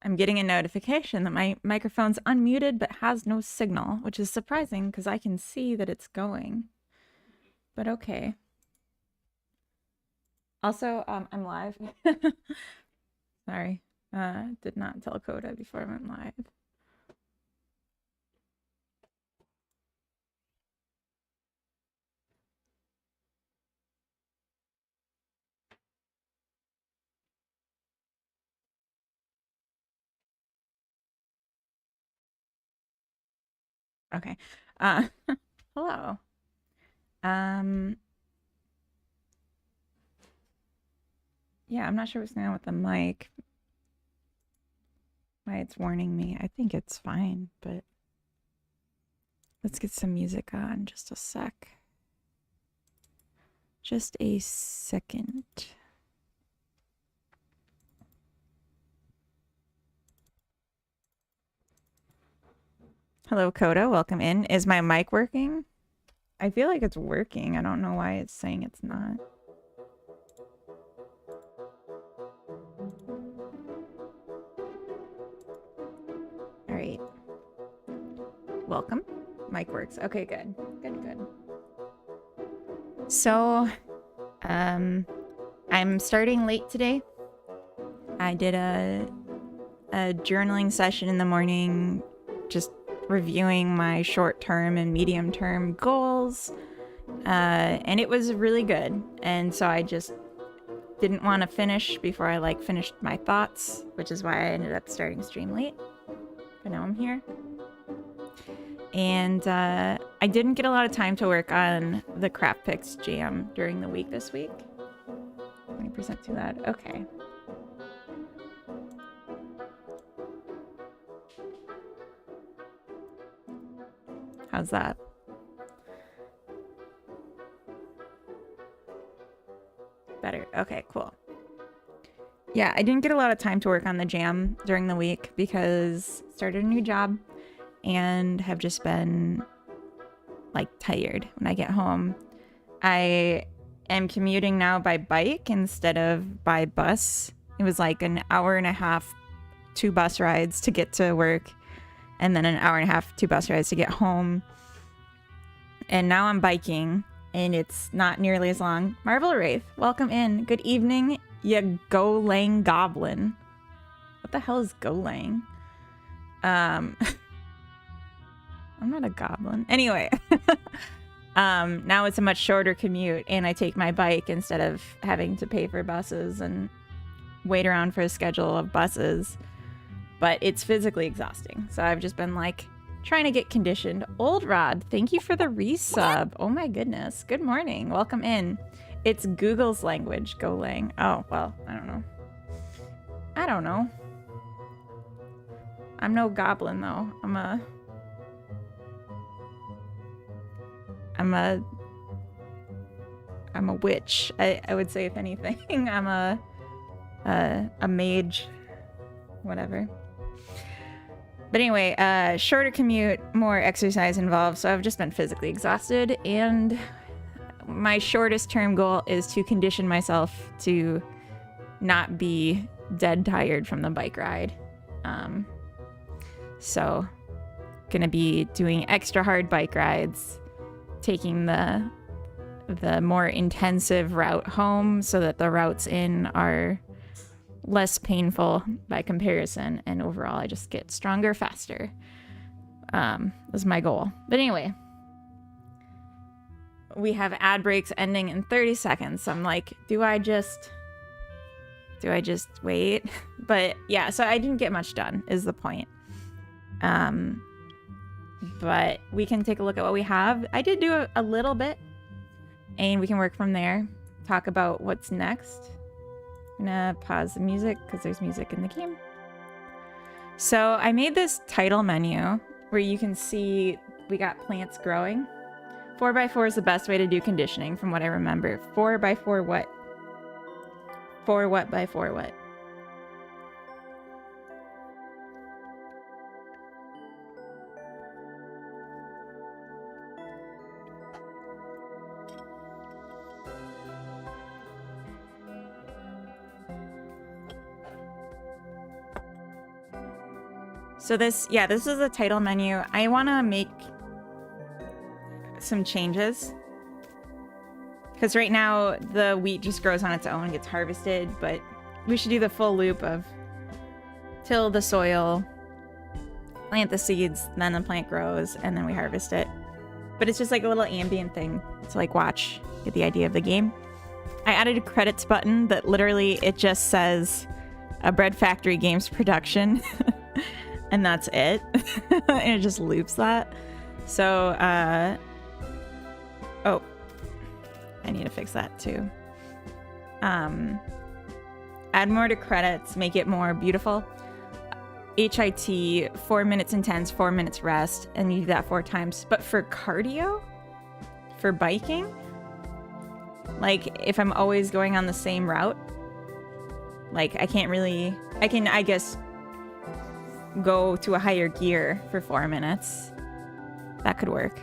I'm getting a notification that my microphone's unmuted but has no signal, which is surprising because I can see that it's going. But okay. Also, I'm live. Sorry. Did not tell Coda before I went live. Okay. Hello. Yeah, I'm not sure what's going on with the mic. Why it's warning me. I think it's fine, but let's get some music on just a sec. Just a second. Hello, Coda. Welcome in. Is my mic working? I feel like it's working. I don't know why it's saying it's not. All right. Welcome. Mic works. Okay, good. Good. So, I'm starting late today. I did a journaling session in the morning, just reviewing my short-term and medium-term goals. And it was really good. And so I just didn't want to finish before I finished my thoughts, which is why I ended up starting stream late. But now I'm here. And I didn't get a lot of time to work on the Craftpix jam during the week this week. 20% too loud. Okay. How's that? Better. Okay, cool. Yeah, I didn't get a lot of time to work on the jam during the week because I started a new job and have just been tired when I get home. I am commuting now by bike instead of by bus. It was like an hour and a half, 2 bus rides to get to work, and then an hour and a half, 2 bus rides to get home. And now I'm biking, and it's not nearly as long. Marvel Wraith, welcome in. Good evening, you Golang goblin. What the hell is Golang? I'm not a goblin. Anyway. Now it's a much shorter commute, and I take my bike instead of having to pay for buses and wait around for a schedule of buses. But it's physically exhausting. So I've just been trying to get conditioned. Old Rod, thank you for the resub. Oh my goodness. Good morning. Welcome in. It's Google's language, Golang. Oh, well, I don't know. I'm no goblin though. I'm a witch. I would say, if anything. I'm a mage. Whatever. But anyway, shorter commute, more exercise involved, so I've just been physically exhausted, and my shortest term goal is to condition myself to not be dead tired from the bike ride. So gonna be doing extra hard bike rides, taking the more intensive route home so that the routes in are less painful by comparison, and overall I just get stronger faster. Is my goal. But anyway, we have ad breaks ending in 30 seconds, so I'm like, do I just wait? But yeah, so I didn't get much done is the point. But we can take a look at what we have. I did do a little bit, and we can work from there. Talk about what's next. I'm gonna pause the music because there's music in the game. So I made this title menu where you can see we got plants growing. 4x4 is the best way to do conditioning from what I remember. 4x4 what? 4 what by 4 what? So this is the title menu. I want to make some changes. Because right now, the wheat just grows on its own and gets harvested, but we should do the full loop of till the soil, plant the seeds, then the plant grows, and then we harvest it. But it's just like a little ambient thing to like watch, get the idea of the game. I added a credits button that literally it just says a Bread Factory Games production, and that's it. And it just loops that. So, oh, I need to fix that too. Add more to credits, make it more beautiful. HIT, 4 minutes intense, 4 minutes rest, and you do that 4 times. But for cardio, for biking, like if I'm always going on the same route, like I can, I guess, go to a higher gear for 4 minutes. That could work.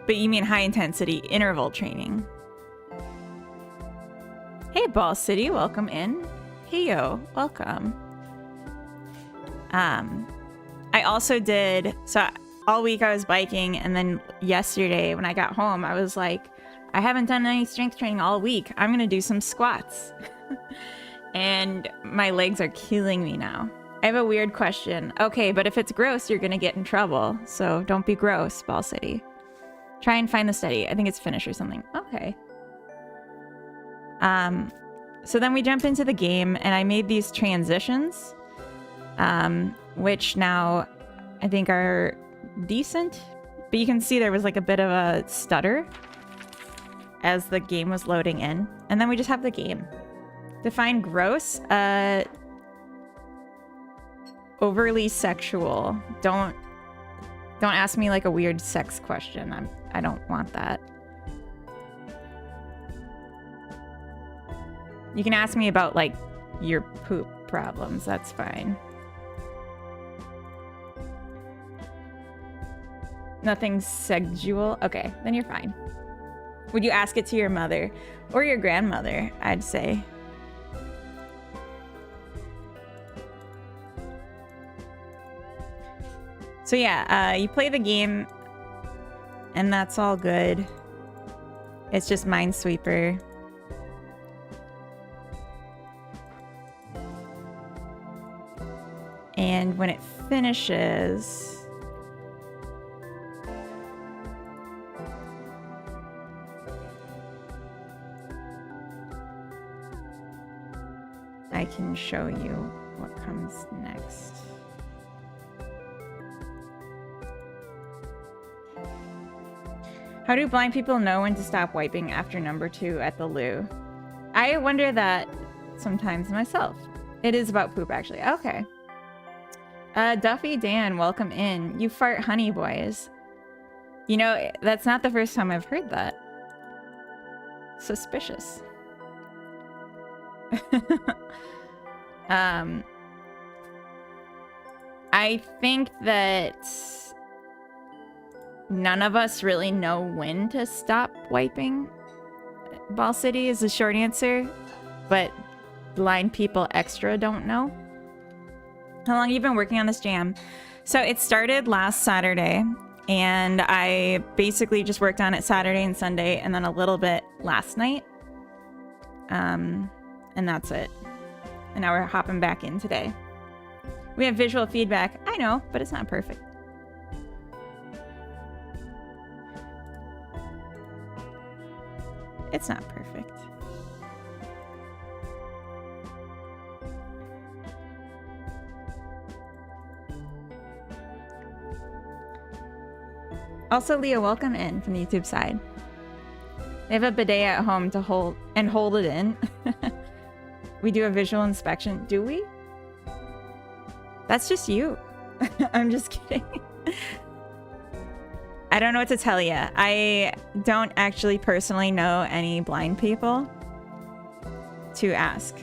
But you mean high intensity interval training. Hey, Ball City, welcome in. Hey, yo, welcome. I also did, so all week I was biking, and then yesterday when I got home, I was like, I haven't done any strength training all week. I'm gonna do some squats. And my legs are killing me now. I have a weird question. Okay, but if it's gross, you're gonna get in trouble. So don't be gross, Ball City. Try and find the study. I think it's Finnish or something. Okay. So then we jump into the game, and I made these transitions, which now I think are decent. But you can see there was like a bit of a stutter as the game was loading in. And then we just have the game. Define gross. Overly sexual. Don't ask me like a weird sex question. I don't want that. You can ask me about like your poop problems. That's fine. Nothing sexual. Okay, then you're fine. Would you ask it to your mother or your grandmother? I'd say. So yeah, you play the game, and that's all good. It's just Minesweeper. And when it finishes, I can show you what comes next. How do blind people know when to stop wiping after number 2 at the loo? I wonder that sometimes myself. It is about poop, actually. Okay. Duffy Dan, welcome in. You fart honey, boys. You know, that's not the first time I've heard that. Suspicious. I think that none of us really know when to stop wiping. Ball City is the short answer, but blind people extra don't know. How long have you been working on this jam? So it started last Saturday, and I basically just worked on it Saturday and Sunday, and then a little bit last night. And that's it. And now we're hopping back in today. We have visual feedback. I know, but it's not perfect. It's not perfect. Also, Leah, welcome in from the YouTube side. They have a bidet at home to hold it in. We do a visual inspection. Do we? That's just you. I'm just kidding. I don't know what to tell you. I don't actually personally know any blind people to ask.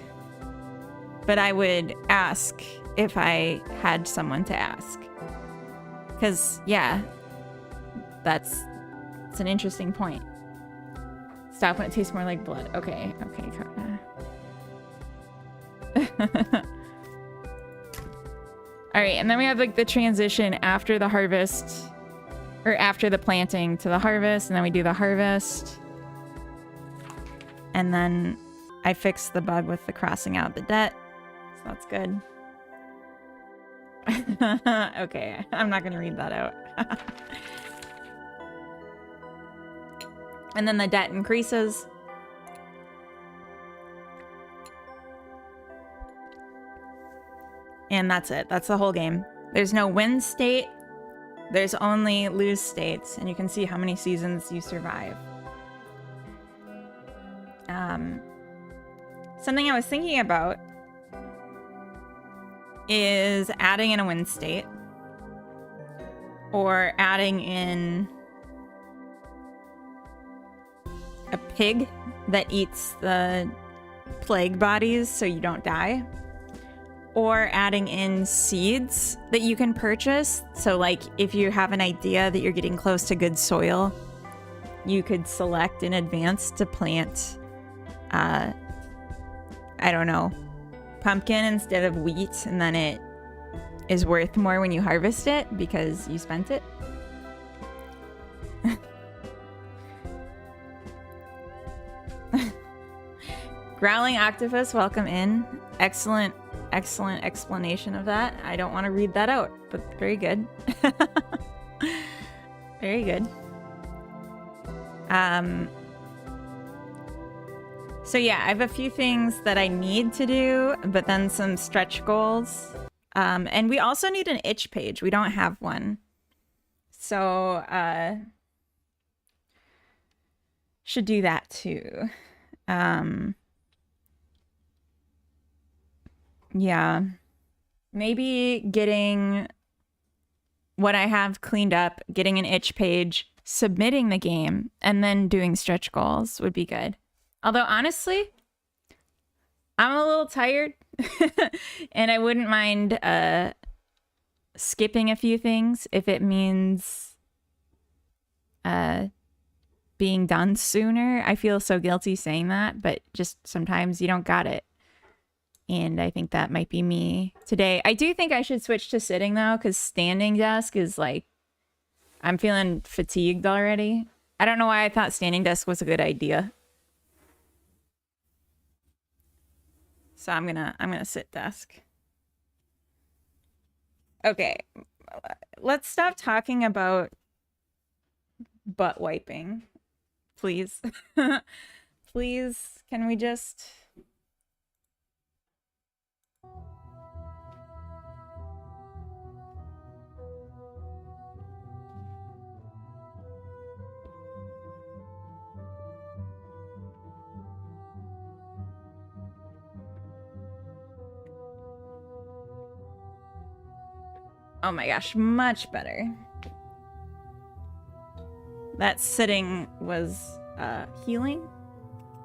But I would ask if I had someone to ask. Because, yeah, it's an interesting point. Stop when it tastes more like blood. Okay, okay. All right, and then we have like the transition after the harvest, or after the planting to the harvest, and then we do the harvest. And then I fixed the bug with the crossing out the debt, so that's good. Okay, I'm not gonna read that out. And then the debt increases. And that's it. That's the whole game. There's no win state. There's only lose states. And you can see how many seasons you survive. Something I was thinking about is adding in a win state. Or adding in a pig that eats the plague bodies so you don't die. Or adding in seeds that you can purchase. So like if you have an idea that you're getting close to good soil, you could select in advance to plant, I don't know, pumpkin instead of wheat, and then it is worth more when you harvest it because you spent it. Growling octopus, welcome in. Excellent explanation of that. I don't want to read that out, but very good. Very good. So yeah, I have a few things that I need to do, but then some stretch goals. And we also need an itch page. We don't have one. So, should do that too. Yeah. Maybe getting what I have cleaned up, getting an itch page, submitting the game, and then doing stretch goals would be good. Although, honestly, I'm a little tired, and I wouldn't mind skipping a few things if it means being done sooner. I feel so guilty saying that, but just sometimes you don't got it. And I think that might be me today. I do think I should switch to sitting, though, because standing desk is like, I'm feeling fatigued already. I don't know why I thought standing desk was a good idea. So I'm gonna sit desk. Okay, let's stop talking about butt wiping, please. Please, can we just... Oh my gosh, much better. That sitting was healing.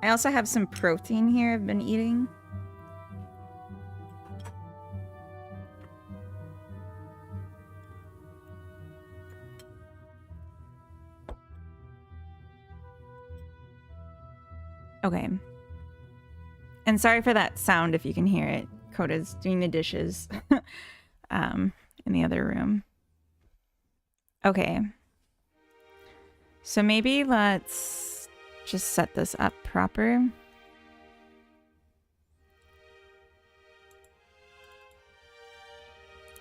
I also have some protein here I've been eating. Okay. And sorry for that sound if you can hear it. Coda's doing the dishes in the other room. Okay. So maybe let's just set this up proper.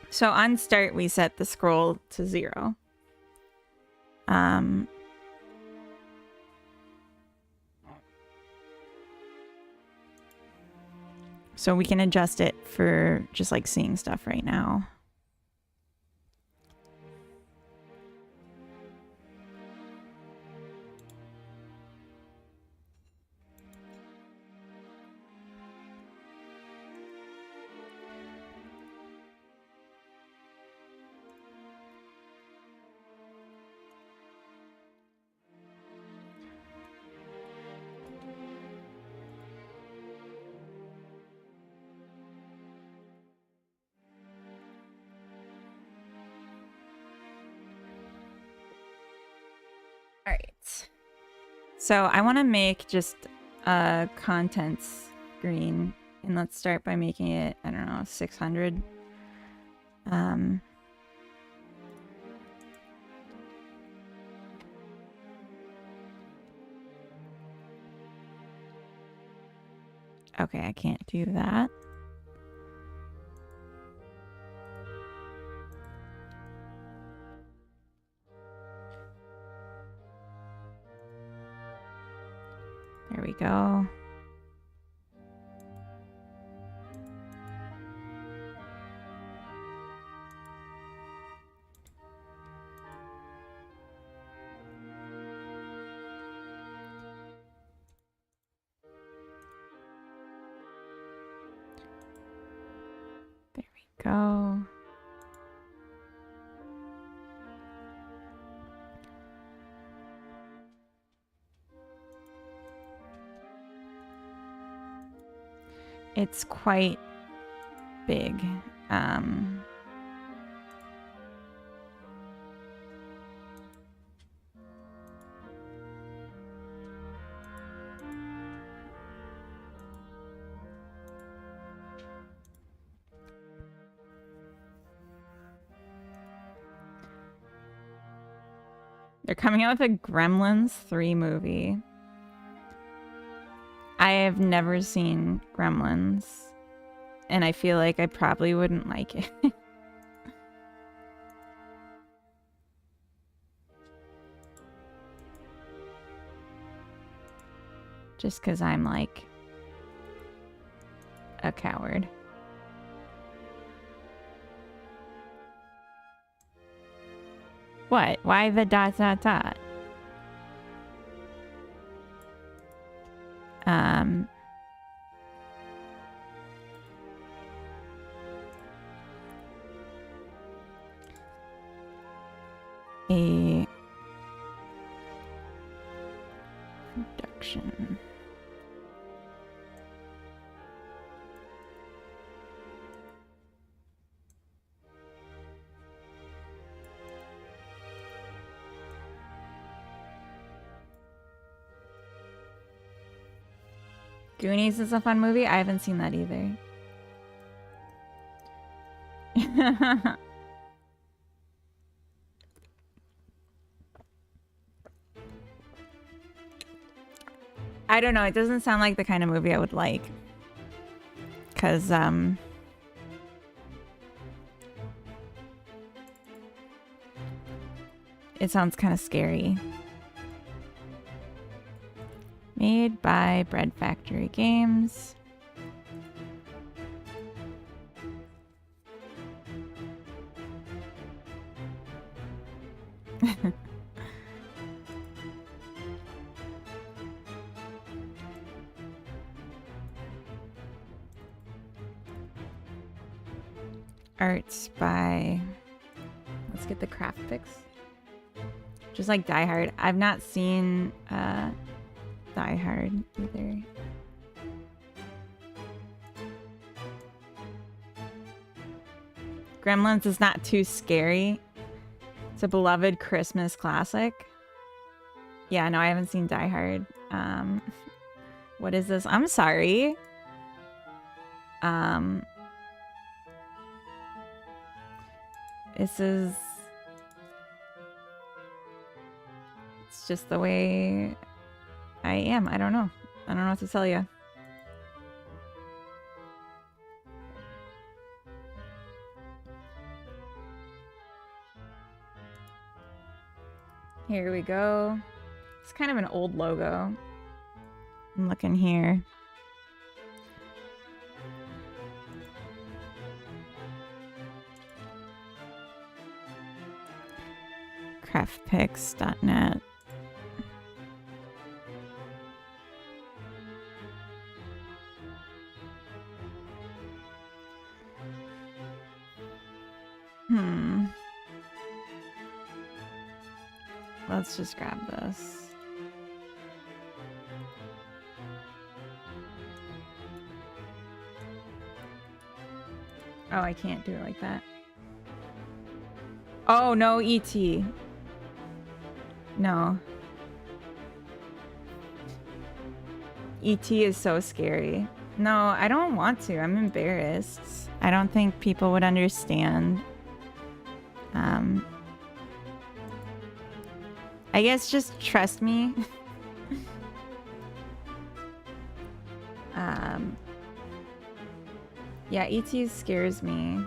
So on start, we set the scroll to 0. So we can adjust it for just like seeing stuff right now. All right. So I want to make just a content screen And let's start by making it, I don't know, 600. Okay, I can't do that. There we go. There we go. It's quite big. They're coming out with a Gremlins 3 movie. I have never seen Gremlins, and I feel like I probably wouldn't like it. Just because I'm like a coward. What? Why the ... A production. Goonies is a fun movie. I haven't seen that either. I don't know. It doesn't sound like the kind of movie I would like. Because, it sounds kind of scary. Made by Bread Factory Games. Arts by... Let's get the Craftpix. Just like Die Hard. I've not seen Die Hard either. Gremlins is not too scary. It's a beloved Christmas classic. Yeah, no, I haven't seen Die Hard. What is this? I'm sorry. This is... It's just the way I am. I don't know. I don't know what to tell you. Here we go. It's kind of an old logo. I'm looking here. Craftpix.net. Let's just grab this. Oh, I can't do it like that. Oh, no, E.T. No. E.T. is so scary. No, I don't want to. I'm embarrassed. I don't think people would understand. I guess just trust me. Yeah, ET scares me.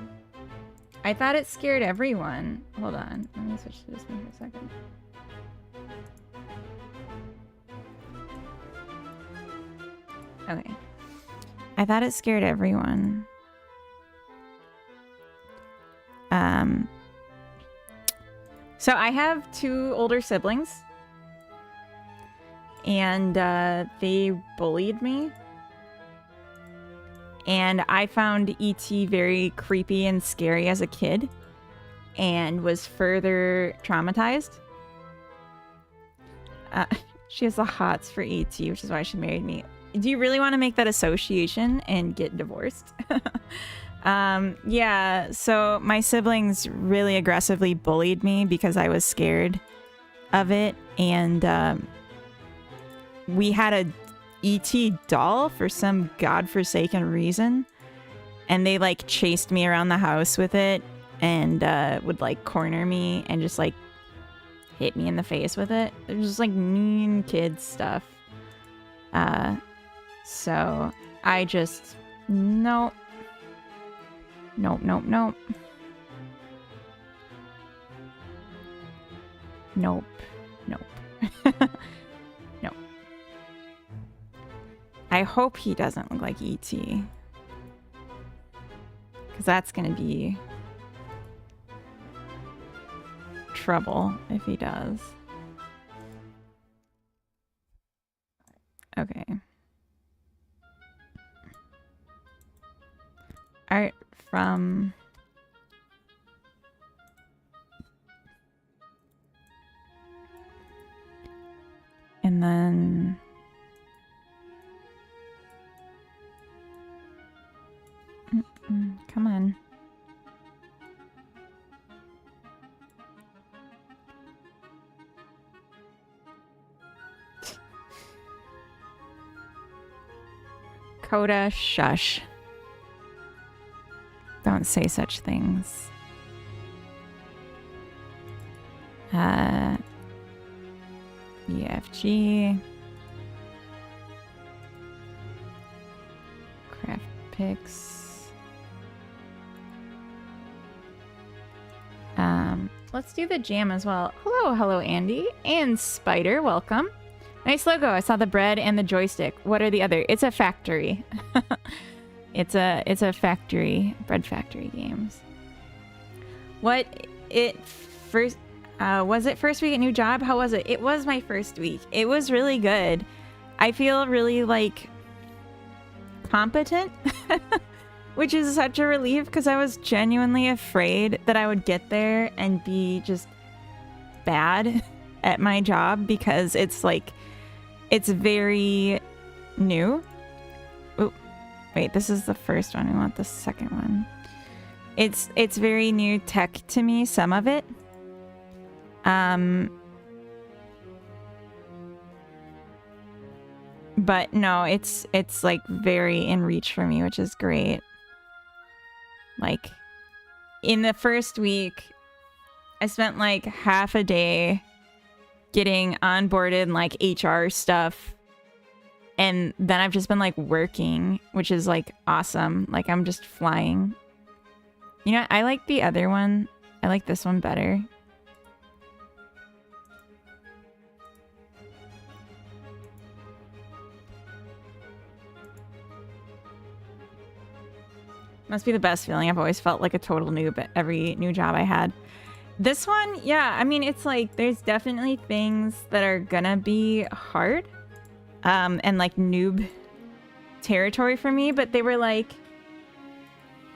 I thought it scared everyone. Hold on. Let me switch to this one for a second. Okay. I thought it scared everyone. So I have 2 older siblings. And they bullied me. And I found E.T. very creepy and scary as a kid. And was further traumatized. She has the hots for E.T., which is why she married me. Do you really want to make that association and get divorced? Yeah, so my siblings really aggressively bullied me because I was scared of it. And we had a E.T. doll for some godforsaken reason. And they like chased me around the house with it and would like corner me and just like hit me in the face with it. It was just like mean kid stuff. So I just, nope. Nope. Nope. Nope. Nope. I hope he doesn't look like E.T. Because that's going to be trouble if he does. Okay. Art from... And then... Come on. Coda, shush. Don't say such things. EFG. Craftpix. Let's do the jam as well. Hello, Andy. And Spider, welcome. Nice logo. I saw the bread and the joystick. What are the other? It's a factory. It's a factory, bread factory games. What it first was it first week at new job? How was it? It was my first week. It was really good. I feel really like competent, which is such a relief because I was genuinely afraid that I would get there and be just bad at my job because it's like it's very new. Ooh, wait, this is the first one. We want the second one. It's very new tech to me, some of it. But no, it's like very in reach for me, which is great. Like in the first week, I spent like half a day getting onboarded and like HR stuff. And then I've just been like working, which is like awesome. Like I'm just flying. You know, I like the other one. I like this one better. Must be the best feeling. I've always felt like a total noob at every new job I had. This one, yeah, I mean, it's like there's definitely things that are gonna be hard and like noob territory for me, but they were like,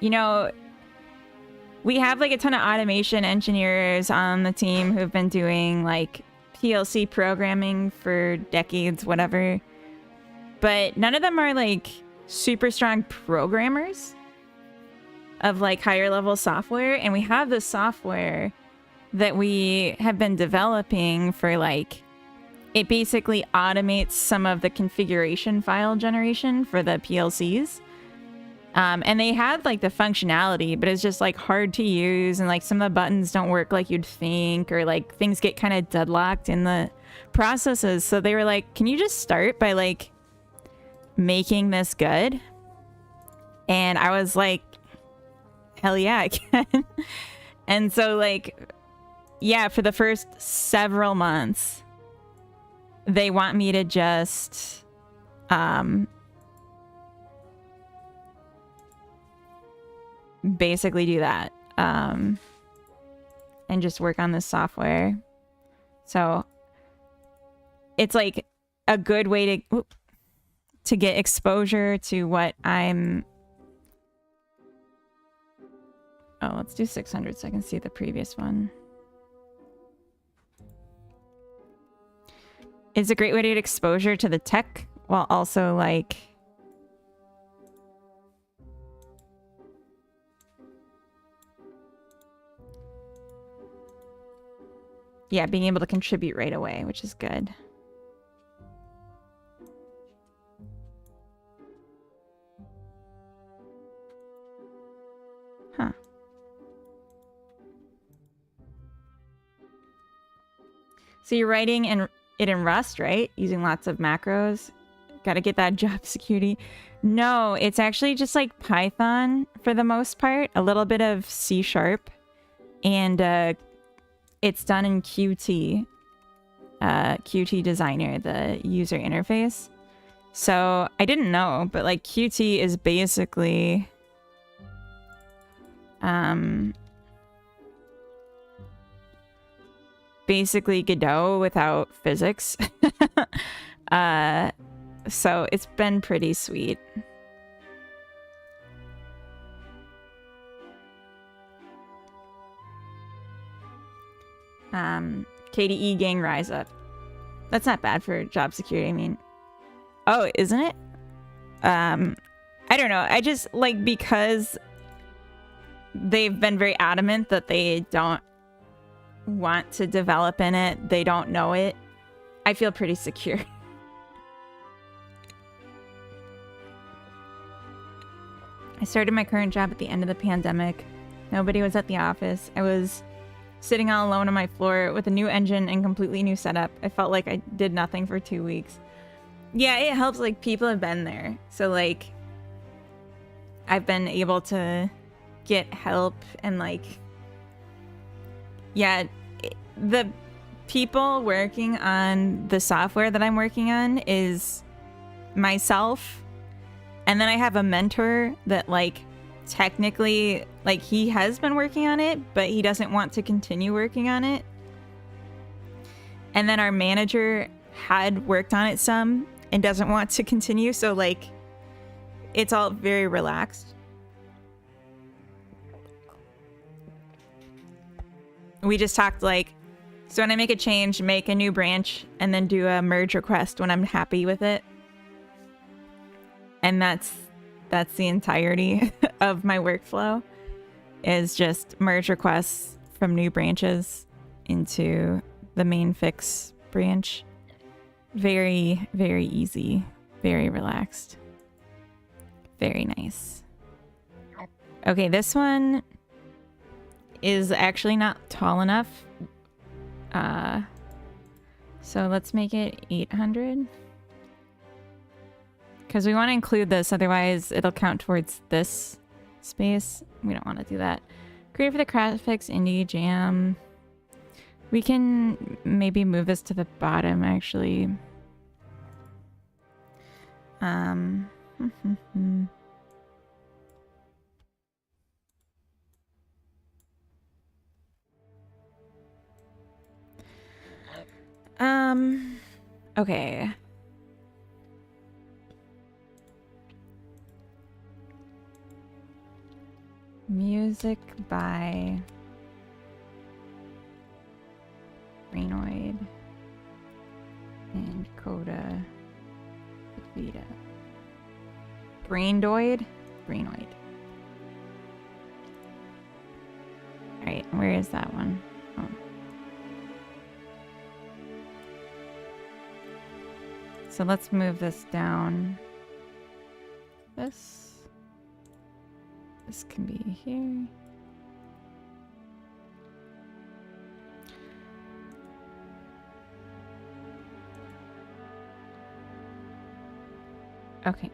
you know, we have like a ton of automation engineers on the team who've been doing like PLC programming for decades, whatever, but none of them are like super strong programmers of like higher level software. And we have this software that we have been developing for like it basically automates some of the configuration file generation for the PLCs. And they had like the functionality, but it's just like hard to use, and like some of the buttons don't work like you'd think, or like things get kind of deadlocked in the processes. So they were like, can you just start by like making this good? And I was like, hell yeah, I can. And so like, yeah, for the first several months, they want me to just basically do that and just work on this software. So it's like a good way to get exposure to what I'm... Oh, let's do 600 so I can see the previous one. It's a great way to get exposure to the tech while also like... Yeah, being able to contribute right away, which is good. Huh. So you're writing it in Rust, right? Using lots of macros. Got to get that job security. No, it's actually just like Python for the most part. A little bit of C#. And it's done in Qt. Qt Designer, the user interface. So I didn't know, but like Qt is basically... basically Godot without physics. So it's been pretty sweet. KDE gang rise up. That's not bad for job security. I mean, oh, isn't it? I don't know. I just like, because they've been very adamant that they don't want to develop in it. They don't know it. I feel pretty secure. I started my current job at the end of the pandemic. Nobody was at the office. I was sitting all alone on my floor with a new engine and completely new setup. I felt like I did nothing for 2 weeks. Yeah, it helps. Like, people have been there. So, like, I've been able to get help and, like, yeah, the people working on the software that I'm working on is myself. And then I have a mentor that, like, technically, like, he has been working on it, but he doesn't want to continue working on it. And then our manager had worked on it some and doesn't want to continue. So, like, it's all very relaxed. We just talked, like, so when I make a change, make a new branch and then do a merge request when I'm happy with it. And that's the entirety of my workflow, is just merge requests from new branches into the main fix branch. Very, very easy, very relaxed, very nice. Okay, this one is actually not tall enough. So let's make it 800. Because we want to include this, otherwise it'll count towards this space. We don't want to do that. Create for the Craftpix Indie Jam. We can maybe move this to the bottom, actually. Okay. Music by Brainoid and Coda Vita. Brainoid? Brainoid. Alright, where is that one? Oh. So let's move this down. This can be here. Okay.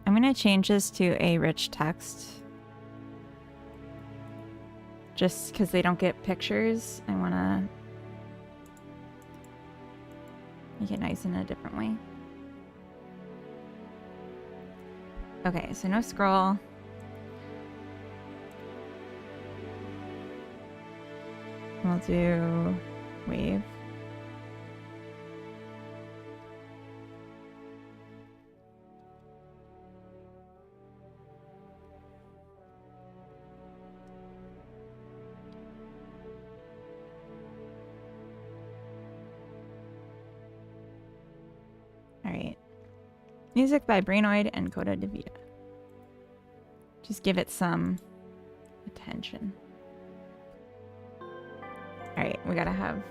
I'm going to change this to a rich text. Just because they don't get pictures, I want to make it nice in a different way. Okay, so no scroll. We'll do wave. All right. Music by Brainoid and Coda DeVita. Just give it some attention. All right, we gotta have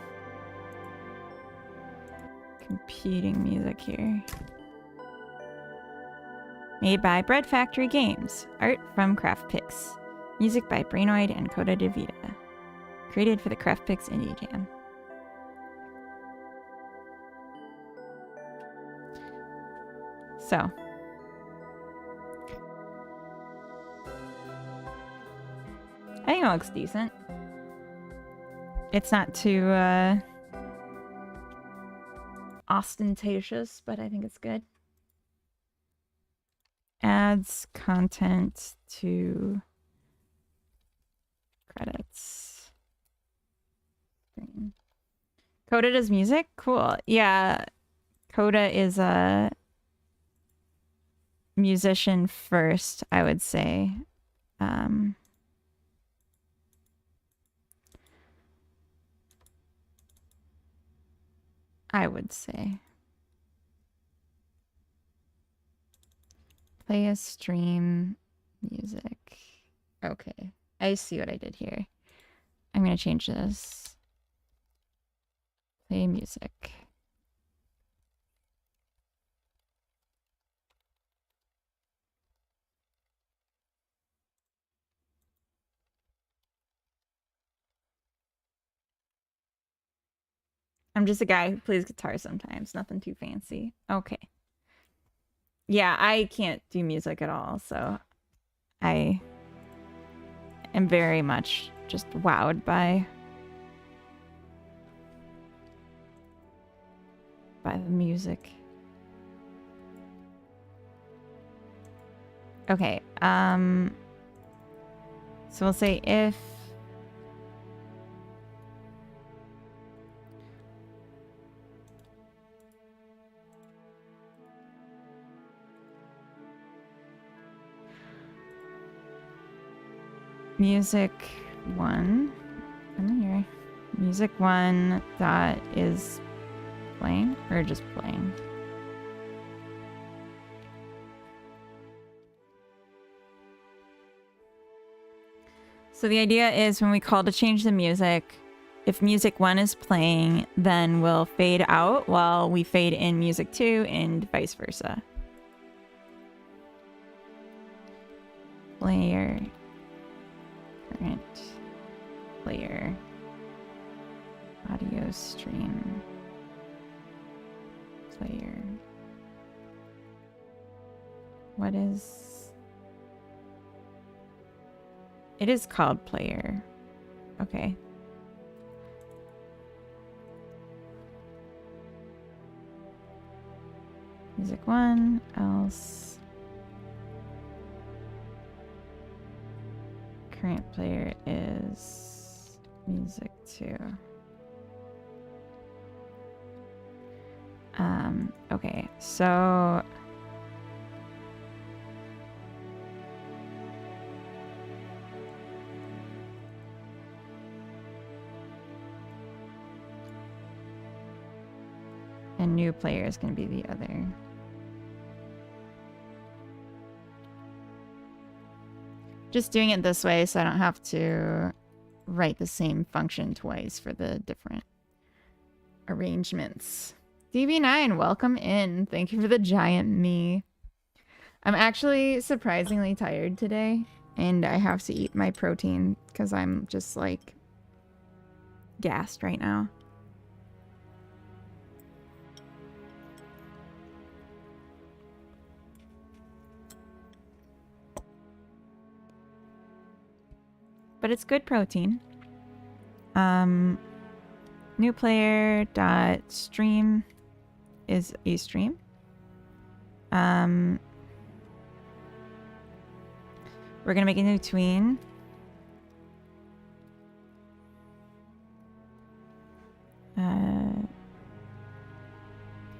competing music here. Made by Bread Factory Games. Art from Craftpix. Music by Brainoid and Coda DeVita. Created for the Craftpix Indie Jam. So. I think it looks decent. It's not too ostentatious, but I think it's good. Adds content to credits. Coda does music? Cool. Yeah. Coda is a musician first, I would say. I would say. Play a stream music. Okay. I see what I did here. I'm going to change this. Play music. I'm just a guy who plays guitar sometimes. Nothing too fancy. Okay. Yeah, I can't do music at all, so I am very much just wowed by the music. Okay, so we'll say if music 1, come here. Music 1 dot is playing or just playing. So the idea is when we call to change the music, if music 1 is playing, then we'll fade out while we fade in music 2 and vice versa. Player. Current player. Audio stream. Player. What is... It is called player. Okay. Music 1, else. Current player is music 2. Okay, so a new player is going to be the other. Just doing it this way so I don't have to write the same function twice for the different arrangements. DB9, welcome in. Thank you for the giant me. I'm actually surprisingly tired today, and I have to eat my protein because I'm just like gassed right now. But it's good protein. New player dot stream is a stream. We're gonna make a new tween.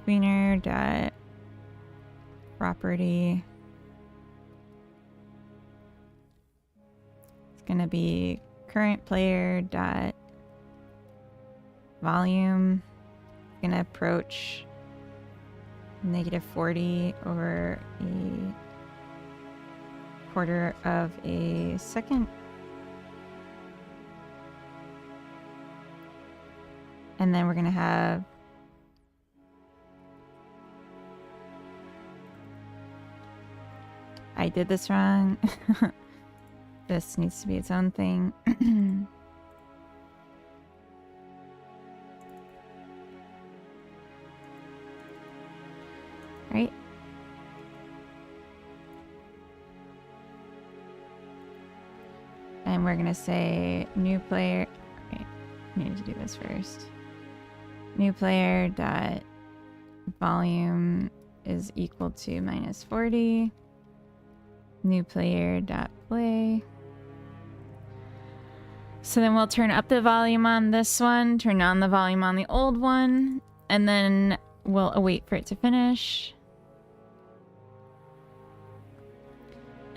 Tweener dot property. It's gonna be current player dot volume. It's gonna approach -40 over a quarter of a second. And then we're gonna have I did this wrong. This needs to be its own thing. Right? And we're gonna say new player. Okay, I need to do this first. New player dot volume is equal to -40. New player dot play. So then we'll turn up the volume on this one, turn down the volume on the old one, and then we'll await for it to finish.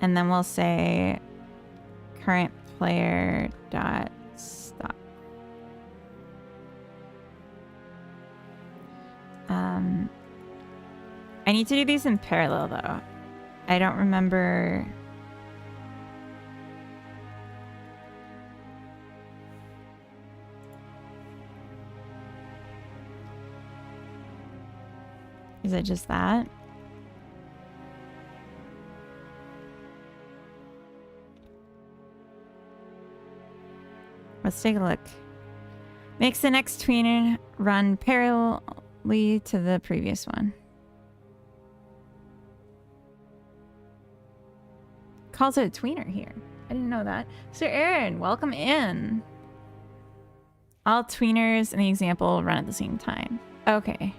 And then we'll say current player dot stop. I need to do these in parallel though. I don't remember. Is it just that? Let's take a look. Makes the next tweener run parallelly to the previous one. Calls it a tweener here. I didn't know that. Sir Aaron, welcome in. All tweeners in the example run at the same time. Okay.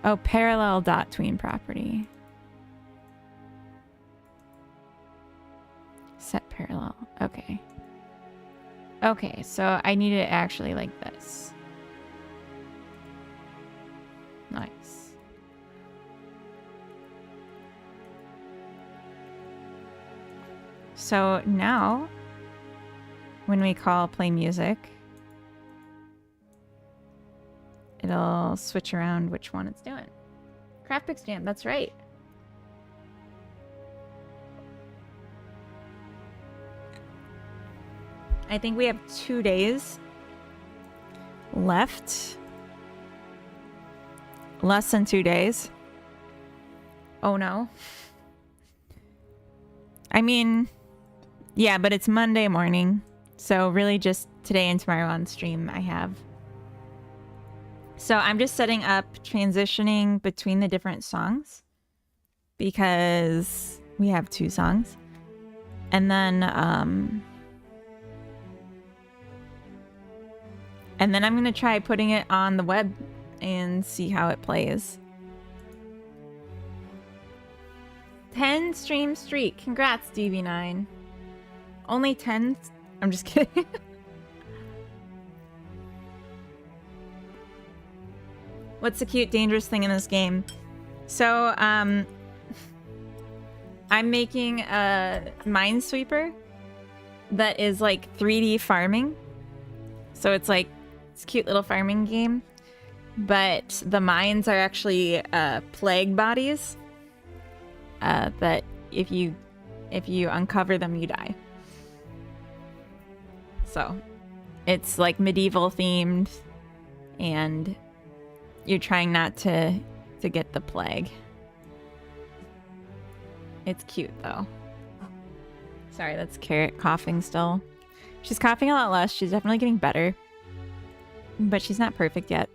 Oh, parallel dot tween property. Set parallel. Okay. Okay, so I need it actually like this. Nice. So now, when we call play music, it'll switch around which one it's doing. Craftpix Jam, that's right. I think we have 2 days left. Less than 2 days. Oh no. I mean, yeah, but it's Monday morning. So really just today and tomorrow on stream I have. So I'm just setting up transitioning between the different songs because we have 2 songs. And then I'm going to try putting it on the web and see how it plays. 10 stream streak. Congrats, DV9. Only 10? I'm just kidding. What's the cute, dangerous thing in this game? So, I'm making a minesweeper that is like 3D farming. So it's like it's a cute little farming game. But the mines are actually plague bodies that if you if you uncover them, you die. So it's like medieval themed, and you're trying not to get the plague. It's cute though. Sorry, that's Carrot coughing still. She's coughing a lot less. She's definitely getting better, but she's not perfect yet.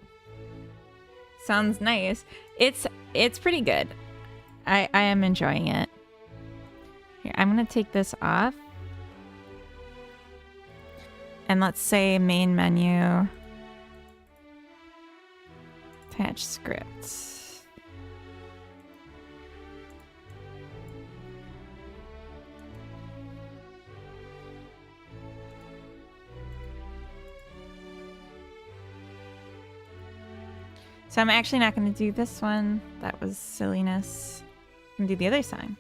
Sounds nice. It's pretty good. I am enjoying it. Here, I'm gonna take this off. And let's say main menu. Attach scripts. So I'm actually not going to do this one. That was silliness. I'm going to do the other song.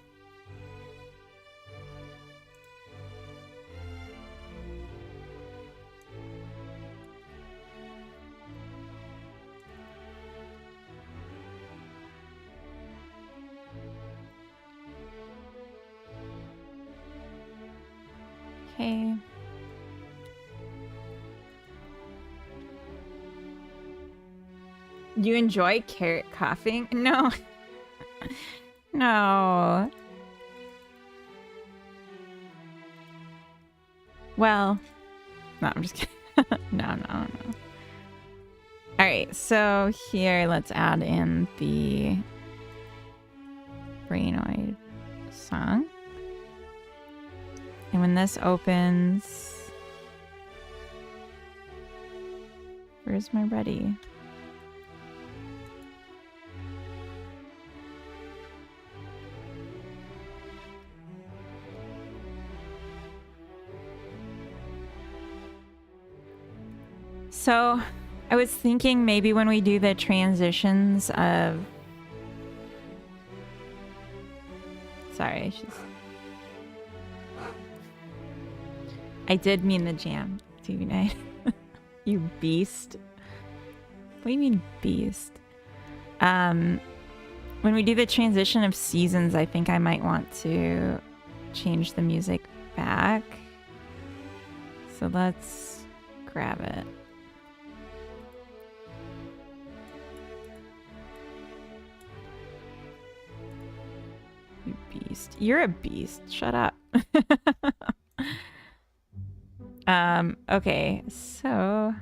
Okay. You enjoy Carrot coughing? No. No. Well, no, I'm just kidding. No. Alright, so here, let's add in the Brainoid song. And when this opens... Where's my ready? So, I was thinking maybe when we do the transitions of... Sorry, she's... I did mean the jam, TV night. You beast. What do you mean beast? When we do the transition of seasons, I think I might want to change the music back. So let's grab it. You beast. You're a beast. Shut up. Okay, so...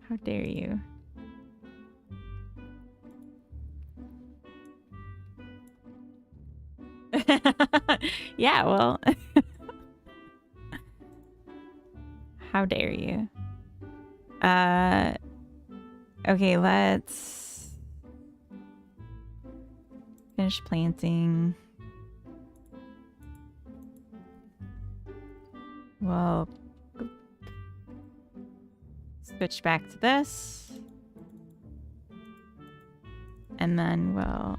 How dare you? Yeah, well... How dare you? Okay, let's... finish planting. We'll switch back to this. And then we'll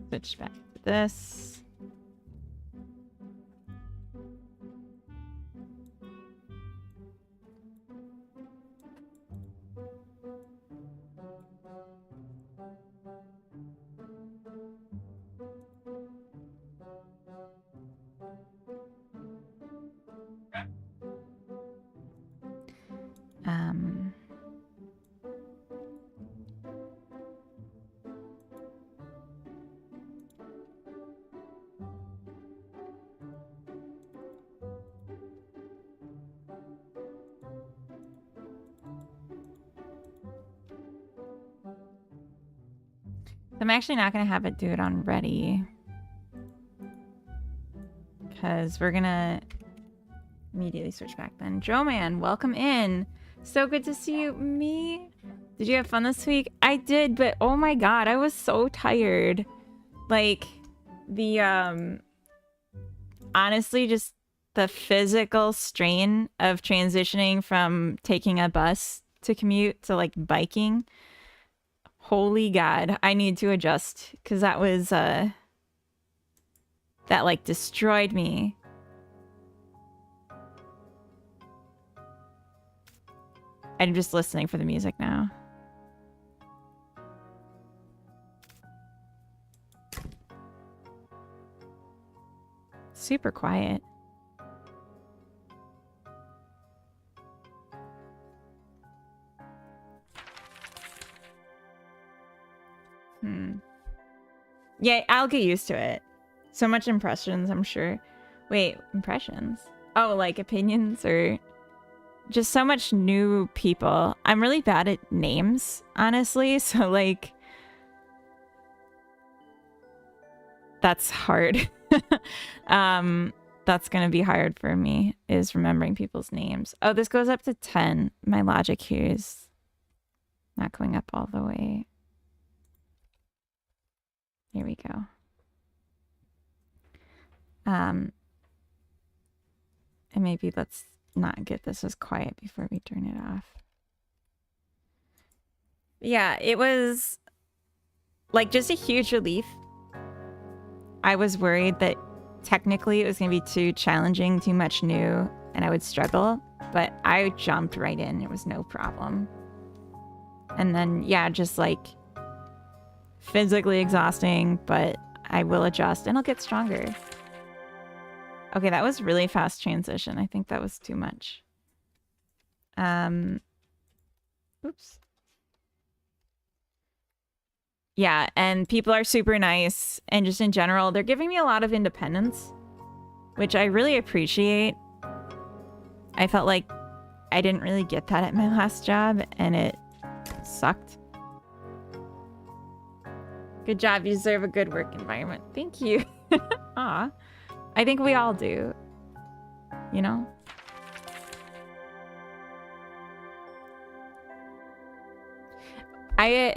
switch back to this. I'm actually not going to have it do it on ready. Because we're going to immediately switch back then. Joe Man, welcome in. So good to see you. Me? Did you have fun this week? I did, but oh my god, I was so tired. Like, the, honestly, just the physical strain of transitioning from taking a bus to commute to, like, biking. Holy God, I need to adjust, because that was, that, like, destroyed me. I'm just listening for the music now. Super quiet. Yeah, I'll get used to it. So much impressions, I'm sure. Wait, impressions? Oh, like opinions or just so much new people. I'm really bad at names, honestly. So like, that's hard. That's gonna be hard for me, is remembering people's names. Oh, this goes up to 10. My logic here is not going up all the way. Here we go. And maybe let's not get this as quiet before we turn it off. Yeah, it was like just a huge relief. I was worried that technically it was going to be too challenging, too much new, and I would struggle, but I jumped right in. It was no problem. And then, yeah, just like physically exhausting, but I will adjust and I'll get stronger. Okay, that was really fast transition. I think that was too much. Oops. Yeah, and people are super nice, and just in general, they're giving me a lot of independence, which I really appreciate. I felt like I didn't really get that at my last job, and it sucked. Good job, you deserve a good work environment. Thank you. Aw. I think we all do. You know? I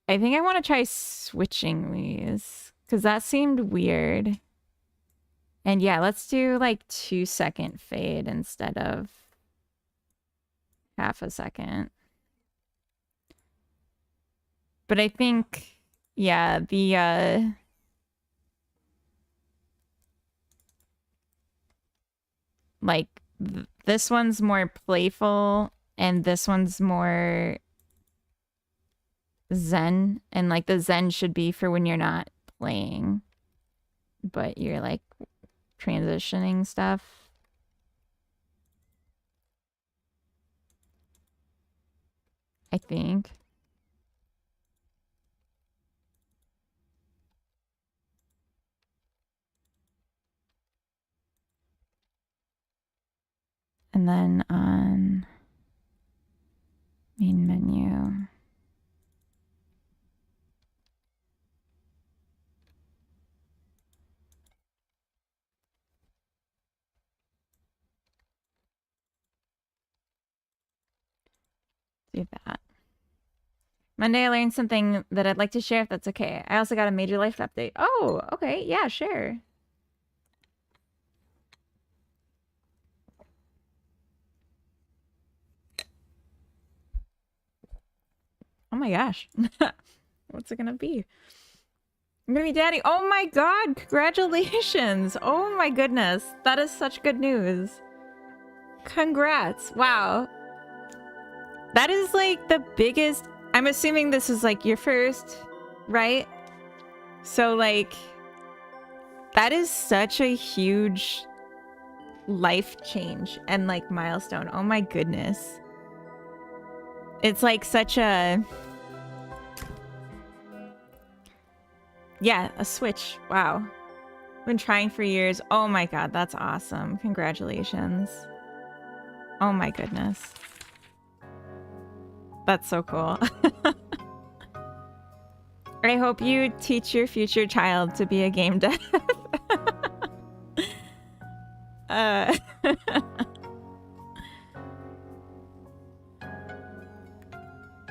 think I want to try switching these, because that seemed weird. And yeah, let's do like 2-second fade instead of half a second. But I think, yeah, like this one's more playful and this one's more zen, and like the zen should be for when you're not playing but you're like transitioning stuff. I think. And then on main menu, do that. Monday I learned something that I'd like to share if that's okay. I also got a major life update. Oh, okay. Yeah, sure. Oh my gosh. What's it gonna be? I'm gonna be daddy. Oh my god, congratulations. Oh my goodness. That is such good news. Congrats. Wow. That is like the biggest... I'm assuming this is like your first, right? So like, that is such a huge life change and like milestone. Oh my goodness. It's like such a... Yeah, a switch. Wow. Been trying for years. Oh my god, that's awesome. Congratulations. Oh my goodness. That's so cool. I hope you teach your future child to be a game dev.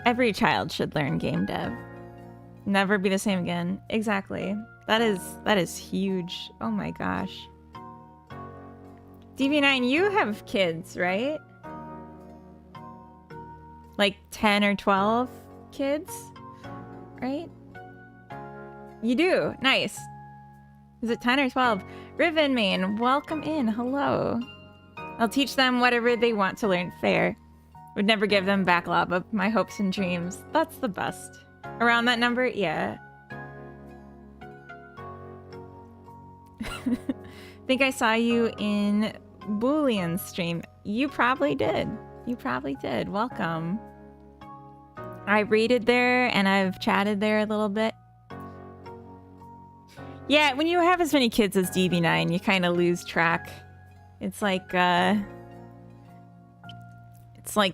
Every child should learn game dev. Never be the same again. Exactly. That is huge. Oh my gosh. DV9, you have kids, right? Like 10 or 12 kids, right? You do. Nice. Is it 10 or 12? Riven Main, welcome in. Hello. I'll teach them whatever they want to learn. Fair. Would never give them back lava. My hopes and dreams. That's the best. Around that number? Yeah. Think I saw you in Boolean stream. You probably did. You probably did. Welcome. I raided there and I've chatted there a little bit. Yeah, when you have as many kids as DB9, you kind of lose track. It's like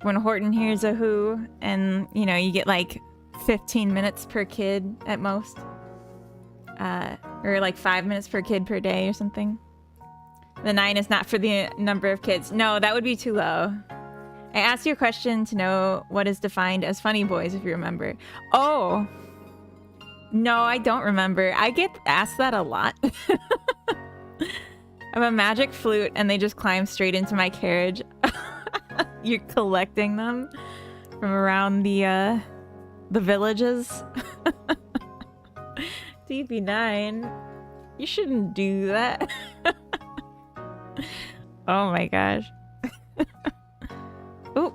when Horton hears a who and, you know, you get like 15 minutes per kid at most. Or like 5 minutes per kid per day or something. The 9 is not for the number of kids. No, that would be too low. I asked you a question to know what is defined as funny boys, if you remember. Oh! No, I don't remember. I get asked that a lot. I have a magic flute and they just climb straight into my carriage. You're collecting them from around the villages. DB9, you shouldn't do that. Oh my gosh. Oop.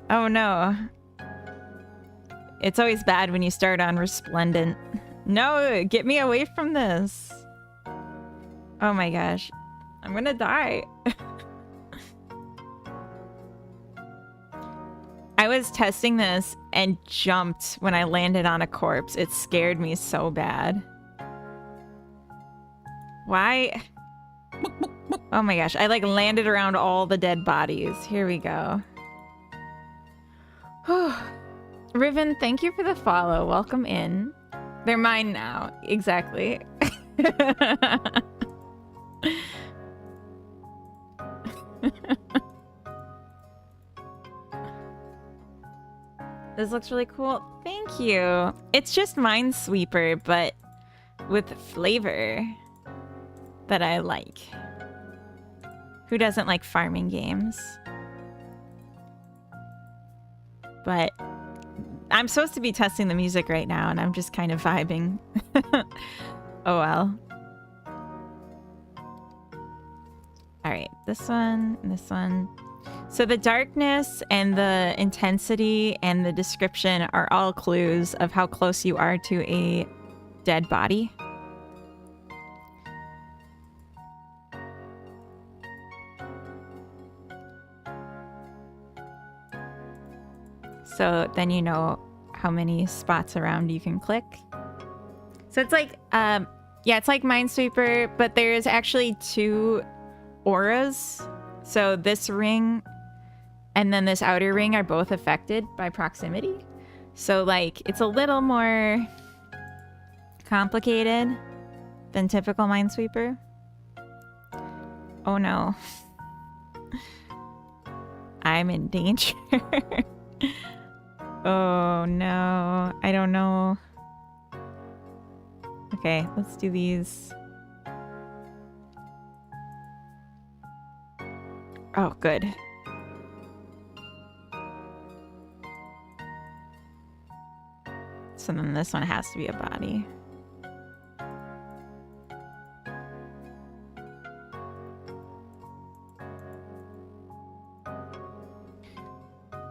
Oh no. It's always bad when you start on Resplendent. No, get me away from this. Oh my gosh. I'm gonna die. I was testing this and jumped when I landed on a corpse. It scared me so bad. Why? Oh my gosh. I like landed around all the dead bodies. Here we go. Riven, thank you for the follow. Welcome in. They're mine now. Exactly. This looks really cool. Thank you. It's just Minesweeper, but with flavor that I like. Who doesn't like farming games? But I'm supposed to be testing the music right now, and I'm just kind of vibing. Oh well. Alright, this one, and this one. So the darkness and the intensity and the description are all clues of how close you are to a dead body. So then you know how many spots around you can click. So it's like, yeah, it's like Minesweeper, but there's actually 2 auras. So this ring and then this outer ring are both affected by proximity. So like, it's a little more complicated than typical Minesweeper. Oh no. I'm in danger. Oh no, I don't know. Okay, let's do these. Oh, good. So then this one has to be a body.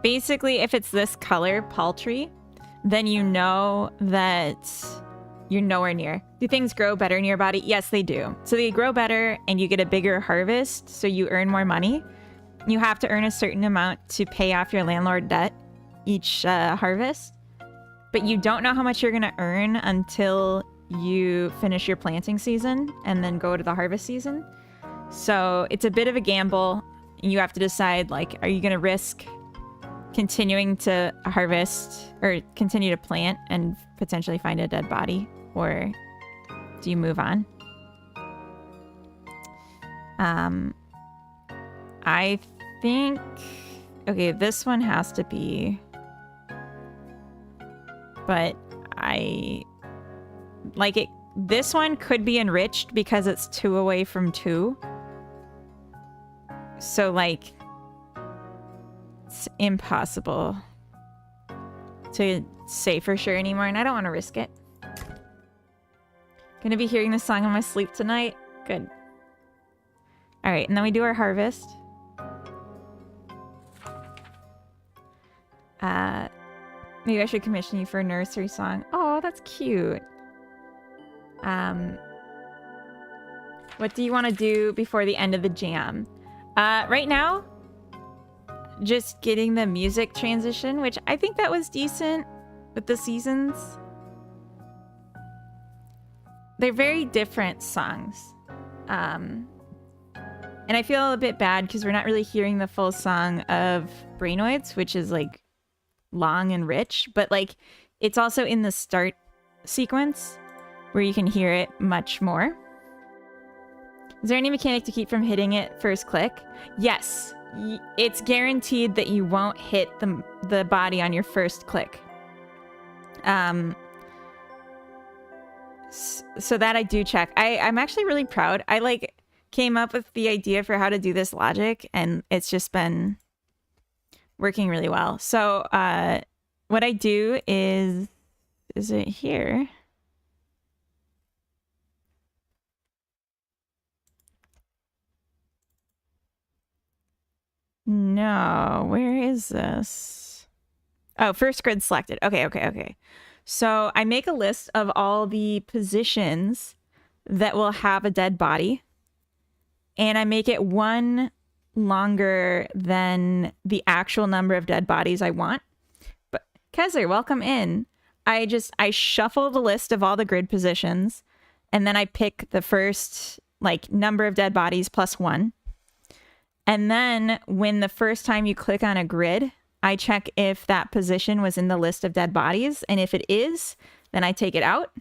Basically, if it's this color, paltry, then you know that you're nowhere near. Do things grow better in your body? Yes, they do. So they grow better and you get a bigger harvest, so you earn more money. You have to earn a certain amount to pay off your landlord debt each harvest. But you don't know how much you're going to earn until you finish your planting season and then go to the harvest season. So it's a bit of a gamble. You have to decide, like, are you going to risk continuing to harvest or continue to plant and potentially find a dead body, or do you move on? I think, okay, this one has to be, but I like it. This one could be enriched because it's 2 away from 2. So like, it's impossible to say for sure anymore, and I don't want to risk it. Gonna be hearing this song in my sleep tonight. Good. All right, and then we do our harvest. Maybe I should commission you for a nursery song. Oh, that's cute. What do you want to do before the end of the jam? Right now, just getting the music transition, which I think that was decent with the seasons. They're very different songs. And I feel a bit bad because we're not really hearing the full song of Brainoids, which is like long and rich, but like it's also in the start sequence where you can hear it much more. Is there any mechanic to keep from hitting it first click? Yes. It's guaranteed that you won't hit the body on your first click. So that I do check. I'm actually really proud. I like came up with the idea for how to do this logic, and it's just been working really well. So what I do is it here? No, where is this? Oh, first grid selected. Okay. So I make a list of all the positions that will have a dead body, and I make it one longer than the actual number of dead bodies I want. But Kezzer, welcome in. I shuffle the list of all the grid positions, and then I pick the first like number of dead bodies plus one. And then when the first time you click on a grid, I check if that position was in the list of dead bodies. And if it is, then I take it out.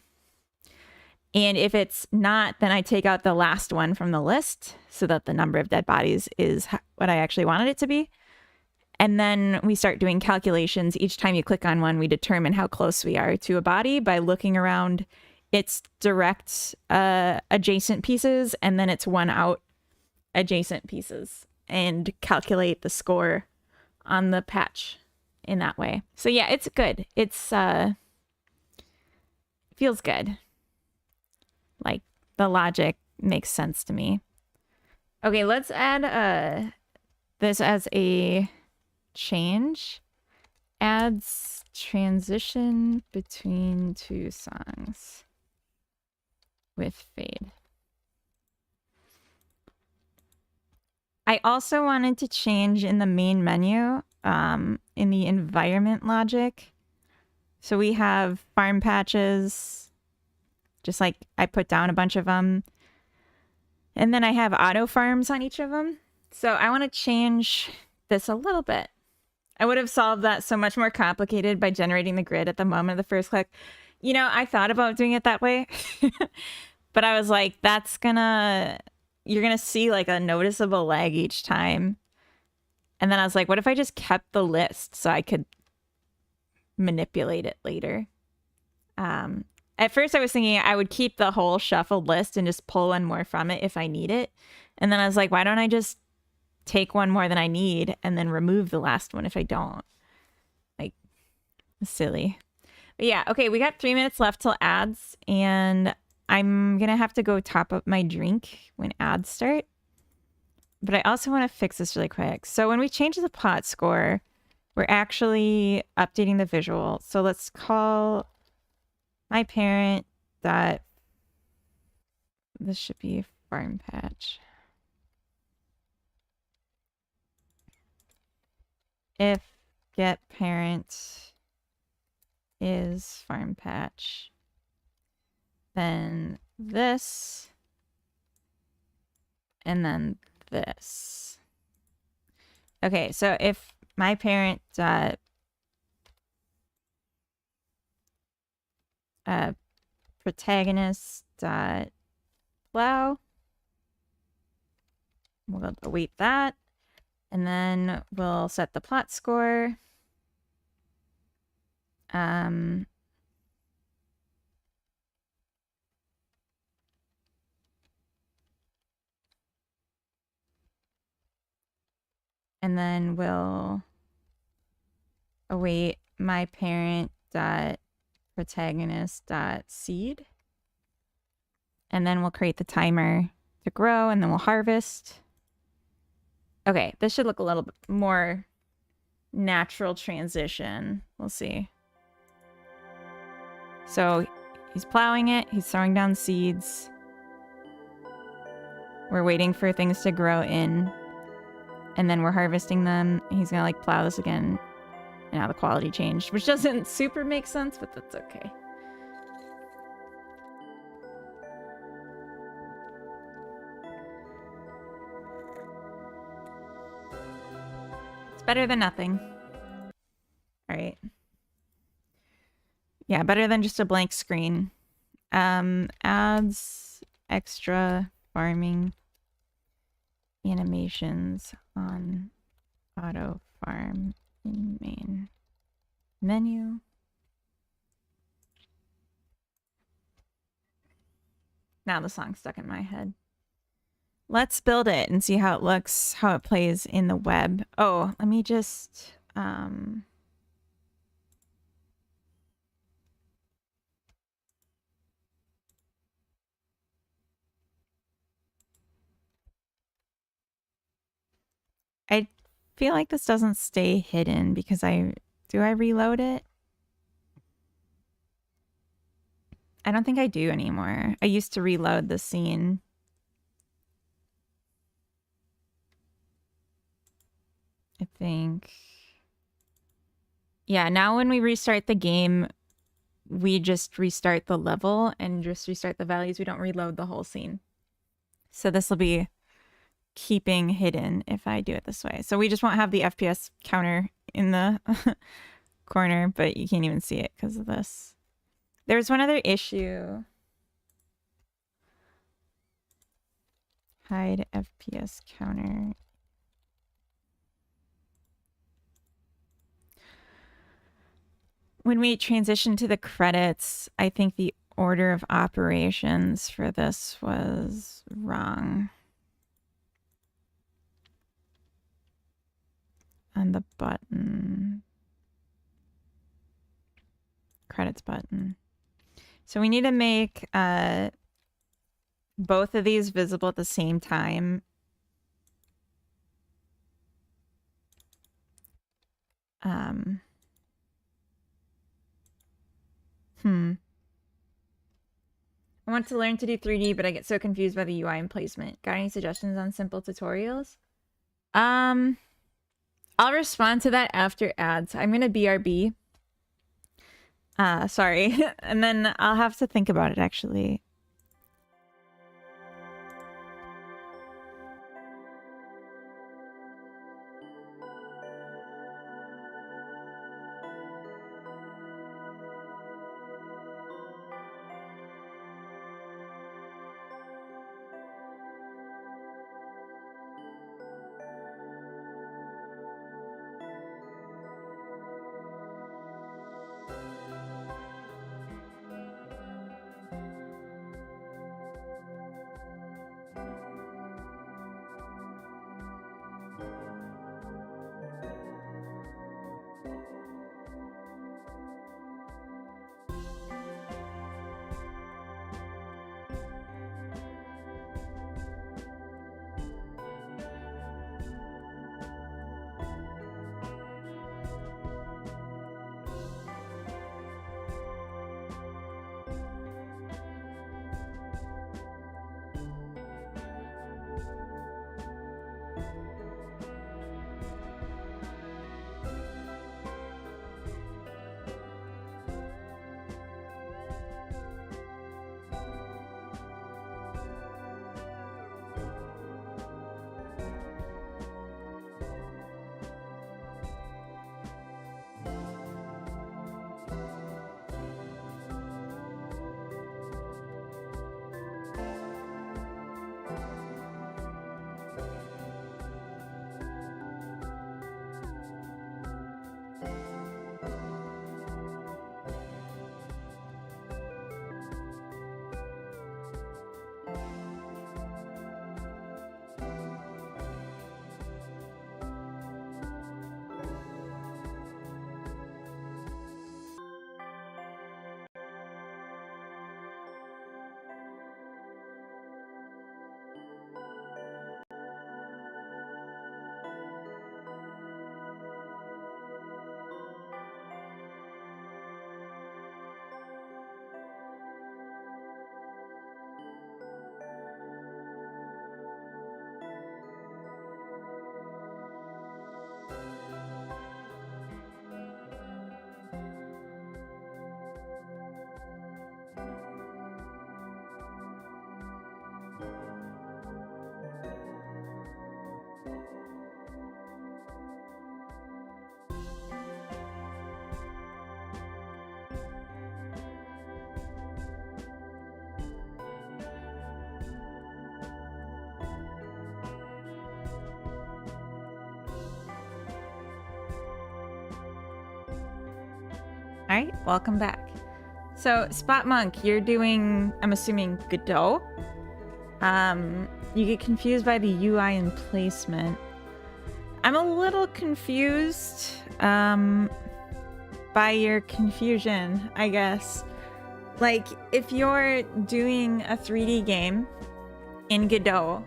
And if it's not, then I take out the last one from the list so that the number of dead bodies is what I actually wanted it to be. And then we start doing calculations. Each time you click on one, we determine how close we are to a body by looking around its direct adjacent pieces, and then its one out adjacent pieces, and calculate the score on the patch in that way. So yeah, it's good. It's feels good. Like the logic makes sense to me. Okay, let's add this as a change. Adds transition between two songs with fade. I also wanted to change in the main menu, in the environment logic. So we have farm patches, just like I put down a bunch of them. And then I have auto farms on each of them. So I want to change this a little bit. I would have solved that so much more complicated by generating the grid at the moment of the first click. You know, I thought about doing it that way, but I was like, you're going to see like a noticeable lag each time. And then I was like, what if I just kept the list so I could manipulate it later? At first I was thinking I would keep the whole shuffled list and just pull one more from it if I need it. And then I was like, why don't I just take one more than I need and then remove the last one if I don't? Like, silly. But yeah, okay, we got 3 minutes left till ads, and I'm going to have to go top up my drink when ads start. But I also want to fix this really quick. So when we change the plot score, we're actually updating the visual. So let's call my parent dot, this should be farm patch. If get parent is farm patch, then this, and then this. Okay, so if my parent dot protagonist dot plow, we'll await that, and then we'll set the plot score. And then we'll await my parent dot protagonist dot seed, and then we'll create the timer to grow, and then we'll harvest. Okay, this should look a little bit more natural transition. We'll see. So he's plowing it. He's throwing down seeds. We're waiting for things to grow in. And then we're harvesting them. He's gonna like plow this again. And now the quality changed, which doesn't super make sense, but that's okay. It's better than nothing. All right. Yeah, better than just a blank screen. Adds extra farming animations on auto farm in main menu. Now the song's stuck in my head. Let's build it and see how it looks, how it plays in the web. Oh, let me just I feel like this doesn't stay hidden because do I reload it? I don't think I do anymore. I used to reload the scene. I think. Yeah, now when we restart the game, we just restart the level and just restart the values. We don't reload the whole scene. So this will be keeping hidden if I do it this way. So we just won't have the FPS counter in the corner, but you can't even see it because of this. There's one other issue. Hide FPS counter. When we transition to the credits, I think the order of operations for this was wrong. On the button. Credits button. So we need to make both of these visible at the same time. I want to learn to do 3D, but I get so confused by the UI and placement. Got any suggestions on simple tutorials? I'll respond to that after ads. I'm gonna BRB. Sorry. And then I'll have to think about it actually. Hi, welcome back. So, Spot Monk, you're doing, I'm assuming, Godot. You get confused by the UI and placement. I'm a little confused by your confusion, I guess. Like, if you're doing a 3D game in Godot,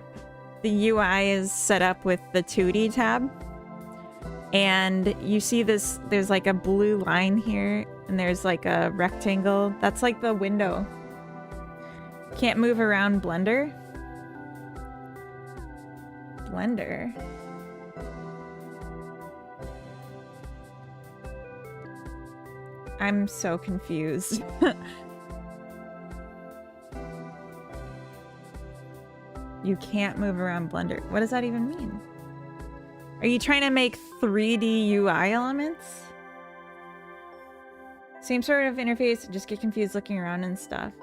the UI is set up with the 2D tab. And you see this, there's like a blue line here, and there's like a rectangle. That's like the window. Can't move around Blender. Blender. I'm so confused. You can't move around Blender. What does that even mean? Are you trying to make 3D UI elements? Same sort of interface, just get confused looking around and stuff.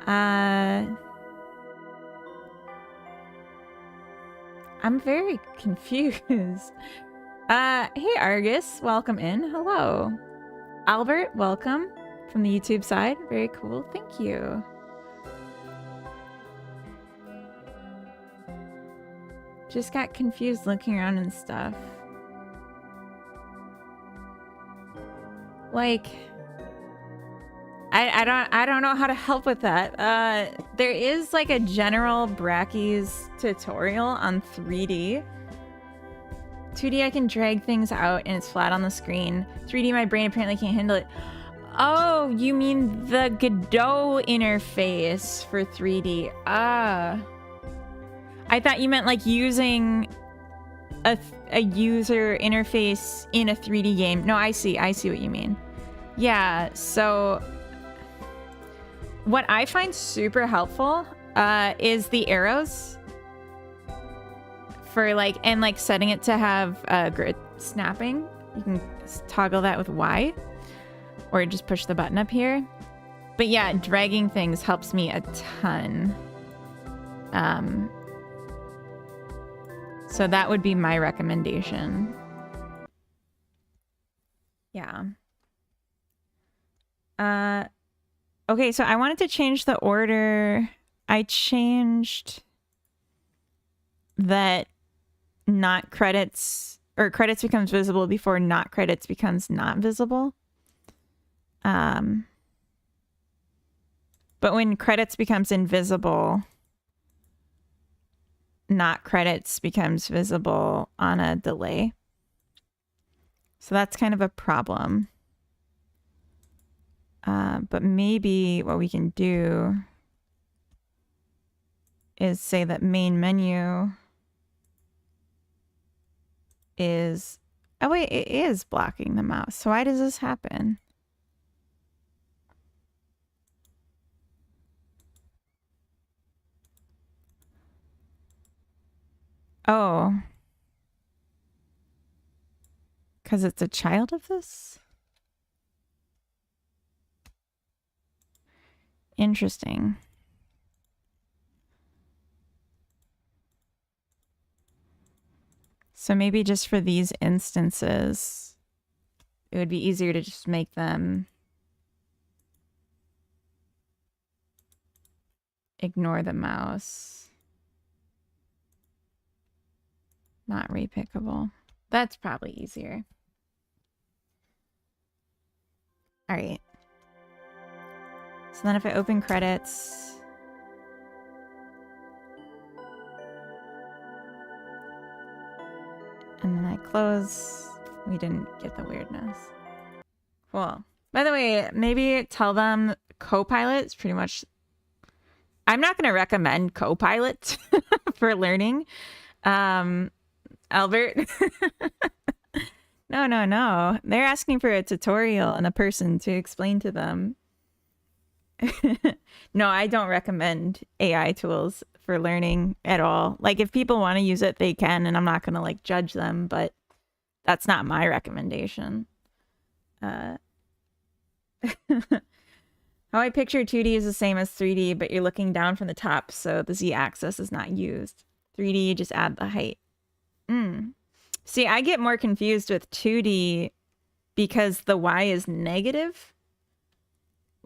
I'm very confused. Hey Argus, welcome in. Hello. Albert, welcome from the YouTube side. Very cool. Thank you. Just got confused looking around and stuff. Like, I don't know how to help with that. There is like a general Brackeys tutorial on 3D. 2D I can drag things out and it's flat on the screen. 3D my brain apparently can't handle it. Oh, you mean the Godot interface for 3D. Ah. I thought you meant like using a user interface in a 3D game. No, I see what you mean. Yeah, so what I find super helpful is the arrows for like, and like setting it to have grid snapping. You can toggle that with Y or just push the button up here. But yeah, dragging things helps me a ton. So that would be my recommendation. Yeah. Okay, so I wanted to change the order. I changed that not credits, or credits becomes visible before not credits becomes not visible. But when credits becomes invisible, not credits becomes visible on a delay. So that's kind of a problem. But maybe what we can do is say that main menu is... Oh wait, it is blocking the mouse. So why does this happen? Oh. Because it's a child of this? Interesting. So maybe just for these instances, it would be easier to just make them ignore the mouse. Not repickable. That's probably easier. All right. So then if I open credits, and then I close, we didn't get the weirdness. Cool. By the way, maybe tell them Copilot is pretty much... I'm not going to recommend Copilot for learning. Albert. No. They're asking for a tutorial and a person to explain to them. No, I don't recommend AI tools for learning at all. Like, if people want to use it, they can, and I'm not going to like judge them, but that's not my recommendation. How I picture 2D is the same as 3D, but you're looking down from the top, so the Z-axis is not used. 3D, just add the height. See, I get more confused with 2D because the Y is negative.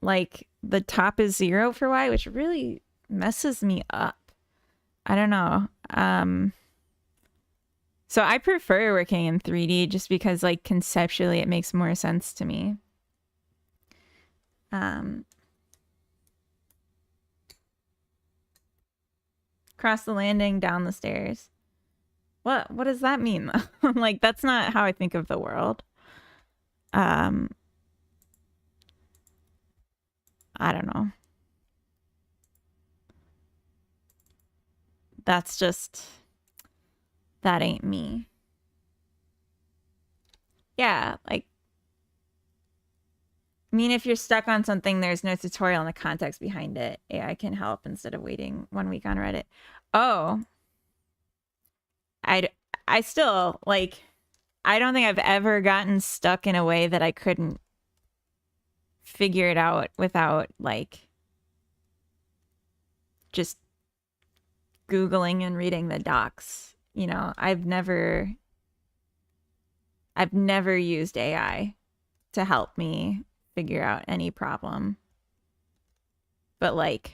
Like the top is 0 for Y, which really messes me up. I don't know. So I prefer working in 3D just because like conceptually it makes more sense to me. Cross the landing, down the stairs. What does that mean? Like that's not how I think of the world. I don't know. That's just, that ain't me. Yeah, like, I mean, if you're stuck on something, there's no tutorial in the context behind it. AI can help instead of waiting 1 week on Reddit. Oh, I still, like, I don't think I've ever gotten stuck in a way that I couldn't figure it out without, like, just Googling and reading the docs. You know, I've never used AI to help me figure out any problem. But like,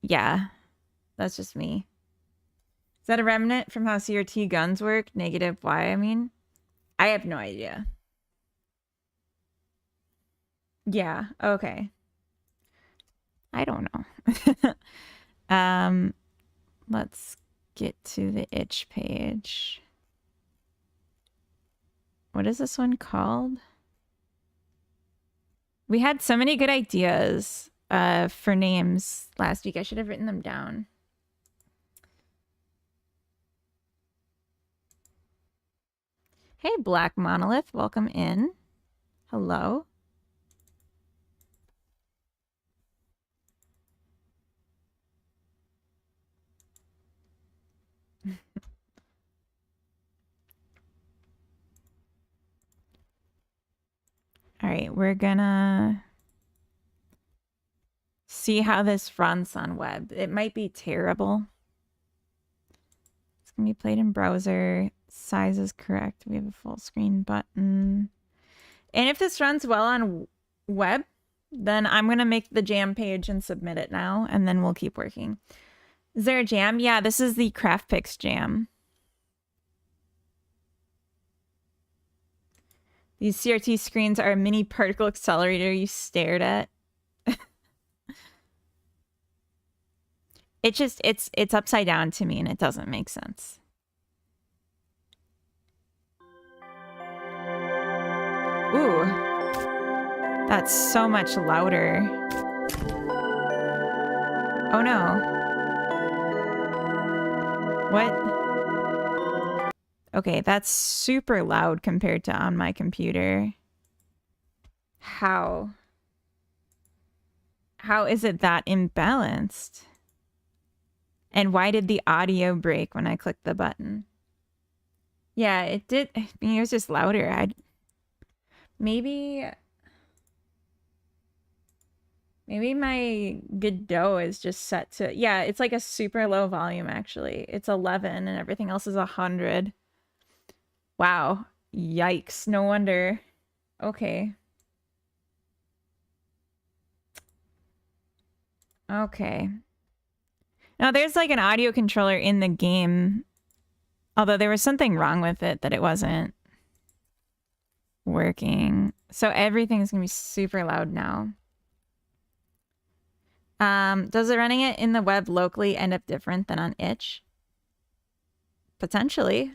yeah, that's just me. Is that a remnant from how CRT guns work? Negative Y, I mean? I have no idea. Yeah, okay. I don't know. Let's get to the itch page. What is this one called? We had so many good ideas for names last week. I should have written them down. Hey, Black Monolith, welcome in. Hello. All right, we're gonna see how this runs on web. It might be terrible. It's gonna be played in browser. Size is correct. We have a full screen button. And if this runs well on web, then I'm gonna make the jam page and submit it now, and then we'll keep working. Is there a jam? Yeah, this is the Craftpix jam. These CRT screens are a mini particle accelerator you stared at. It's upside down to me and it doesn't make sense. Ooh. That's so much louder. Oh no. What? Okay, that's super loud compared to on my computer. How? How is it that imbalanced? And why did the audio break when I clicked the button? Yeah, it did. I mean, it was just louder. Maybe my Godot is just set to, yeah, it's like a super low volume actually. It's 11 and everything else is 100. Wow. Yikes. No wonder. Okay. Okay. Now there's like an audio controller in the game. Although there was something wrong with it that it wasn't working. So everything's gonna be super loud now. Does it running it in the web locally end up different than on itch? Potentially.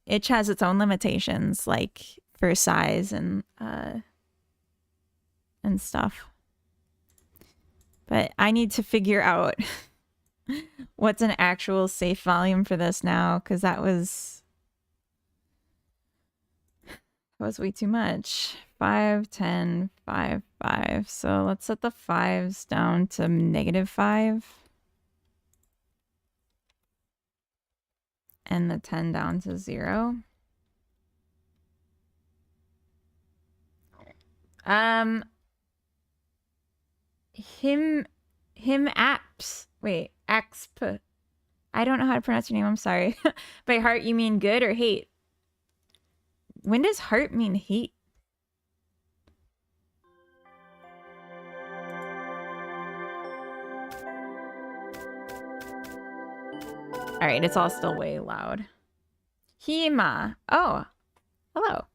Itch has its own limitations, like for size and stuff. But I need to figure out what's an actual safe volume for this now, because that was way too much. 5, 10, 5, 5. So let's set the 5s down to -5. And the 10 down to 0. Him apps. Wait, exp. I don't know how to pronounce your name. I'm sorry. By heart, you mean good or hate? When does heart mean hate? All right, it's all still way loud. Hima. Oh, hello.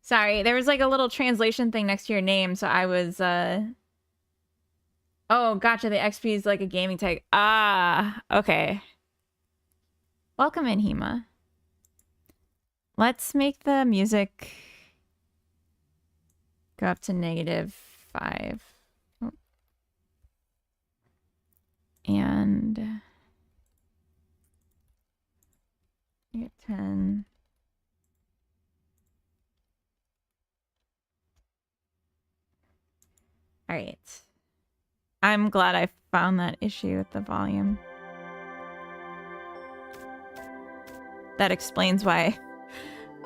Sorry, there was like a little translation thing next to your name, so I was, Oh, gotcha, the XP is like a gaming tag. Ah, okay. Welcome in, Hima. Let's make the music go up to -5. Oh. And... 10. All right. I'm glad I found that issue with the volume. That explains why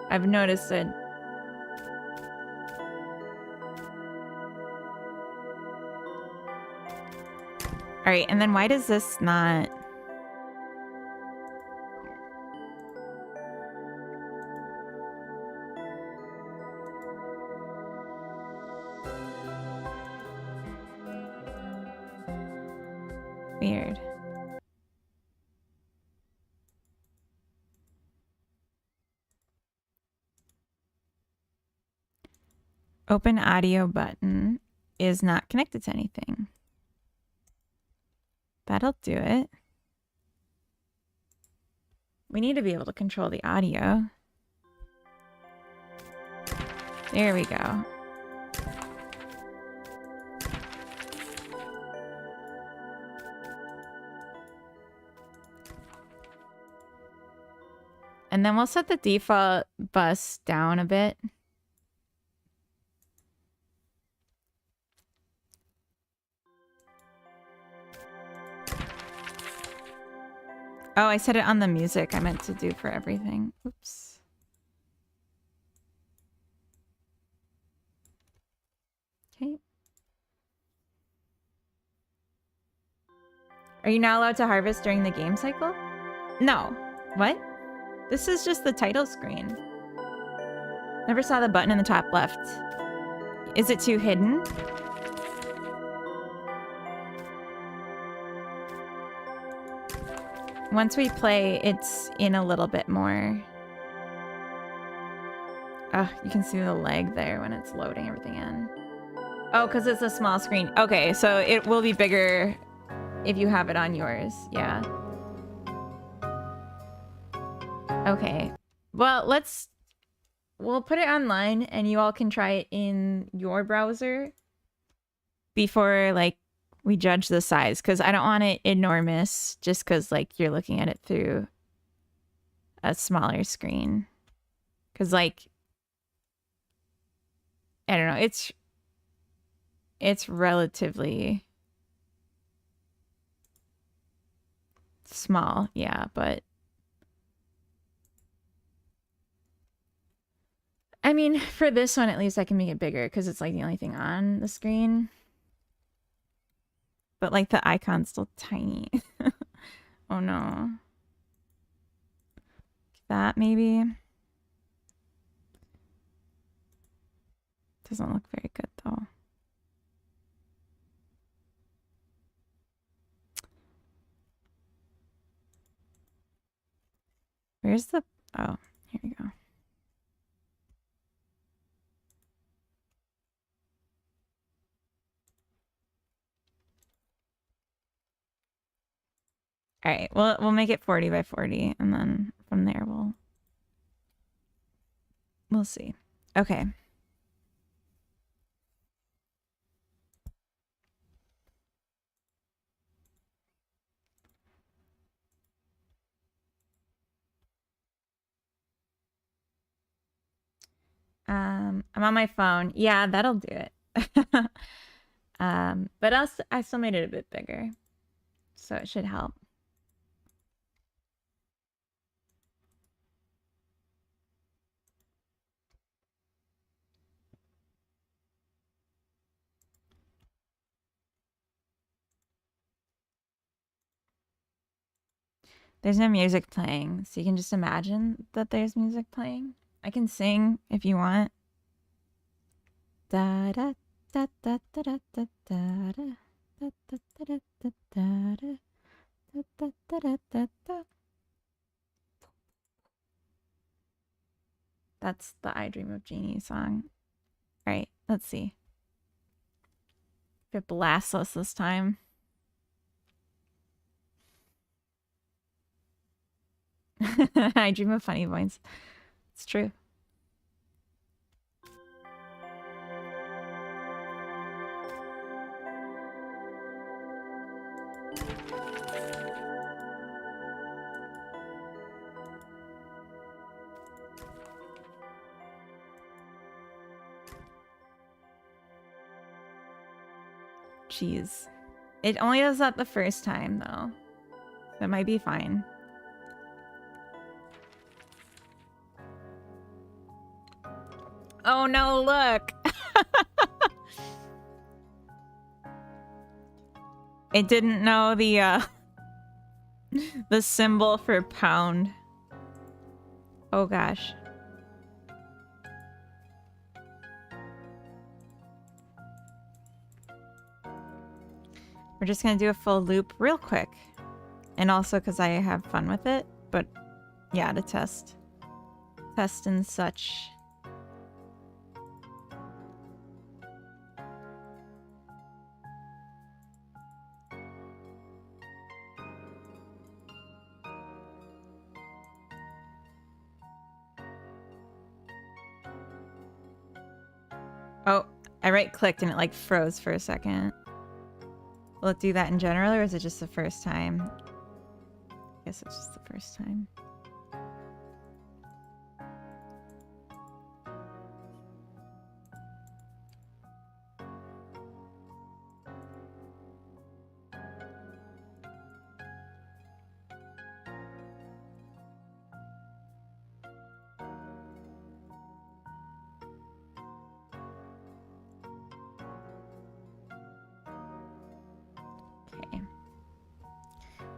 I've noticed it. All right, and then why does this not... Weird. Open audio button is not connected to anything. That'll do it. We need to be able to control the audio. There we go. And then we'll set the default bus down a bit. Oh, I set it on the music. I meant to do for everything. Oops. Okay. Are you not allowed to harvest during the game cycle? No. What? This is just the title screen. Never saw the button in the top left. Is it too hidden? Once we play, it's in a little bit more. Oh, you can see the lag there when it's loading everything in. Oh, because it's a small screen. Okay, so it will be bigger if you have it on yours. Yeah. Okay. Well, we'll put it online and you all can try it in your browser before, like, we judge the size, because I don't want it enormous just because, like, you're looking at it through a smaller screen. Because, like, I don't know, it's relatively small, yeah, but I mean, for this one, at least I can make it bigger because it's, like, the only thing on the screen. But, like, the icon's still tiny. Oh, no. That, maybe? Doesn't look very good, though. Where's the... Oh, here we go. All right, we'll make it 40 by 40, and then from there we'll see. Okay. I'm on my phone. Yeah, that'll do it. But I still made it a bit bigger, so it should help. There's no music playing, so you can just imagine that there's music playing. I can sing if you want. Da da da da da da da da da da da da da da da da. That's the I Dream of Jeannie song. All right, let's see. If it blasts us this time. I dream of funny points. It's true. Jeez. It only does that the first time, though. That might be fine. Oh no, look! It didn't know the the symbol for pound. Oh gosh. We're just gonna do a full loop real quick. And also because I have fun with it, but yeah, to test and such. Oh, I right-clicked and it like froze for a second. Will it do that in general, or is it just the first time? I guess it's just the first time.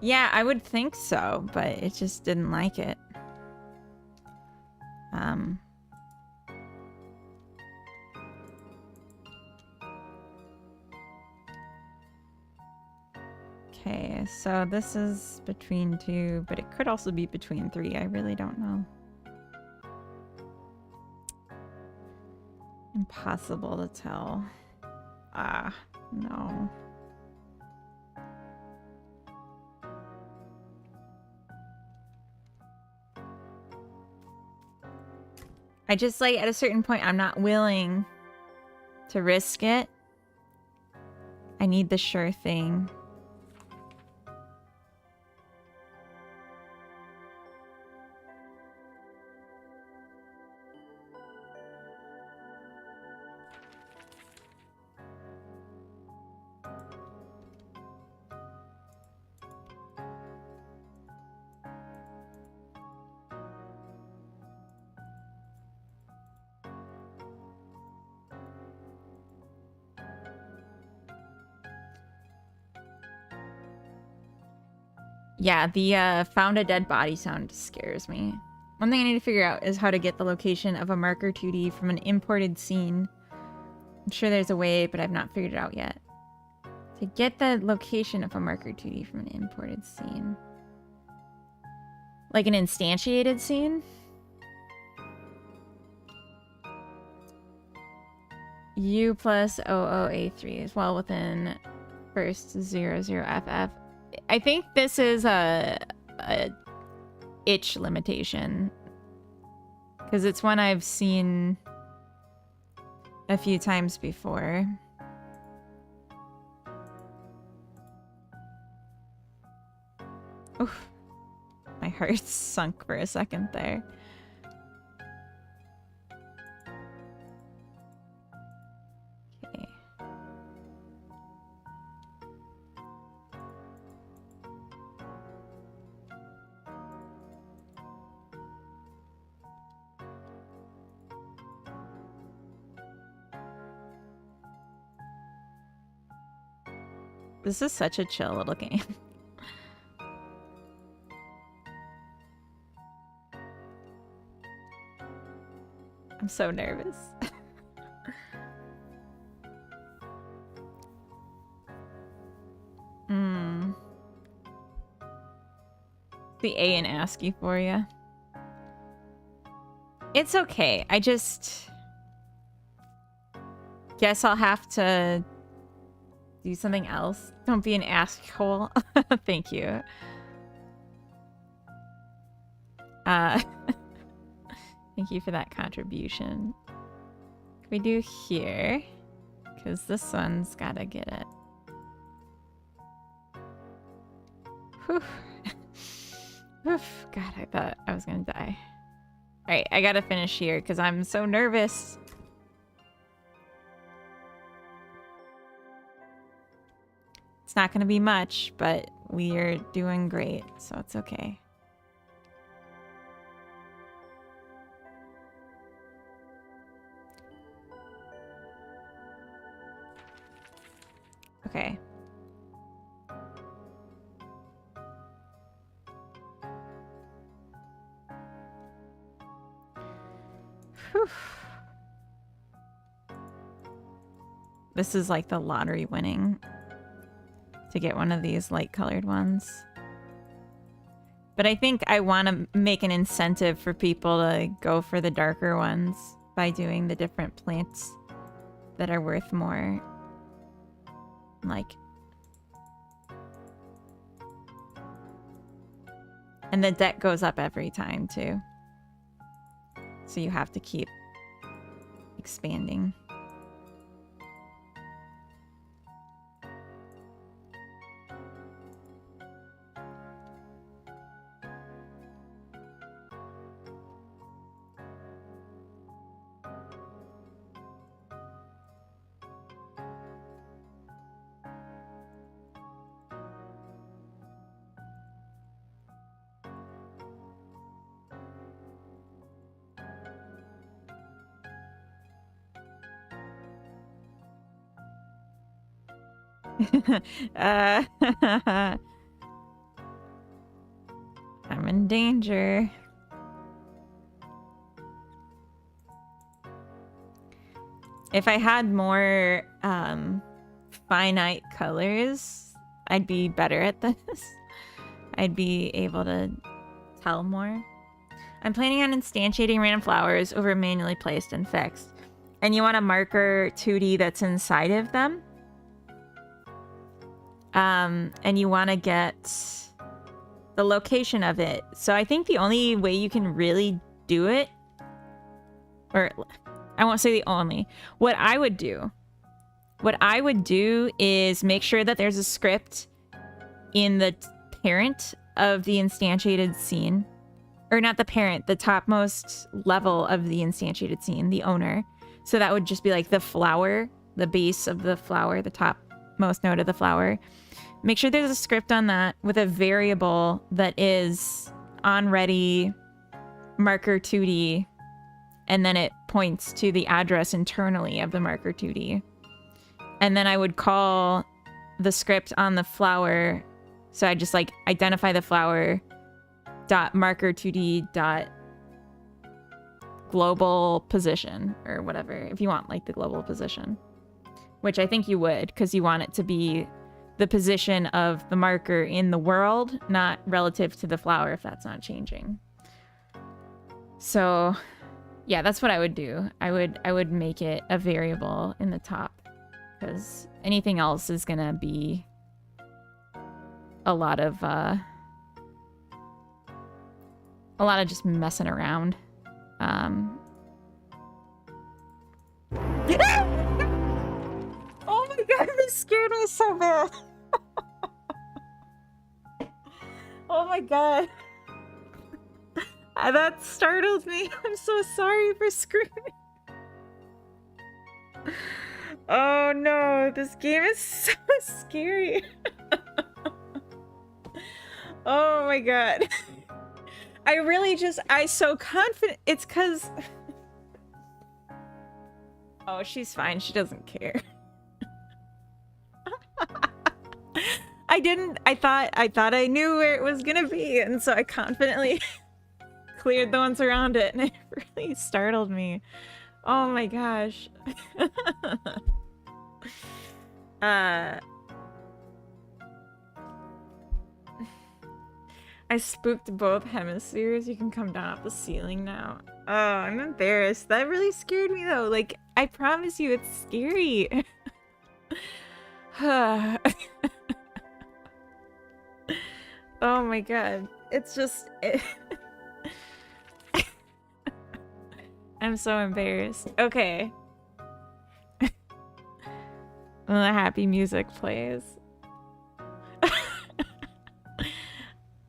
Yeah, I would think so, but it just didn't like it. Okay, so this is between 2, but it could also be between 3. I really don't know. Impossible to tell. Ah, no. I just, like, at a certain point, I'm not willing to risk it. I need the sure thing. Yeah, the found a dead body sound scares me. One thing I need to figure out is how to get the location of a marker 2D from an imported scene. I'm sure there's a way, but I've not figured it out yet. To get the location of a marker 2D from an imported scene. Like an instantiated scene? U plus OOA3 is well within first 00FF. I think this is a itch limitation, because it's one I've seen a few times before. Oof. My heart sunk for a second there. Okay. This is such a chill little game. so nervous. The A in ASCII for you. It's okay. I just guess I'll have to do something else. Don't be an asshole. Thank you. Thank you for that contribution. Can we do here? Because this one's gotta get it. Whew. Oof, God, I thought I was gonna die. Alright, I gotta finish here because I'm so nervous. It's not gonna be much, but we are doing great, so it's okay. Okay. Whew. This is like the lottery winning to get one of these light colored ones. But I think I want to make an incentive for people to go for the darker ones by doing the different plants that are worth more. Like, and the deck goes up every time too. So you have to keep expanding. I'm in danger. If I had more finite colors, I'd be better at this. I'd be able to tell more. I'm planning on instantiating random flowers over manually placed and fixed. And you want a marker 2D that's inside of them. And you want to get the location of it. So I think the only way you can really do it, or I won't say the only, what I would do is make sure that there's a script in the parent of the instantiated scene, or not the parent, the topmost level of the instantiated scene, the owner. So that would just be like the flower, the base of the flower, the topmost node of the flower. Make sure there's a script on that with a variable that is on ready marker 2D, and then it points to the address internally of the marker 2D. And then I would call the script on the flower. So I just like identify the flower dot marker 2D dot global position or whatever, if you want like the global position, which I think you would, because you want it to be the position of the marker in the world, not relative to the flower if that's not changing. So yeah, that's what I would do. I would make it a variable in the top, because anything else is gonna be a lot of just messing around. Oh my god, this scared me so bad. Oh my god. That startled me. I'm so sorry for screaming. Oh no, this game is so scary. Oh my god. I so confident. It's cause oh, she's fine. She doesn't care. I thought I knew where it was gonna be, and so I confidently cleared the ones around it, and it really startled me. Oh my gosh. uh I spooked both hemispheres. You can come down off the ceiling now. Oh, I'm embarrassed. That really scared me though. Like, I promise you it's scary. Oh my god. It's just I'm so embarrassed. Okay. The happy music plays.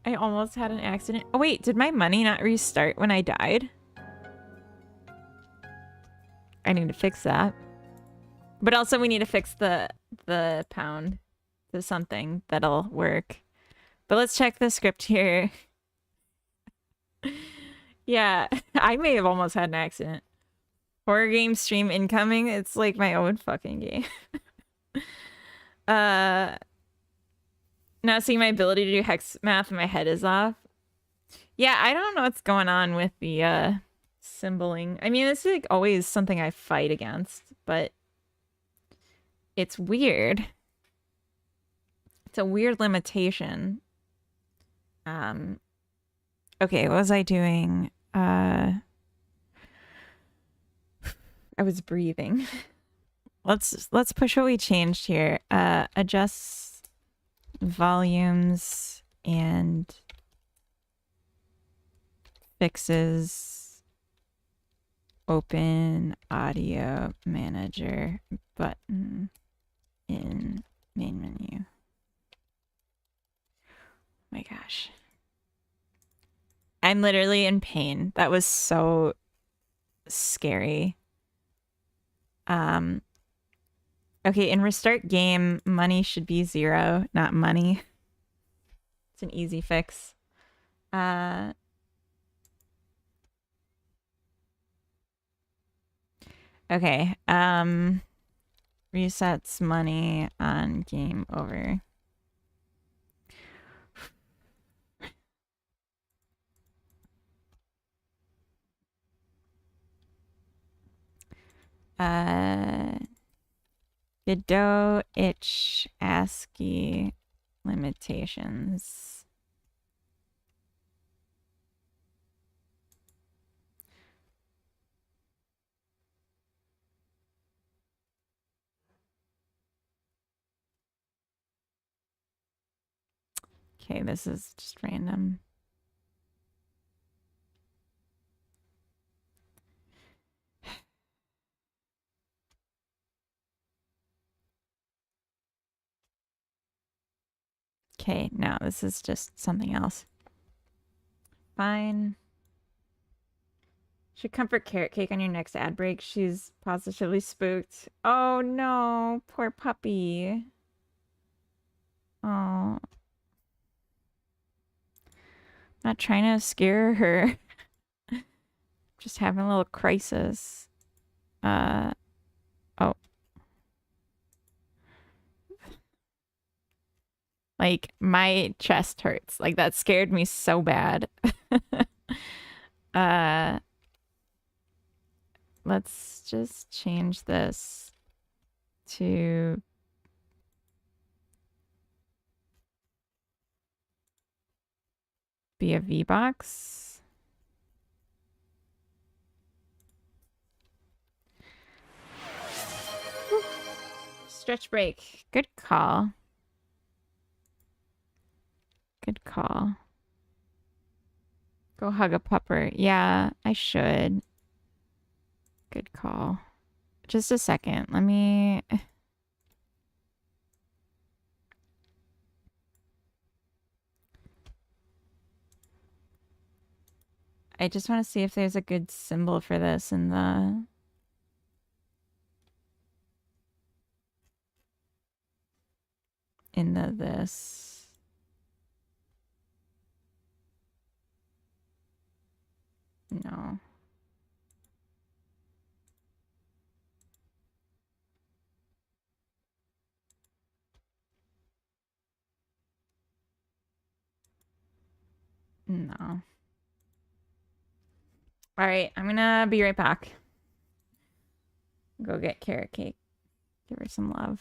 I almost had an accident. Oh wait, did my money not restart when I died? I need to fix that. But also we need to fix the pound to something that'll work. But let's check the script here. Yeah, I may have almost had an accident. Horror game stream incoming. It's like my own fucking game. Not seeing my ability to do hex math, my head is off. Yeah, I don't know what's going on with the symboling. I mean, it's like always something I fight against, but it's weird. It's a weird limitation. Okay, what was I doing? I was breathing. Let's push what we changed here. Adjust volumes and fixes. Open audio manager button in main menu. Oh my gosh. I'm literally in pain. That was so scary. Okay, in restart game, money should be 0, not money. It's an easy fix. Okay, resets money on game over. Godot, itch, ASCII, limitations. Okay, this is just random. Okay, no, this is just something else. Fine. Should comfort carrot cake on your next ad break. She's positively spooked. Oh no, poor puppy. Oh. Not trying to scare her. Just having a little crisis. Oh. Like, my chest hurts. Like, that scared me so bad. Let's just change this to be a V-box. Stretch break. Good call. Good call. Go hug a pupper. Yeah, I should. Good call. Just a second. Let me... I just want to see if there's a good symbol for this in the... this. No. No. All right, I'm gonna be right back. Go get carrot cake. Give her some love.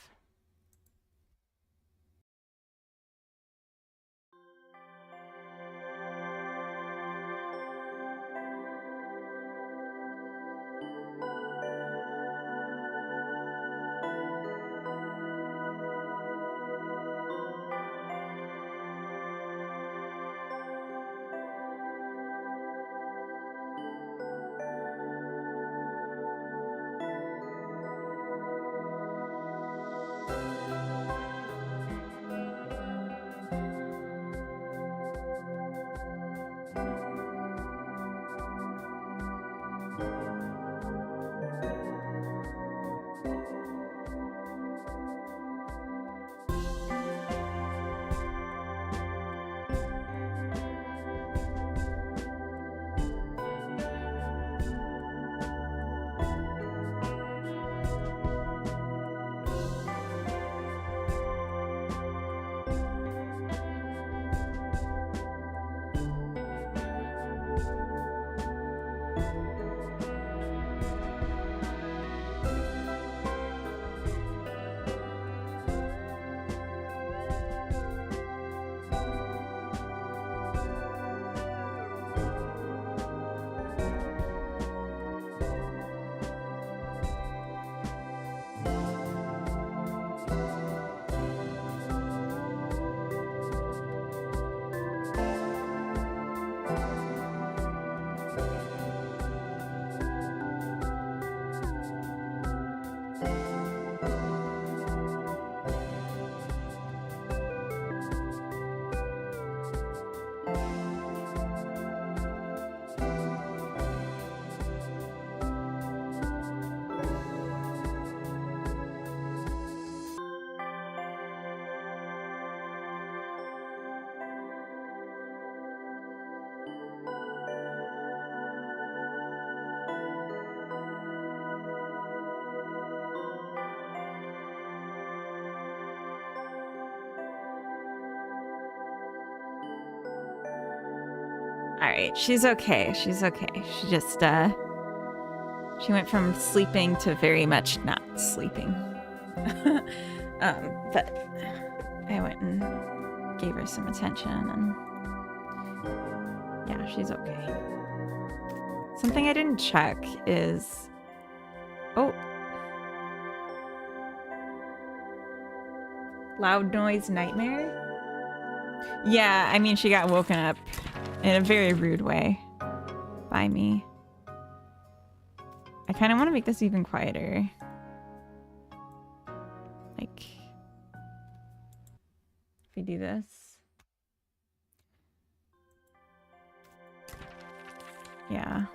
All right, she's okay. She's okay. She just, she went from sleeping to very much not sleeping. But I went and gave her some attention, and yeah, she's okay. Something I didn't check is, oh, loud noise nightmare? Yeah, I mean, she got woken up in a very rude way by me. I kind of want to make this even quieter. Like, if we do this. Yeah.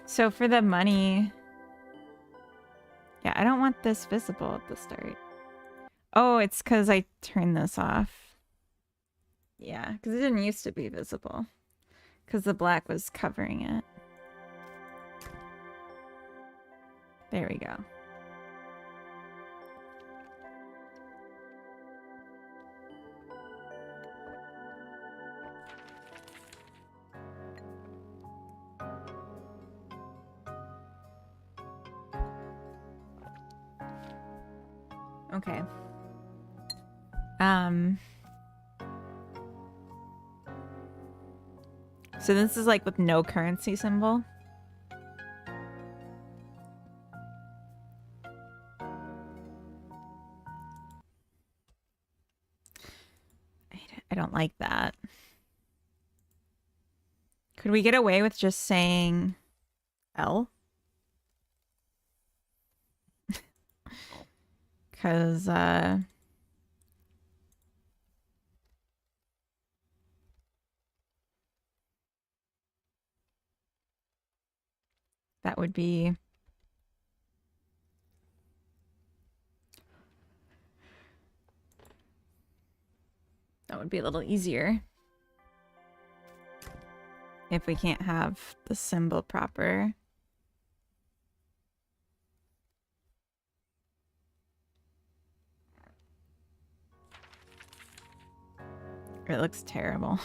So for the money, yeah, I don't want this visible at the start. Oh, it's because I turned this off. Yeah, because it didn't used to be visible. Because the black was covering it. There we go. Okay. So this is like with no currency symbol. I don't like that. Could we get away with just saying L? Because, that would be... That would be a little easier. If we can't have the symbol proper. It looks terrible.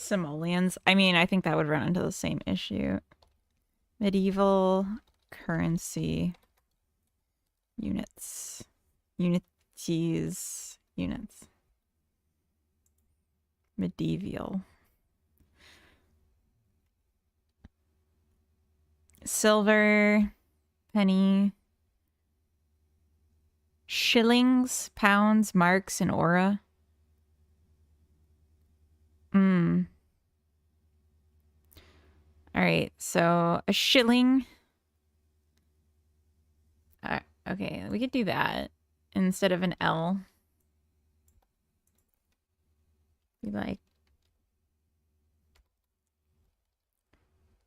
Simoleons. I mean, I think that would run into the same issue. Medieval currency units. Unities. Units. Medieval. Silver. Penny. Shillings, pounds, marks, and aura. All right, so a shilling. Okay, we could do that instead of an L. Be like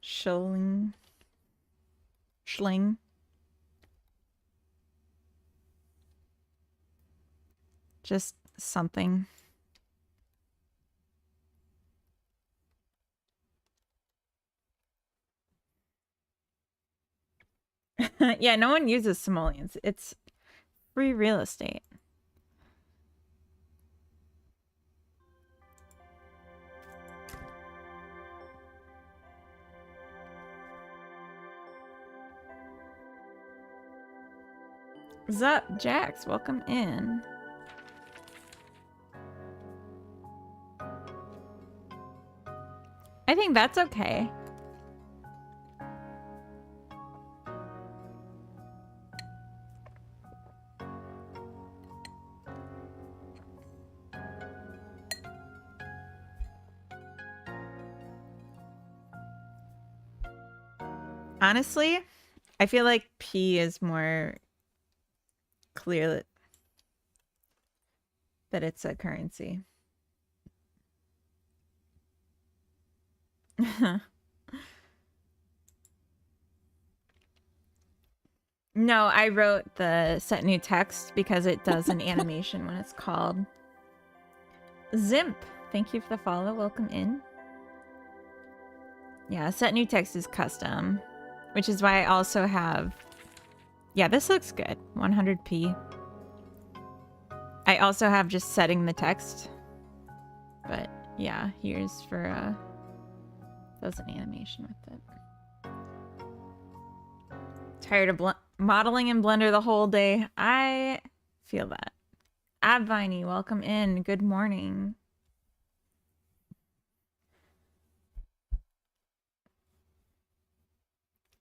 shilling. Schling. Just something. Yeah, no one uses simoleons. It's free real estate. What's up, Jax? Welcome in. I think that's okay. Honestly, I feel like P is more clear that it's a currency. No, I wrote the set new text because it does an animation when it's called. Zimp, thank you for the follow. Welcome in. Yeah, set new text is custom, which is why I also have... Yeah, this looks good. 100p. I also have just setting the text. But yeah, here's for... does an animation with it. Tired of modeling in Blender the whole day. I feel that. Abviney, welcome in. Good morning.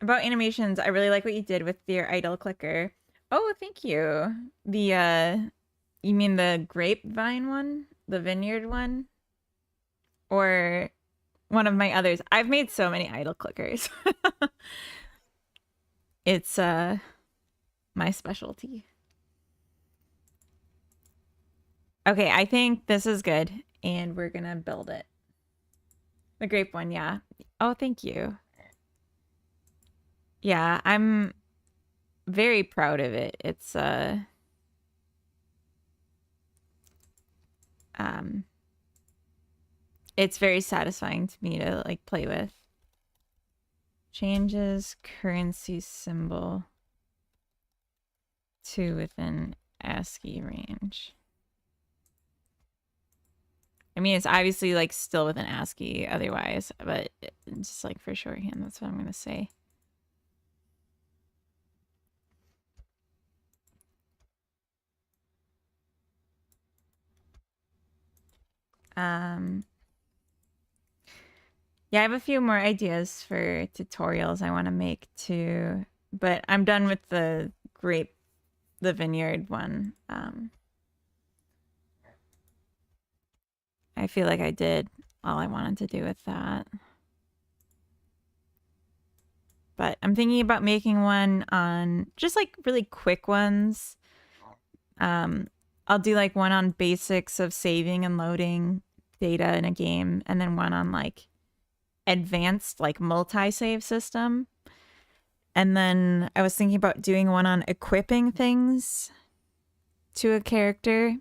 About animations, I really like what you did with your idle clicker. Oh, thank you. The, you mean the grapevine one? The vineyard one? Or one of my others? I've made so many idle clickers. It's, my specialty. Okay, I think this is good, and we're gonna build it. The grape one, yeah. Oh, thank you. Yeah, I'm very proud of it. It's it's very satisfying to me to like play with. Changes currency symbol to within ASCII range. I mean, it's obviously like still within ASCII otherwise, but just like for shorthand, that's what I'm gonna say. Yeah, I have a few more ideas for tutorials I want to make too, but I'm done with the vineyard one. I feel like I did all I wanted to do with that. But I'm thinking about making one on just like really quick ones. I'll do like one on basics of saving and loading data in a game, and then one on like advanced like multi-save system. And then I was thinking about doing one on equipping things to a character,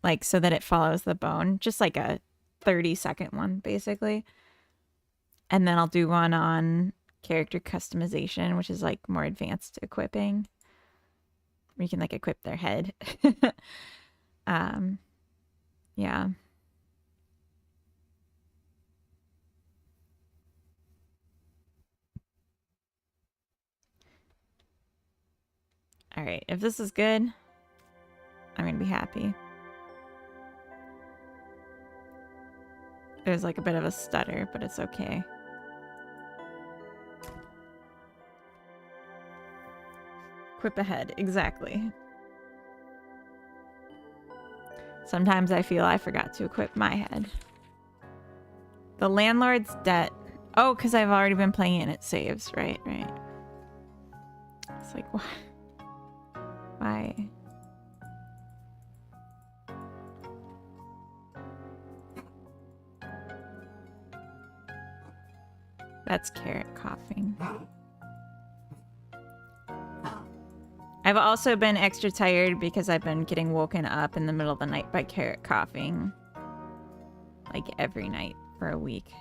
like so that it follows the bone, just like a 30-second one basically. And then I'll do one on character customization, which is like more advanced equipping, where you can like equip their head. Yeah. Alright, if this is good, I'm gonna be happy. There's like a bit of a stutter, but it's okay. Equip ahead, exactly. Sometimes I feel I forgot to equip my head. The landlord's debt. Oh, because I've already been playing it and it saves. Right, right. It's like, why? Why? That's Carrot coughing. I've also been extra tired because I've been getting woken up in the middle of the night by Carrot coughing. Like every night for a week.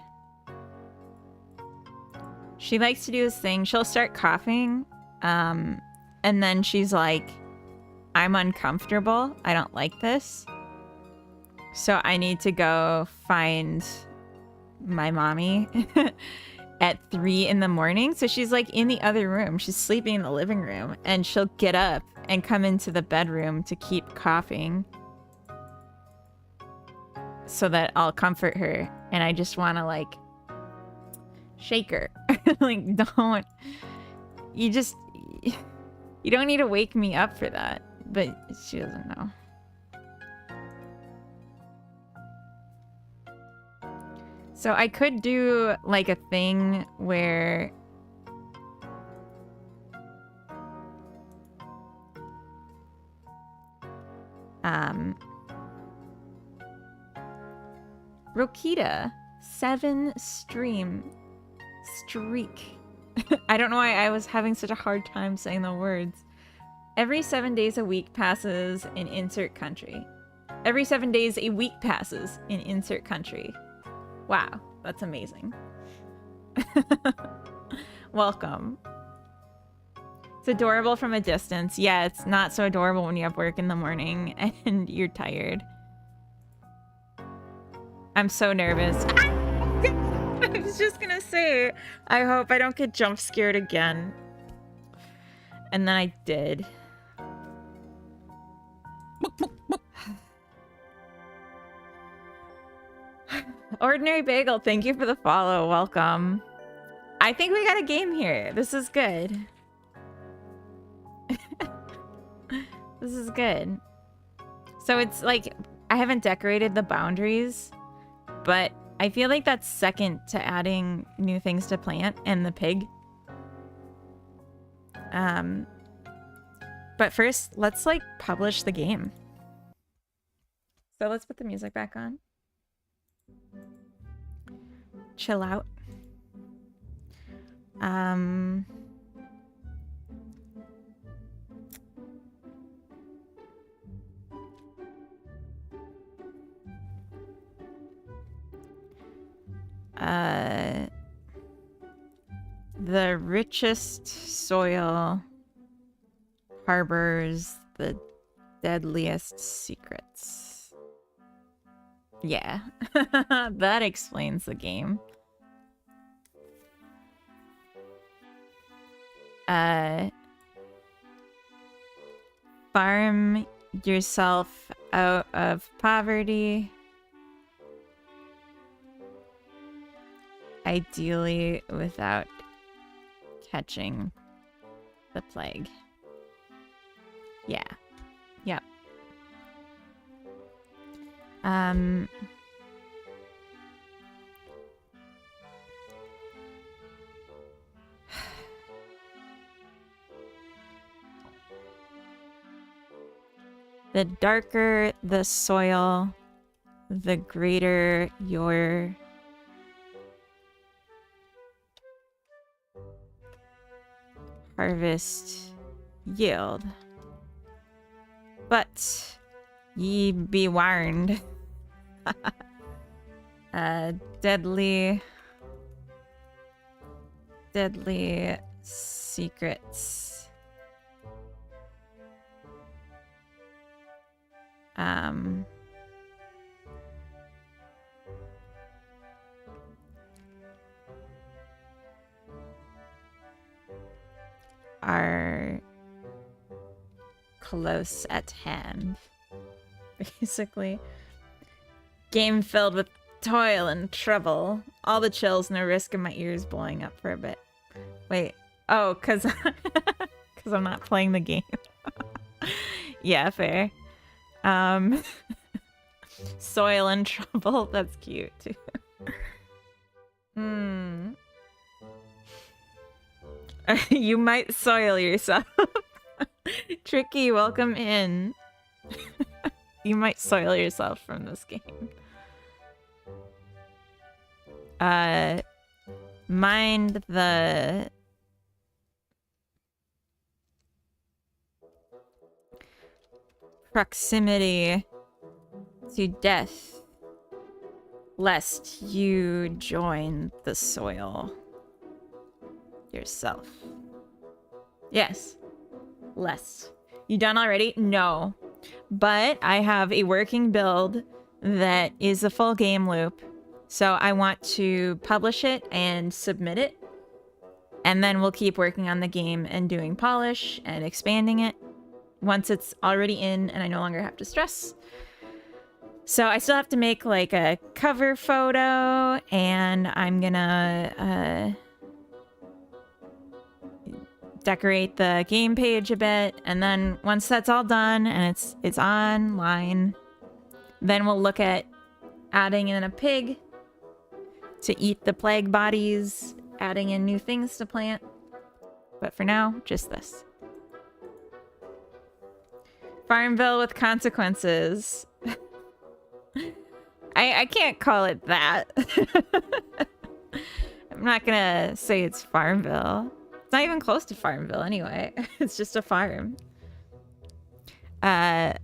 She likes to do this thing. She'll start coughing. And then she's like, I'm uncomfortable. I don't like this. So I need to go find my mommy at 3 in the morning. So she's like in the other room. She's sleeping in the living room. And she'll get up and come into the bedroom to keep coughing. So that I'll comfort her. And I just want to like shake her. Like, don't. You don't need to wake me up for that. But she doesn't know. So I could do like a thing where Rokita 7 streak. I don't know why I was having such a hard time saying the words. Every 7 days a week passes in insert country. Every 7 days a week passes in insert country. Wow, that's amazing. Welcome. It's adorable from a distance. Yeah, it's not so adorable when you have work in the morning and you're tired. I'm so nervous. I was just gonna say, I hope I don't get jump scared again. And then I did. Ordinary Bagel, thank you for the follow. Welcome. I think we got a game here. This is good. This is good. So it's like, I haven't decorated the boundaries, but I feel like that's second to adding new things to plant and the pig. But first, let's like publish the game. So let's put the music back on. Chill out. The richest soil harbors the deadliest secrets. Yeah, that explains the game. Farm yourself out of poverty. Ideally without catching the plague. Yeah. Yep. The darker the soil, the greater your harvest yield. But ye be warned. Deadly secrets. Are close at hand. Basically. Game filled with toil and trouble. All the chills, no risk of my ears blowing up for a bit. Wait. Oh, because I'm not playing the game. Yeah, fair. Soil and trouble. That's cute, too. You might soil yourself. Tricky, welcome in. You might soil yourself from this game. Mind the proximity to death, lest you join the soil yourself. Yes. Lest. You done already? No. But I have a working build that is a full game loop. So I want to publish it and submit it. And then we'll keep working on the game and doing polish and expanding it once it's already in and I no longer have to stress. So I still have to make like a cover photo, and I'm gonna decorate the game page a bit, and then once that's all done and it's online, then we'll look at adding in a pig to eat the plague bodies, adding in new things to plant. But for now, just this. Farmville with consequences. I can't call it that. I'm not gonna say it's Farmville. It's not even close to Farmville anyway. It's just a farm. Yeah,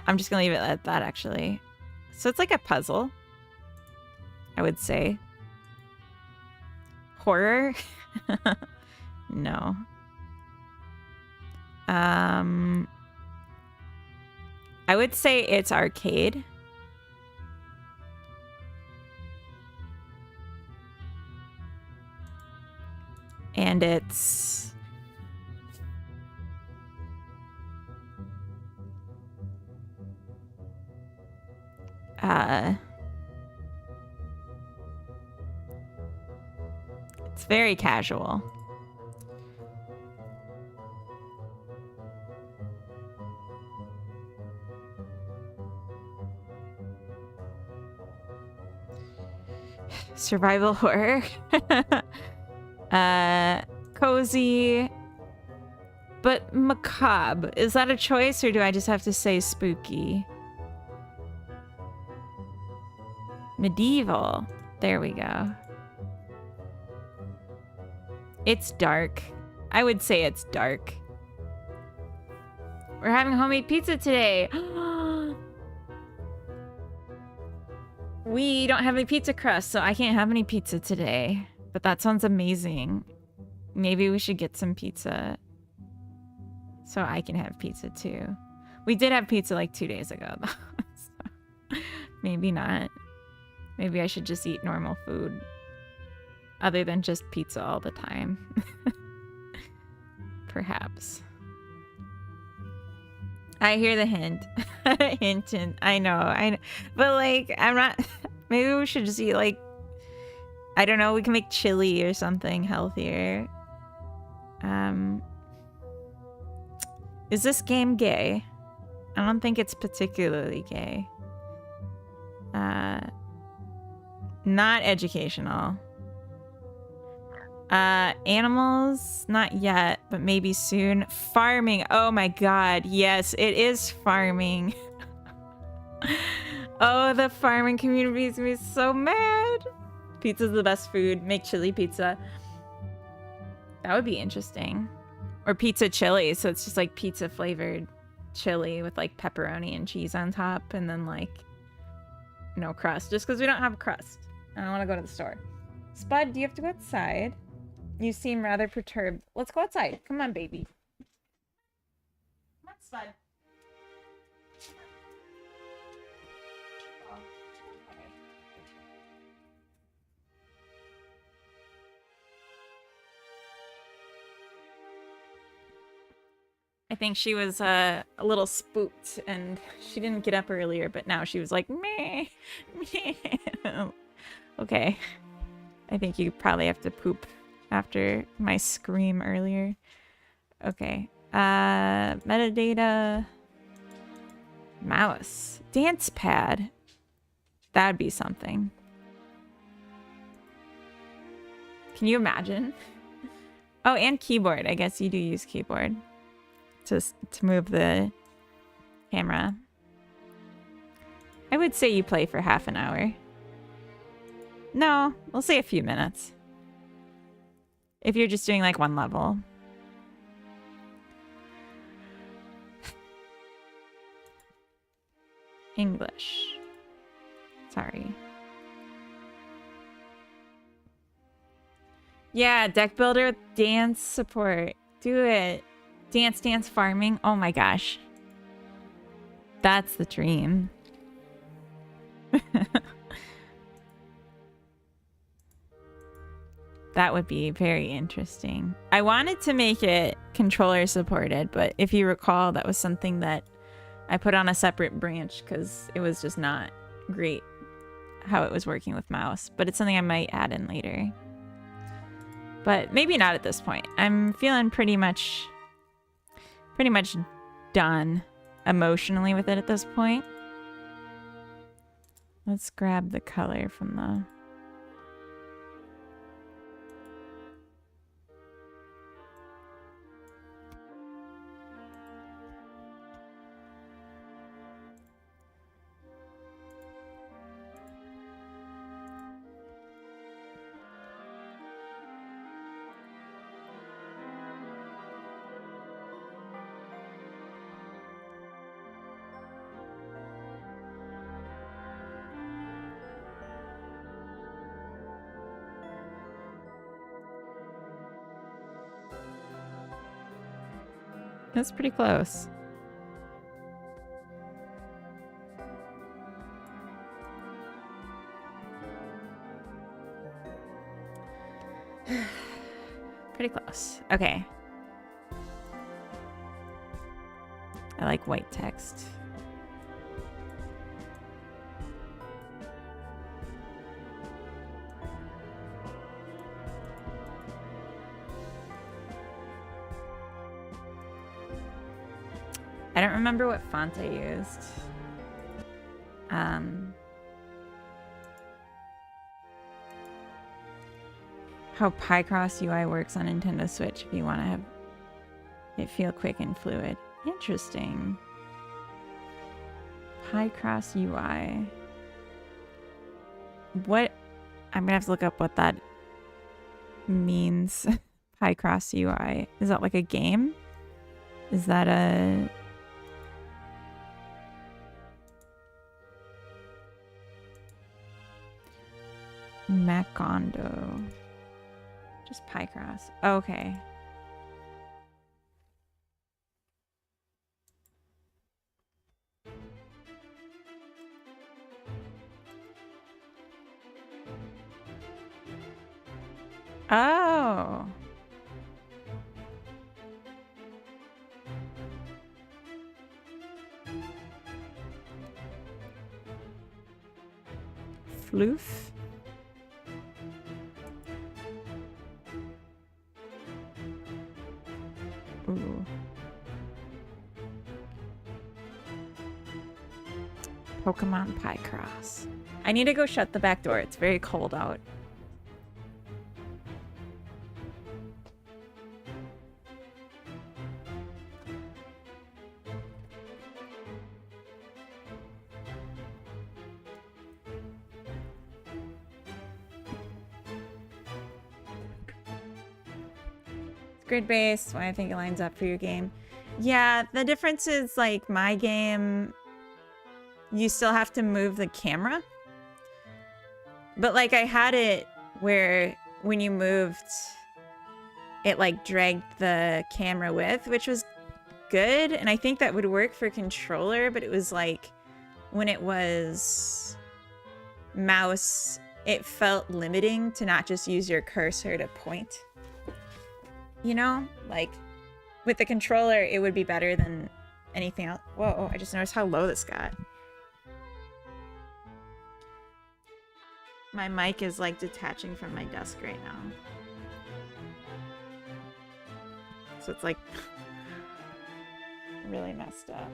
I'm just gonna leave it at that, actually. So it's like a puzzle, I would say. Horror? No. I would say it's arcade. And it's... it's very casual. Survival horror. Cozy, but macabre. Is that a choice, or do I just have to say spooky? Medieval. There we go. It's dark. I would say it's dark. We're having homemade pizza today. We don't have any pizza crust, so I can't have any pizza today. But that sounds amazing. Maybe we should get some pizza so I can have pizza too. We did have pizza like 2 days ago, though. So maybe not. Maybe I should just eat normal food other than just pizza all the time. Perhaps. I hear the hint. Hint. I know. But like, I'm not... Maybe we should just eat like... I don't know, we can make chili or something healthier. Is this game gay? I don't think it's particularly gay. Not educational. Animals, not yet, but maybe soon. Farming, oh my god, yes, it is farming. Oh, the farming community makes me so mad. Pizza's the best food. Make chili pizza. That would be interesting. Or pizza chili, so it's just like pizza flavored chili with like pepperoni and cheese on top, and then like no crust, just because we don't have crust. I don't want to go to the store. Spud, do you have to go outside? You seem rather perturbed. Let's go outside. Come on, baby. Come on, Spud. Oh, okay. I think she was a little spooked and she didn't get up earlier, but now she was like, meh, meh. Okay. I think you probably have to poop after my scream earlier. Okay. Metadata. Mouse. Dance pad. That'd be something. Can you imagine? Oh, and keyboard. I guess you do use keyboard to move the camera. I would say you play for half an hour. No, we'll say a few minutes. If you're just doing like one level. English. Sorry. Yeah, deck builder with dance support. Do it. Dance farming. Oh my gosh. That's the dream. That would be very interesting. I wanted to make it controller supported, but if you recall, that was something that I put on a separate branch because it was just not great how it was working with mouse. But it's something I might add in later. But maybe not at this point. I'm feeling pretty much done emotionally with it at this point. Let's grab the color from the... That's pretty close. Pretty close. Okay. I like white text. I don't remember what font I used. How Picross UI works on Nintendo Switch if you want to have it feel quick and fluid. Interesting. Picross UI. What? I'm gonna have to look up what that means. Picross UI. Is that like a game? Is that a... Macondo. Just Picross. Okay. Oh. Floof. Ooh. Pokemon Picross. I need to go shut the back door. It's very cold out. Grid based, why I think it lines up for your game. Yeah, the difference is like my game, you still have to move the camera. But like I had it where when you moved, it like dragged the camera with, which was good. And I think that would work for controller, but it was like when it was mouse, it felt limiting to not just use your cursor to point. You know, like with the controller, it would be better than anything else. Whoa, I just noticed how low this got. My mic is like detaching from my desk right now. So it's like really messed up.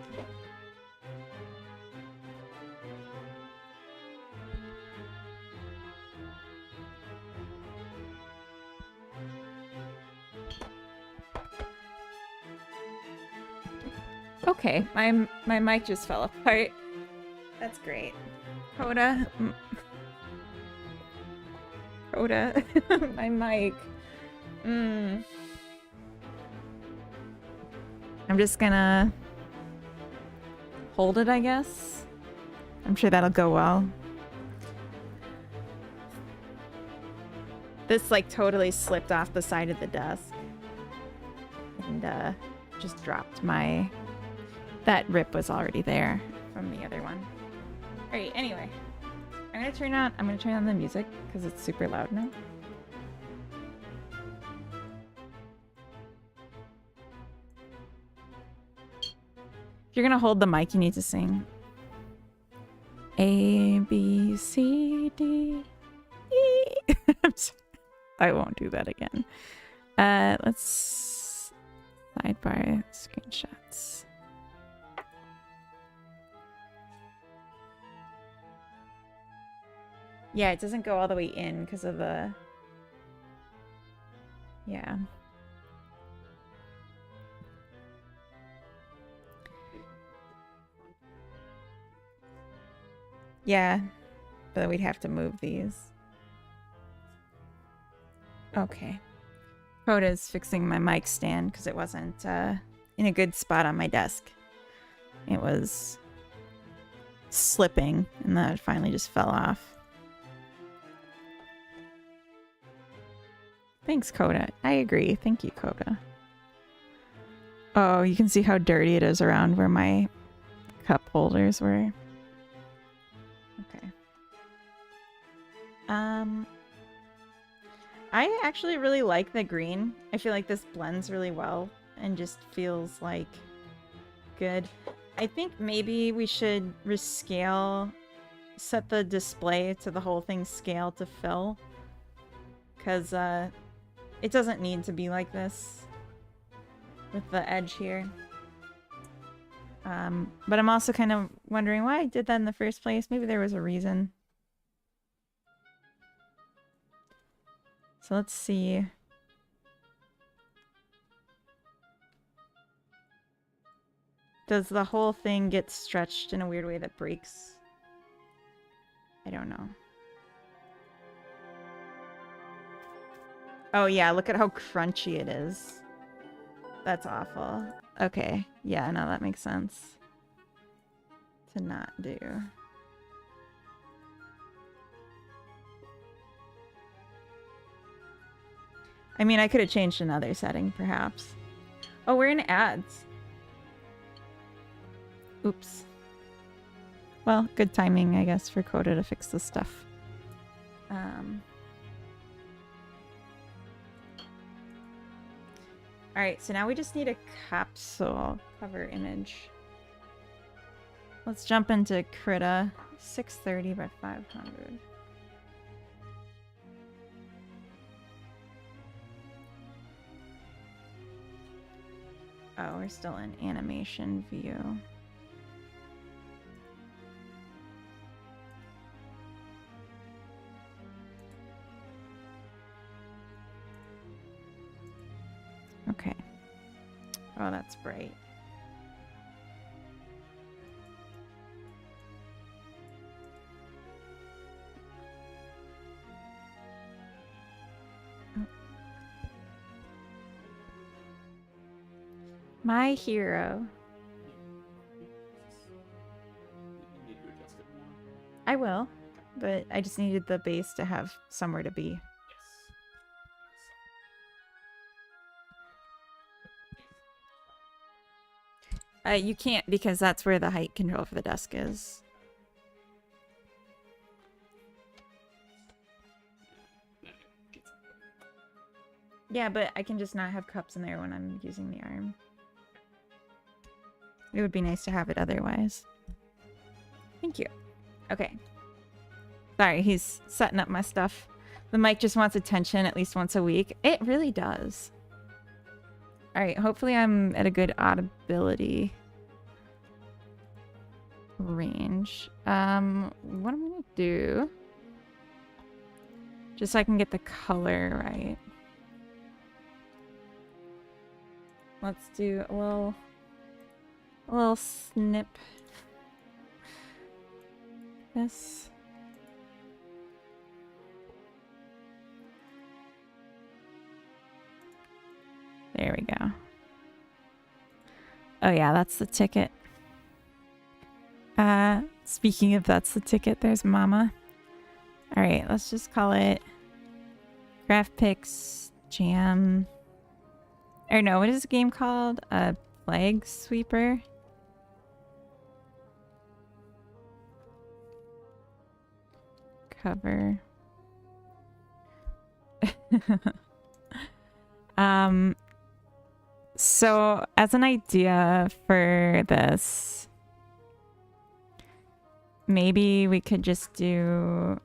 Okay, my mic just fell apart. That's great. Coda. Coda. My mic. I'm just gonna hold it, I guess. I'm sure that'll go well. This like totally slipped off the side of the desk. And just dropped my... That rip was already there from the other one. Alright, anyway. I'm gonna turn on the music because it's super loud now. If you're gonna hold the mic, you need to sing A, B, C, D, E. I'm sorry. I won't do that again. Let's sidebar screenshots. Yeah, it doesn't go all the way in because of the... Yeah. Yeah, but we'd have to move these. Okay. Coda's fixing my mic stand because it wasn't in a good spot on my desk. It was slipping and then it finally just fell off. Thanks, Coda. I agree. Thank you, Coda. Oh, you can see how dirty it is around where my cup holders were. Okay. I actually really like the green. I feel like this blends really well and just feels like good. I think maybe we should rescale, set the display to the whole thing scale to fill. Because it doesn't need to be like this with the edge here. But I'm also kind of wondering why I did that in the first place. Maybe there was a reason. So let's see. Does the whole thing get stretched in a weird way that breaks? I don't know. Oh yeah, look at how crunchy it is. That's awful. Okay, yeah, no, that makes sense. To not do. I mean, I could have changed another setting, perhaps. Oh, we're in ads. Oops. Well, good timing, I guess, for Coda to fix this stuff. Alright, so now we just need a capsule cover image. Let's jump into Krita. 630 by 500. Oh, we're still in animation view. Okay. Oh, that's bright. Oh. My hero. I will, but I just needed the base to have somewhere to be. You can't because that's where the height control for the desk is. Yeah, but I can just not have cups in there when I'm using the arm. It would be nice to have it otherwise. Thank you. Okay. Sorry, he's setting up my stuff. The mic just wants attention at least once a week. It really does. Alright, hopefully I'm at a good audibility range. What I'm gonna do, just so I can get the color right. Let's do a little snip. This. There we go. Oh yeah, that's the ticket. Speaking of that's the ticket, there's Mama. All right, let's just call it Craftpix Jam. Or no, what is the game called? Flag Sweeper. Cover. So as an idea for this, maybe we could just do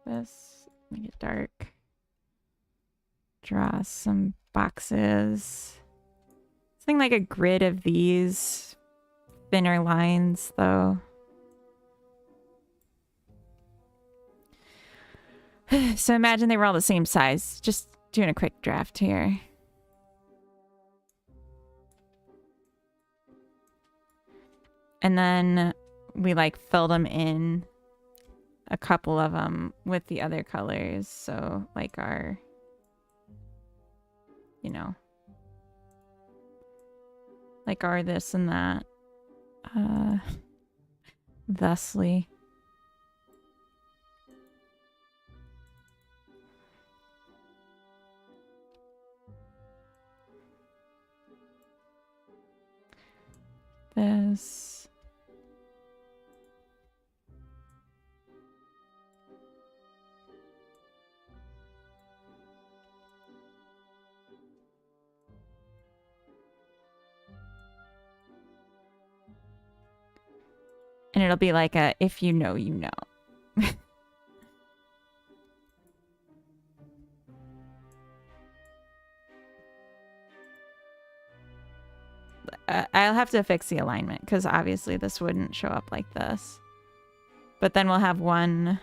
this, make it dark. Draw some boxes. Something like a grid of these thinner lines, though. So imagine they were all the same size. Just doing a quick draft here. And then we like fill them in, a couple of them with the other colors. So like our, you know, like our this and that. Thusly. This. And it'll be like a, if you know, you know. I'll have to fix the alignment because obviously this wouldn't show up like this. But then we'll have one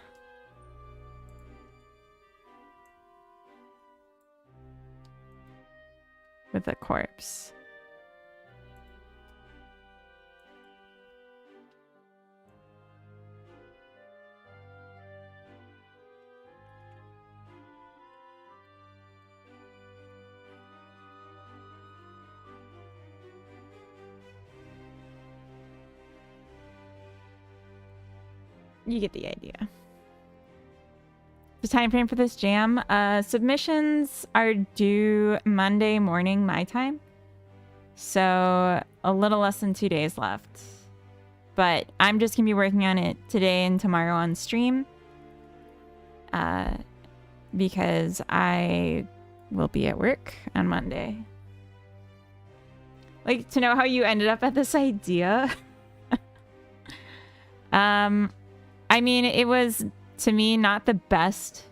with a corpse. You get the idea. The time frame for this jam. Submissions are due Monday morning my time. So a little less than 2 days left. But I'm just going to be working on it today and tomorrow on stream. Because I will be at work on Monday. Like, to know how you ended up at this idea. I mean, it was, to me, not the best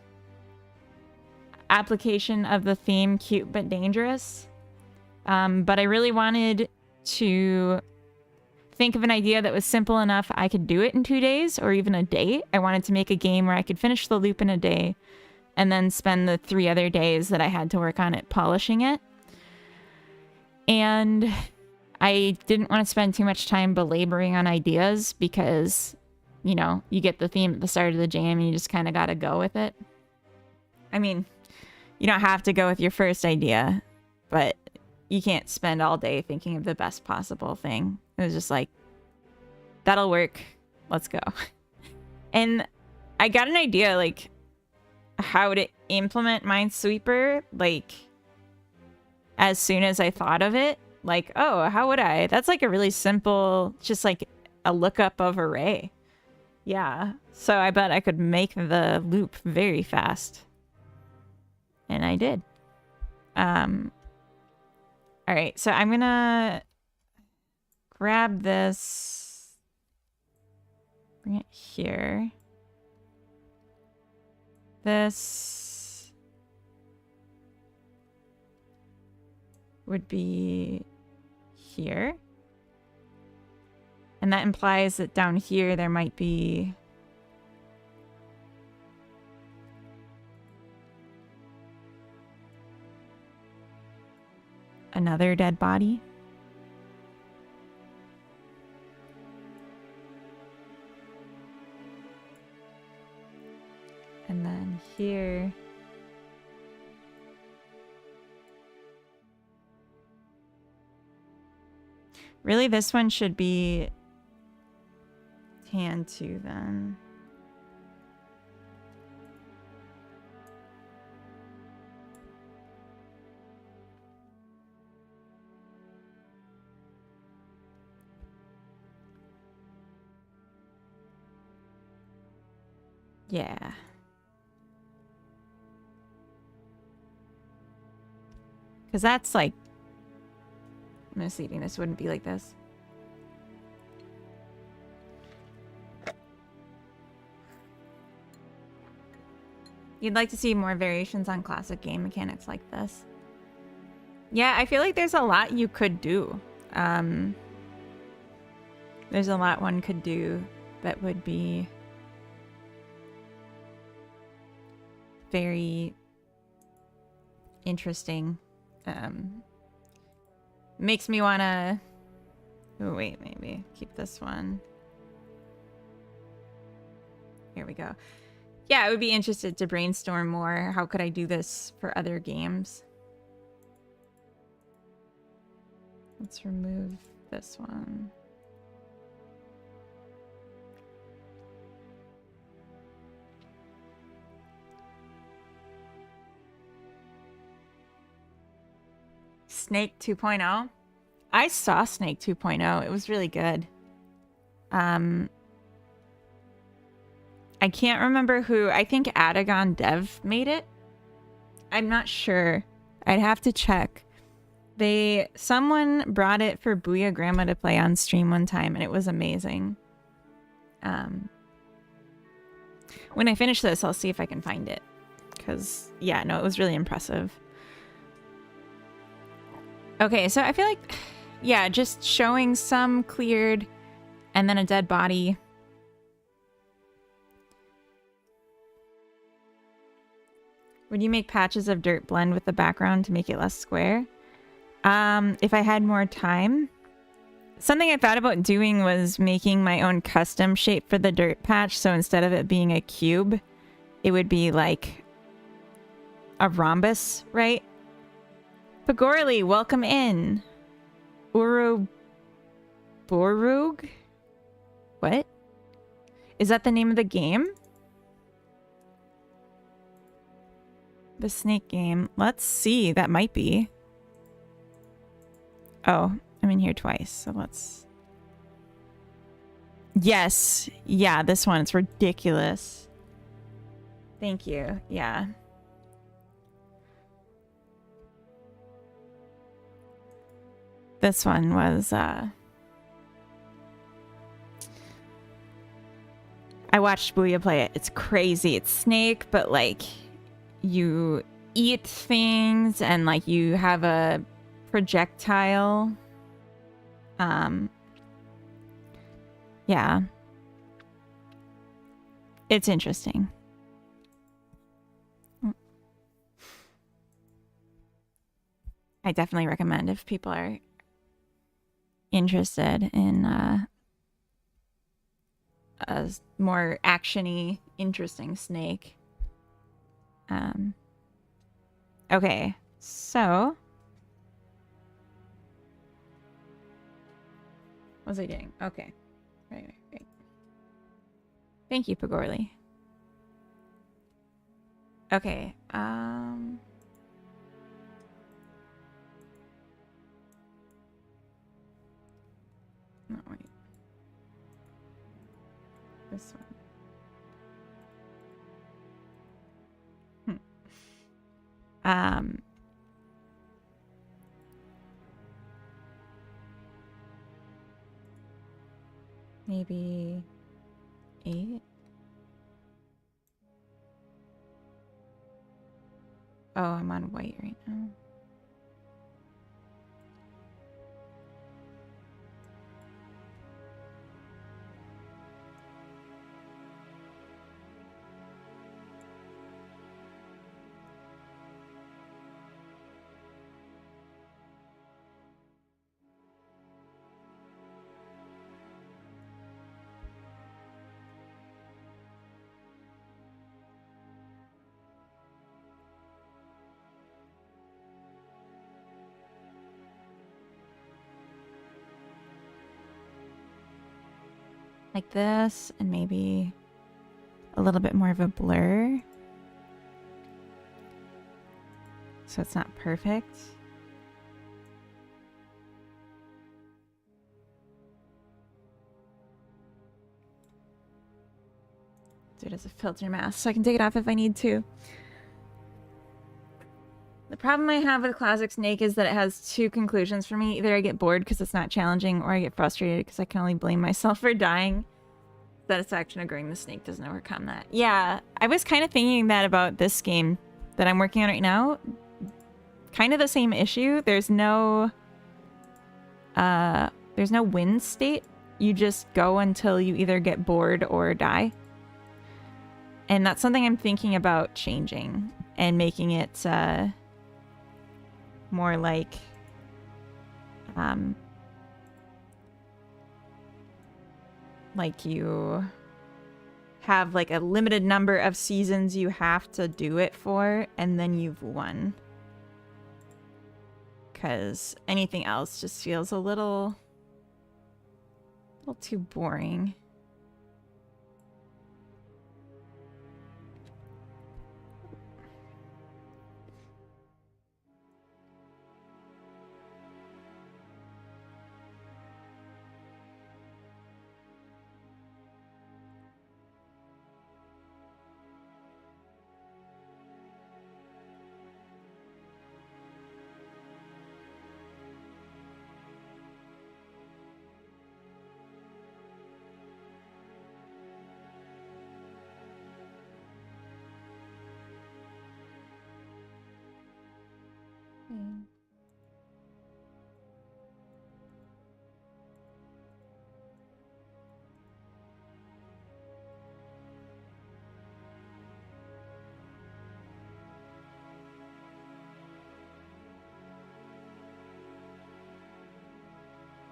application of the theme, cute but dangerous. But I really wanted to think of an idea that was simple enough I could do it in 2 days or even a day. I wanted to make a game where I could finish the loop in a day and then spend the 3 other days that I had to work on it polishing it. And I didn't want to spend too much time belaboring on ideas because, you know, you get the theme at the start of the jam and you just kind of got to go with it. I mean, you don't have to go with your first idea, but you can't spend all day thinking of the best possible thing. It was just like, that'll work. Let's go. And I got an idea, like, how to implement Minesweeper, like, as soon as I thought of it. Like, oh, how would I? That's like a really simple, just like a lookup of array. Yeah. So I bet I could make the loop very fast. And I did. All right, so I'm gonna grab this, bring it here. This would be here. And that implies that down here there might be another dead body. And then here. Really, this one should be tan 2 then. Yeah. Because that's like misleading. This wouldn't be like this. You'd like to see more variations on classic game mechanics like this. Yeah, I feel like there's a lot you could do. There's a lot one could do that would be very interesting. Makes me wanna... Oh, wait, maybe keep this one. Here we go. Yeah, I would be interested to brainstorm more. How could I do this for other games? Let's remove this one. Snake 2.0. I saw Snake 2.0. It was really good. I can't remember who. I think Adagon Dev made it. I'm not sure. I'd have to check. Someone brought it for Booyah Grandma to play on stream one time, and it was amazing. When I finish this, I'll see if I can find it. Because, yeah, no, it was really impressive. Okay, so I feel like, yeah, just showing some cleared and then a dead body. Would you make patches of dirt blend with the background to make it less square? If I had more time. Something I thought about doing was making my own custom shape for the dirt patch. So instead of it being a cube, it would be like a rhombus, right? Pagorli, welcome in. Uroborug? What? Is that the name of the game? The snake game. Let's see. That might be. Oh, I'm in here twice, so let's... Yes. Yeah, this one. It's ridiculous. Thank you. Yeah. This one was, I watched Booyah play it. It's crazy. It's Snake, but, like, you eat things and, like, you have a projectile. Yeah. It's interesting. I definitely recommend if people are interested in a more actiony, interesting snake. Okay, so what was I doing? Okay, right. Thank you, Pagorli. Okay, This one. Maybe 8. Oh, I'm on white right now. Like this, and maybe a little bit more of a blur. So it's not perfect. So it has a filter mask, so I can take it off if I need to. The problem I have with Classic Snake is that it has 2 conclusions for me. Either I get bored because it's not challenging, or I get frustrated because I can only blame myself for dying. Satisfaction of growing the snake doesn't overcome that. Yeah, I was kind of thinking that about this game that I'm working on right now. Kind of the same issue. There's no win state. You just go until you either get bored or die. And that's something I'm thinking about changing and making it more like you have like a limited number of seasons you have to do it for, and then you've won. Because anything else just feels a little too boring.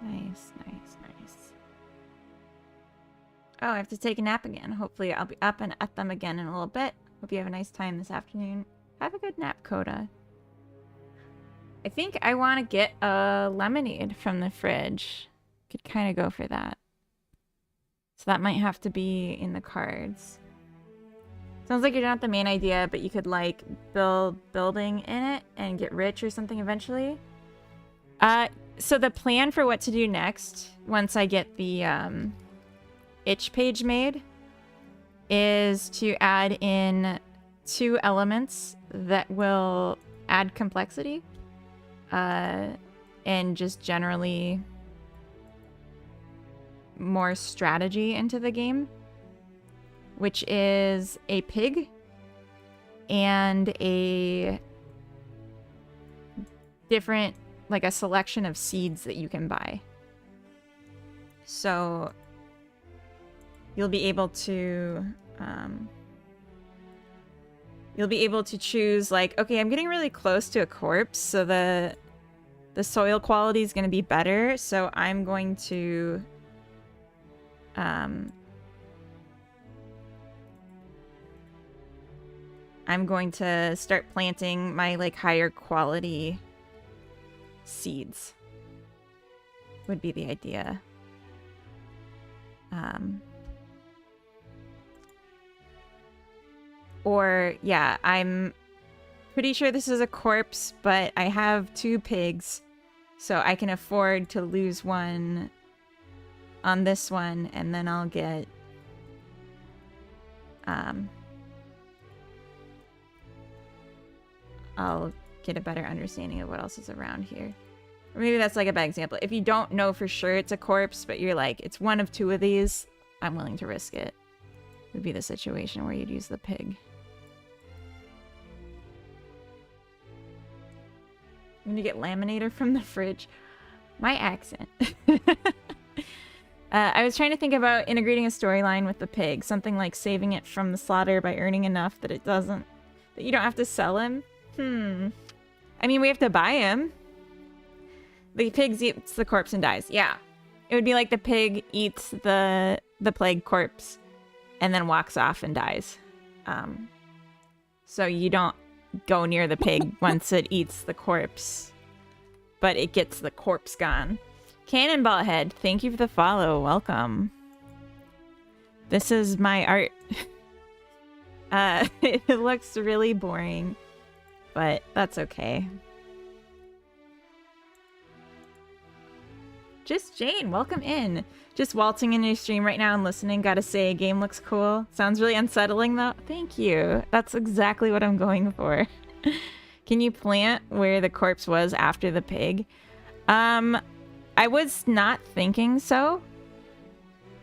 Nice, nice, nice. Oh, I have to take a nap again. Hopefully I'll be up and at them again in a little bit. Hope you have a nice time this afternoon. Have a good nap, Coda. I think I want to get a lemonade from the fridge. Could kind of go for that. So that might have to be in the cards. Sounds like you're not the main idea, but you could like building in it and get rich or something eventually. So the plan for what to do next, once I get the itch page made, is to add in 2 elements that will add complexity and just generally more strategy into the game, which is a pig and a different, like a selection of seeds that you can buy. So you'll be able to choose like, okay, I'm getting really close to a corpse, so the soil quality is going to be better, so I'm going to start planting my like higher quality seeds. Would be the idea. Or yeah, I'm pretty sure this is a corpse, but I have 2 pigs, so I can afford to lose one on this one, and then I'll get I'll get a better understanding of what else is around here. Or maybe that's like a bad example. If you don't know for sure it's a corpse, but you're like, it's one of two of these, I'm willing to risk it. Would be the situation where you'd use the pig. I'm gonna get laminator from the fridge. My accent. I was trying to think about integrating a storyline with the pig. Something like saving it from the slaughter by earning enough that that you don't have to sell him. I mean, we have to buy him. The pig eats the corpse and dies. Yeah. It would be like the pig eats the plague corpse and then walks off and dies. So you don't go near the pig once it eats the corpse, but it gets the corpse gone. Cannonball Head, thank you for the follow. Welcome. This is my art. It looks really boring, but that's okay. Just Jane, welcome in. Just waltzing in your stream right now and listening. Gotta say, game looks cool. Sounds really unsettling though. Thank you. That's exactly what I'm going for. Can you plant where the corpse was after the pig? I was not thinking so,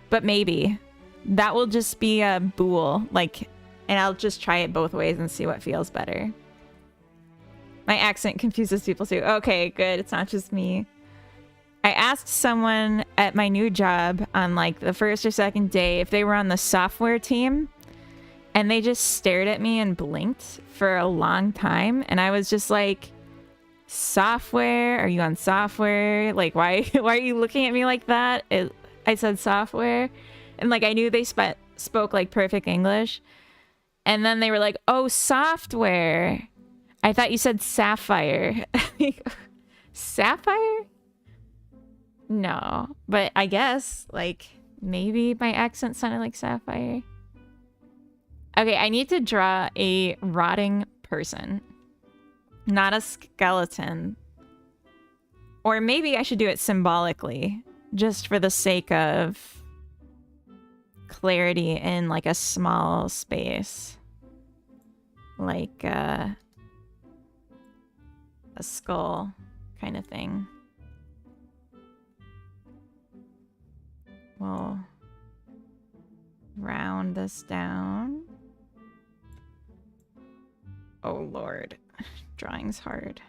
but maybe. That will just be a bool, like, and I'll just try it both ways and see what feels better. My accent confuses people too. Okay, good. It's not just me. I asked someone at my new job on like the first or second day if they were on the software team, and they just stared at me and blinked for a long time. And I was just like, software? Are you on software? Like, why are you looking at me like that? I said software. And like, I knew they spoke like perfect English. And then they were like, oh, software. I thought you said sapphire. Sapphire? No, but I guess like maybe my accent sounded like sapphire. Okay, I need to draw a rotting person, not a skeleton. Or maybe I should do it symbolically, just for the sake of clarity in like a small space. Like a skull kind of thing. We'll round this down. Oh Lord, drawing's hard.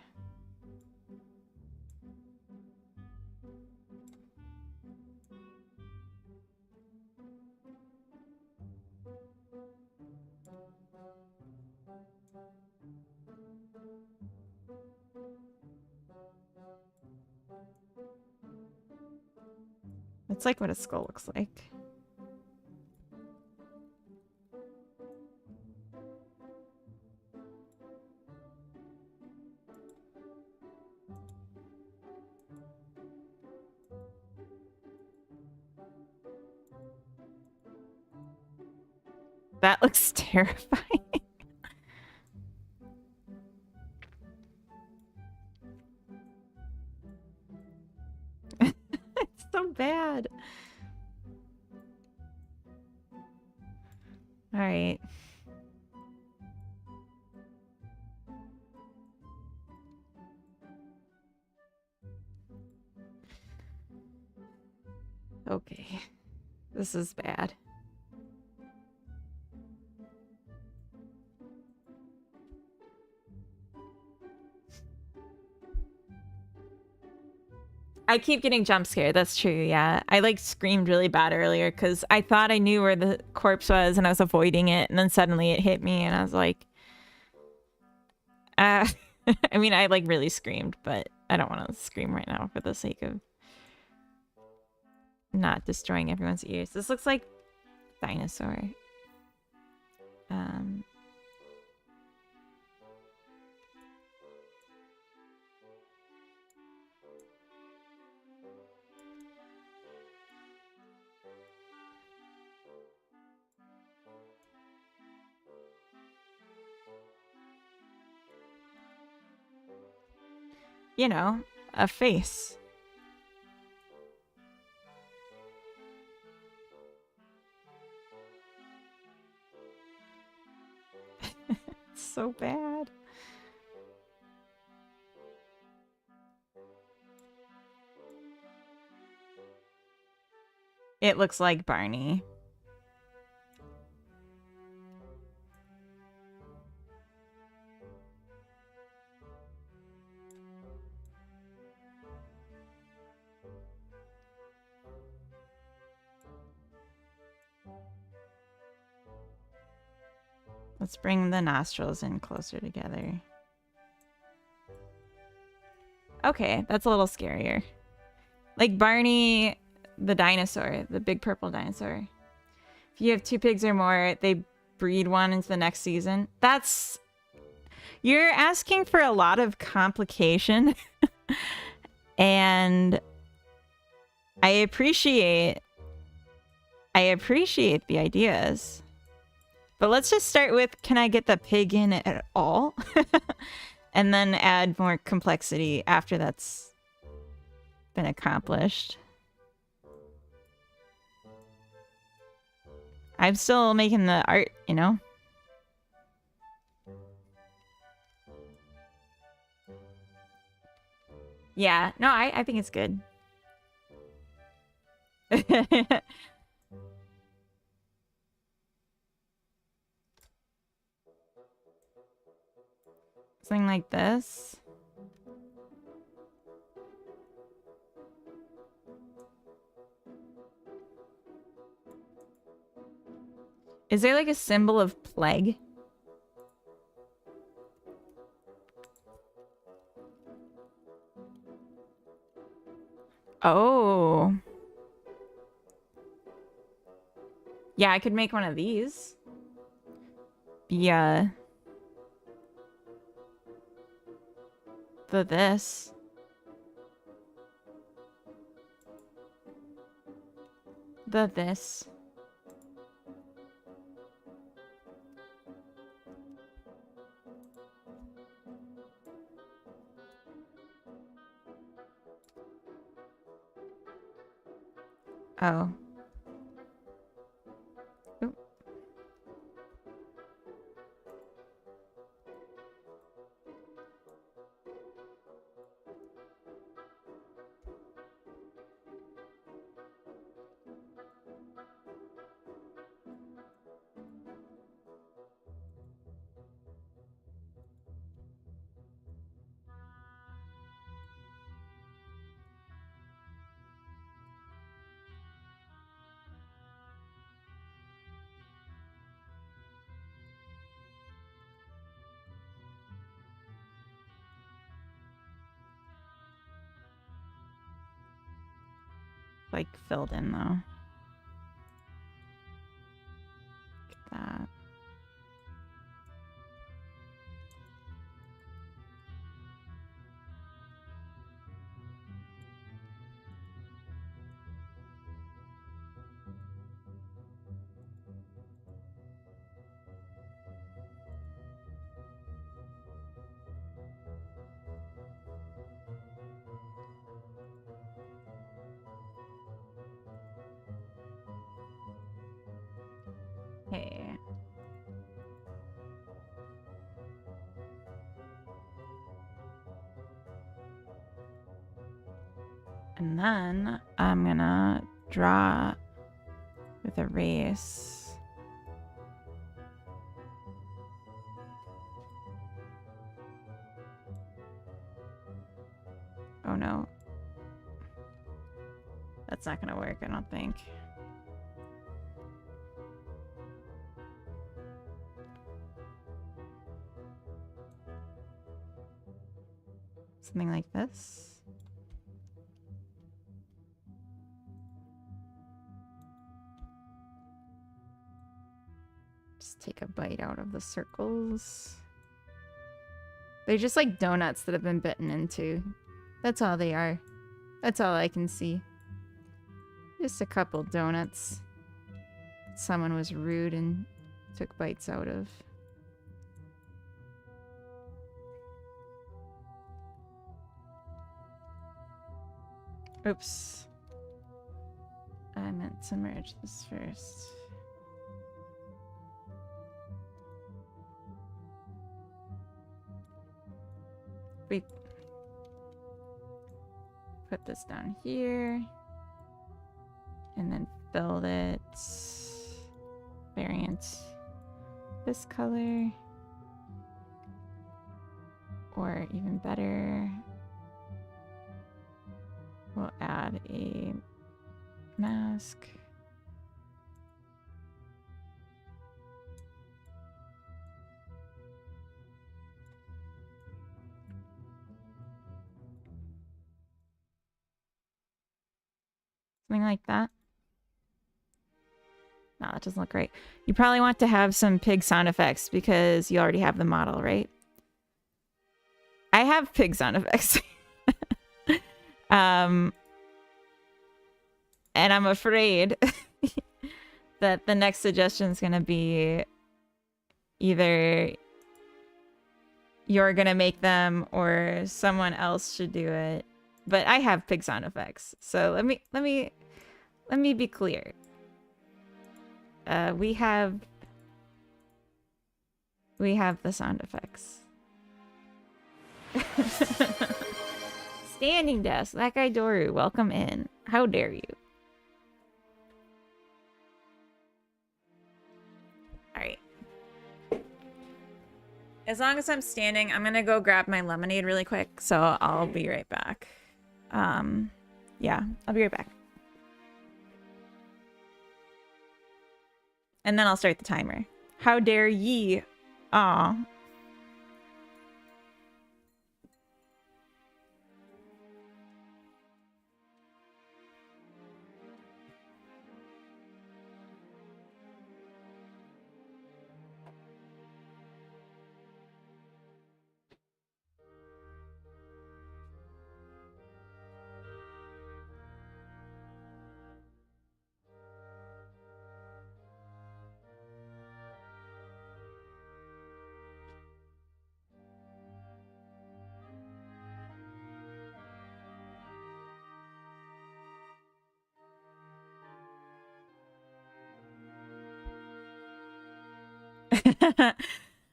It's like what a skull looks like. That looks terrifying. It's so bad. All right. Okay. This is bad. I keep getting jump scared. That's true, yeah. I like screamed really bad earlier because I thought I knew where the corpse was and I was avoiding it, and then suddenly it hit me and I was like, I mean, I like really screamed, but I don't want to scream right now for the sake of not destroying everyone's ears. This looks like dinosaur. You know, a face. so bad. It looks like Barney. Let's bring the nostrils in closer together. Okay, that's a little scarier. Like Barney, the dinosaur, the big purple dinosaur. If you have 2 pigs or more, they breed one into the next season. That's... You're asking for a lot of complication. And I appreciate the ideas. But let's just start with, can I get the pig in at all? And then add more complexity after that's been accomplished. I'm still making the art, you know? Yeah, no, I think it's good. Something like this. Is there like a symbol of plague? Oh. Yeah, I could make one of these. Yeah. This. This. Oh. Oop. Like filled in though. Look at that. Hey. And then I'm gonna draw with erase. Oh no. That's not gonna work, I don't think. Something like this. Just take a bite out of the circles. They're just like donuts that have been bitten into. That's all they are. That's all I can see. Just a couple donuts. Someone was rude and took bites out of. Oops. I meant to merge this first. we put this down here and then filled it variant this color, or even better, we'll add a mask. Something like that. No, that doesn't look right. You probably want to have some pig sound effects because you already have the model, right? I have pig sound effects. And I'm afraid that the next suggestion is going to be either you're going to make them or someone else should do it. But I have pig sound effects. So let me be clear. We have the sound effects. Standing desk, that guy Doru, welcome in. How dare you? Alright. As long as I'm standing, I'm gonna go grab my lemonade really quick, so I'll be right back. Yeah, I'll be right back. And then I'll start the timer. How dare ye? Aw.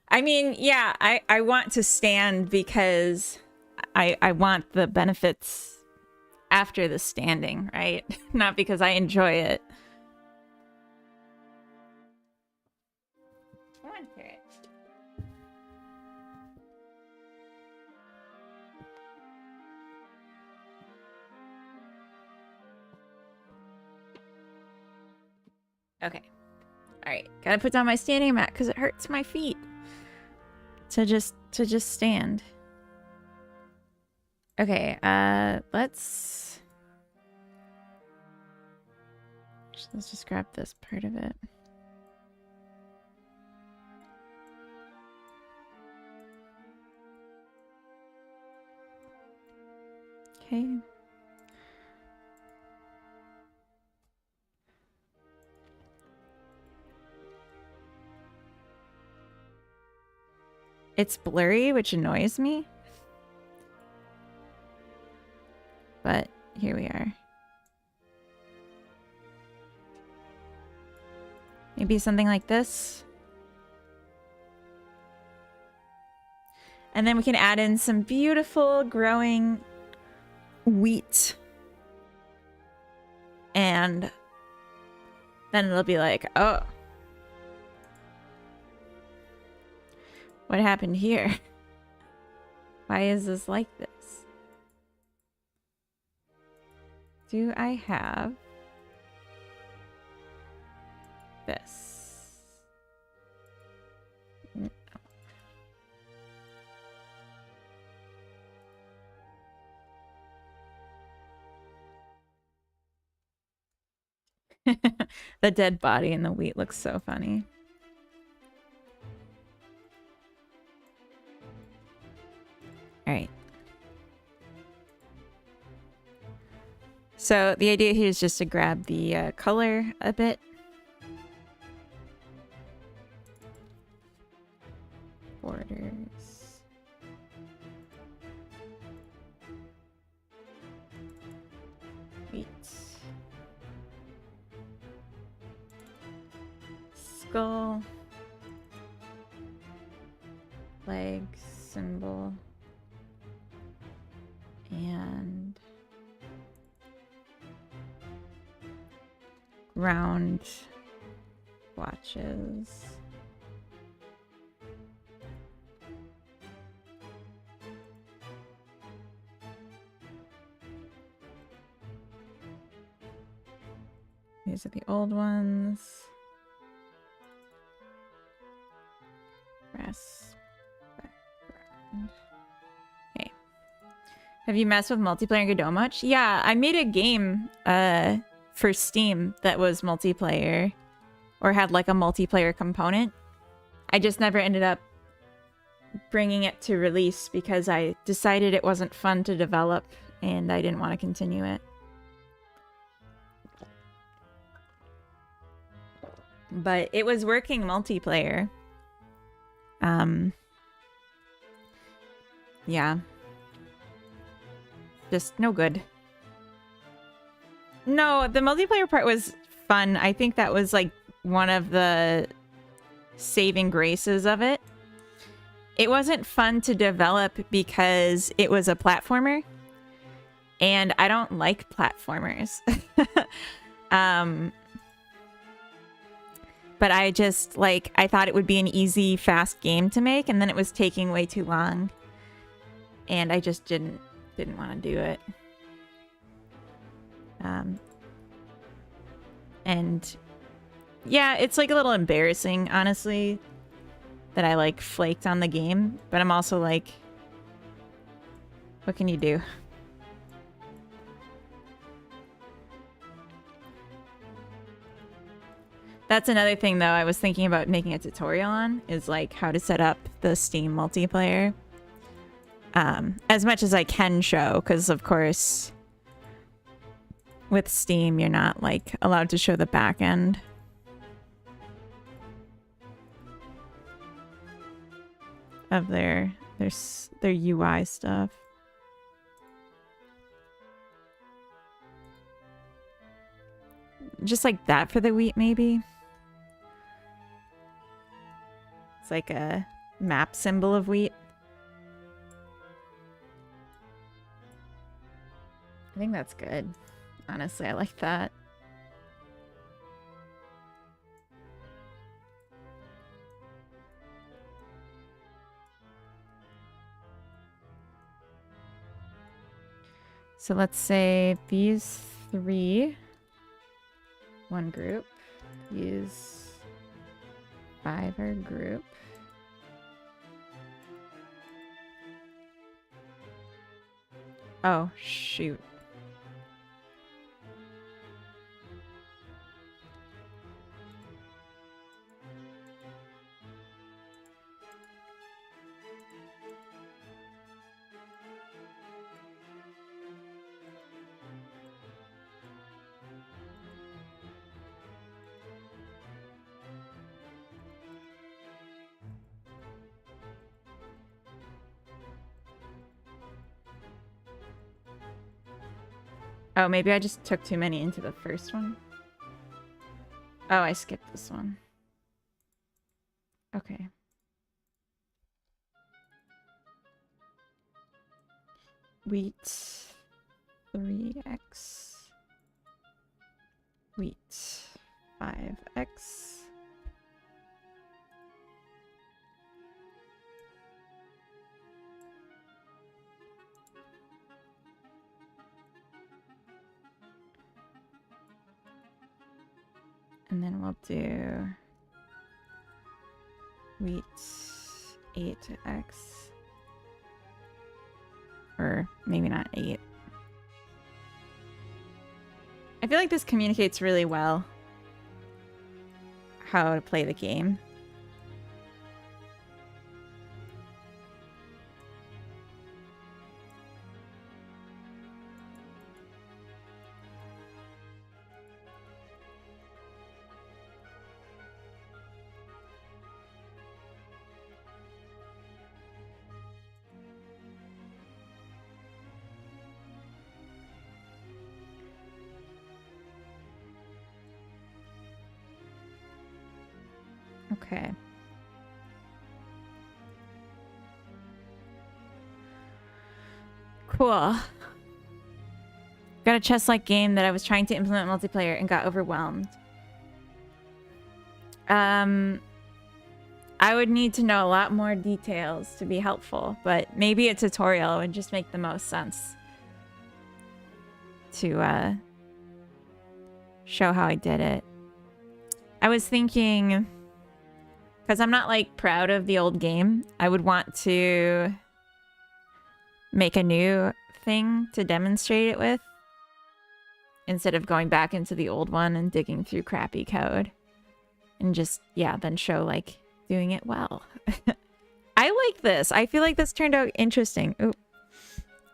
I mean, yeah, I want to stand because I want the benefits after the standing, right? Not because I enjoy it. Come on, Carrot. Okay. Alright, gotta put down my standing mat because it hurts my feet to just stand. Okay, let's just grab this part of it. Okay. It's blurry, which annoys me. But here we are. Maybe something like this. And then we can add in some beautiful growing wheat. And then it'll be like, oh. What happened here? Why is this like this? Do I have this? No. The dead body in the wheat looks so funny. All right. So the idea here is just to grab the color a bit. Borders. Wheat. Skull. Leg symbol. And ground watches. These are the old ones. Press background. Okay. Have you messed with multiplayer in Godot much? Yeah, I made a game for Steam that was multiplayer or had like a multiplayer component. I just never ended up bringing it to release because I decided it wasn't fun to develop and I didn't want to continue it. But it was working multiplayer. Yeah. Just no good. No, the multiplayer part was fun. I think that was like one of the saving graces of it. It wasn't fun to develop because it was a platformer. And I don't like platformers. But I just, like, I thought it would be an easy, fast game to make, and then it was taking way too long. And I just didn't want to do it. And yeah, it's like a little embarrassing, honestly, that I like flaked on the game, but I'm also like, what can you do? That's another thing, though, I was thinking about making a tutorial on, is like how to set up the Steam multiplayer. As much as I can show, because of course with Steam you're not like allowed to show the back end. Of their UI stuff. Just like that for the wheat, maybe. It's like a map symbol of wheat. I think that's good. Honestly, I like that. So let's say these three, one group, these five are group. Oh, shoot. Oh, maybe I just took too many into the first one. Oh, I skipped this one. Okay. Wheat 3x. Wheat 5x. And then we'll do wheat 8x. Or maybe not 8. I feel like this communicates really well how to play the game. Okay. Cool. Got a chess-like game that I was trying to implement multiplayer and got overwhelmed. I would need to know a lot more details to be helpful, but maybe a tutorial would just make the most sense to show how I did it. I was thinking, because I'm not like proud of the old game, I would want to make a new thing to demonstrate it with instead of going back into the old one and digging through crappy code and just, yeah, then show like doing it well. I like this. I feel like this turned out interesting. Ooh.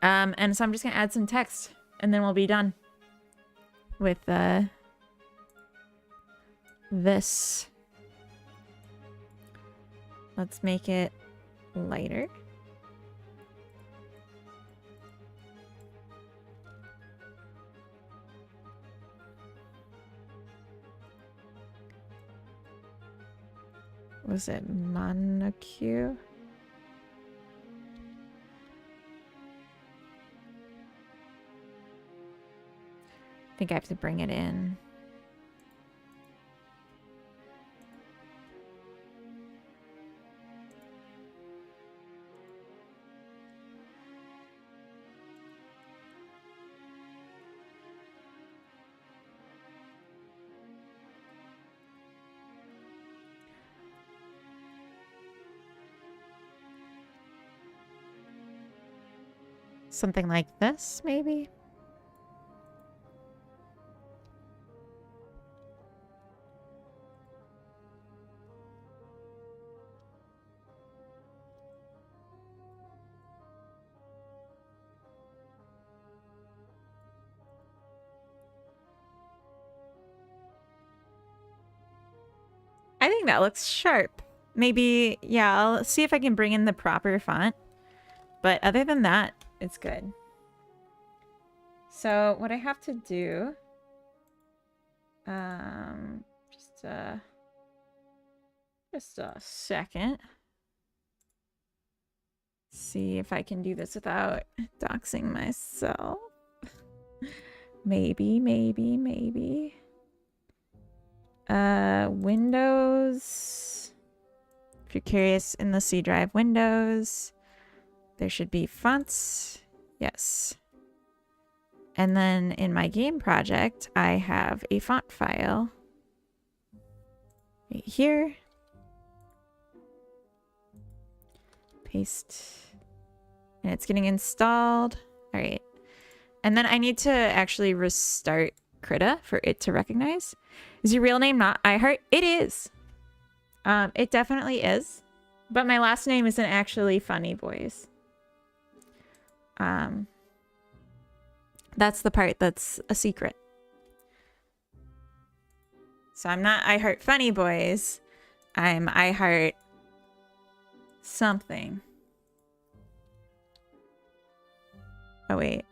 And so I'm just gonna add some text and then we'll be done with this. Let's make it lighter. Was it Monocue? I think I have to bring it in. Something like this, maybe? I think that looks sharp. Maybe, yeah, I'll see if I can bring in the proper font. But other than that, it's good. So what I have to do, just a second. See if I can do this without doxing myself. Maybe. Windows. If you're curious, in the C drive, Windows. There should be fonts. Yes. And then in my game project, I have a font file right here. Paste. And it's getting installed. All right. And then I need to actually restart Krita for it to recognize. Is your real name not iHeart? It is. It definitely is. But my last name isn't actually Funny Boys. That's the part that's a secret. So I'm not iHeart Funny Boys. I'm iHeart something. Oh, wait.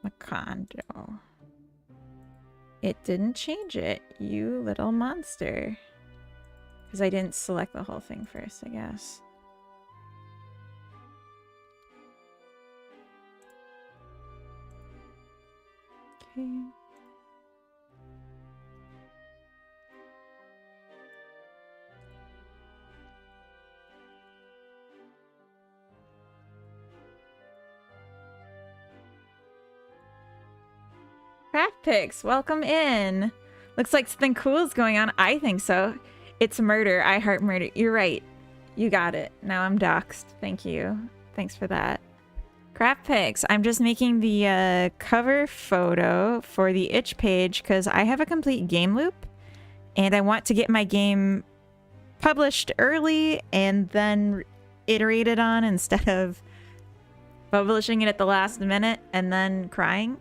Macondo. It didn't change it, you little monster. Because I didn't select the whole thing first, I guess. Okay. Craftpix, welcome in. Looks like something cool is going on. I think so. It's murder. I heart murder. You're right. You got it. Now I'm doxxed. Thank you. Thanks for that. Craftpix. I'm just making the cover photo for the itch page because I have a complete game loop and I want to get my game published early and then iterated on instead of publishing it at the last minute and then crying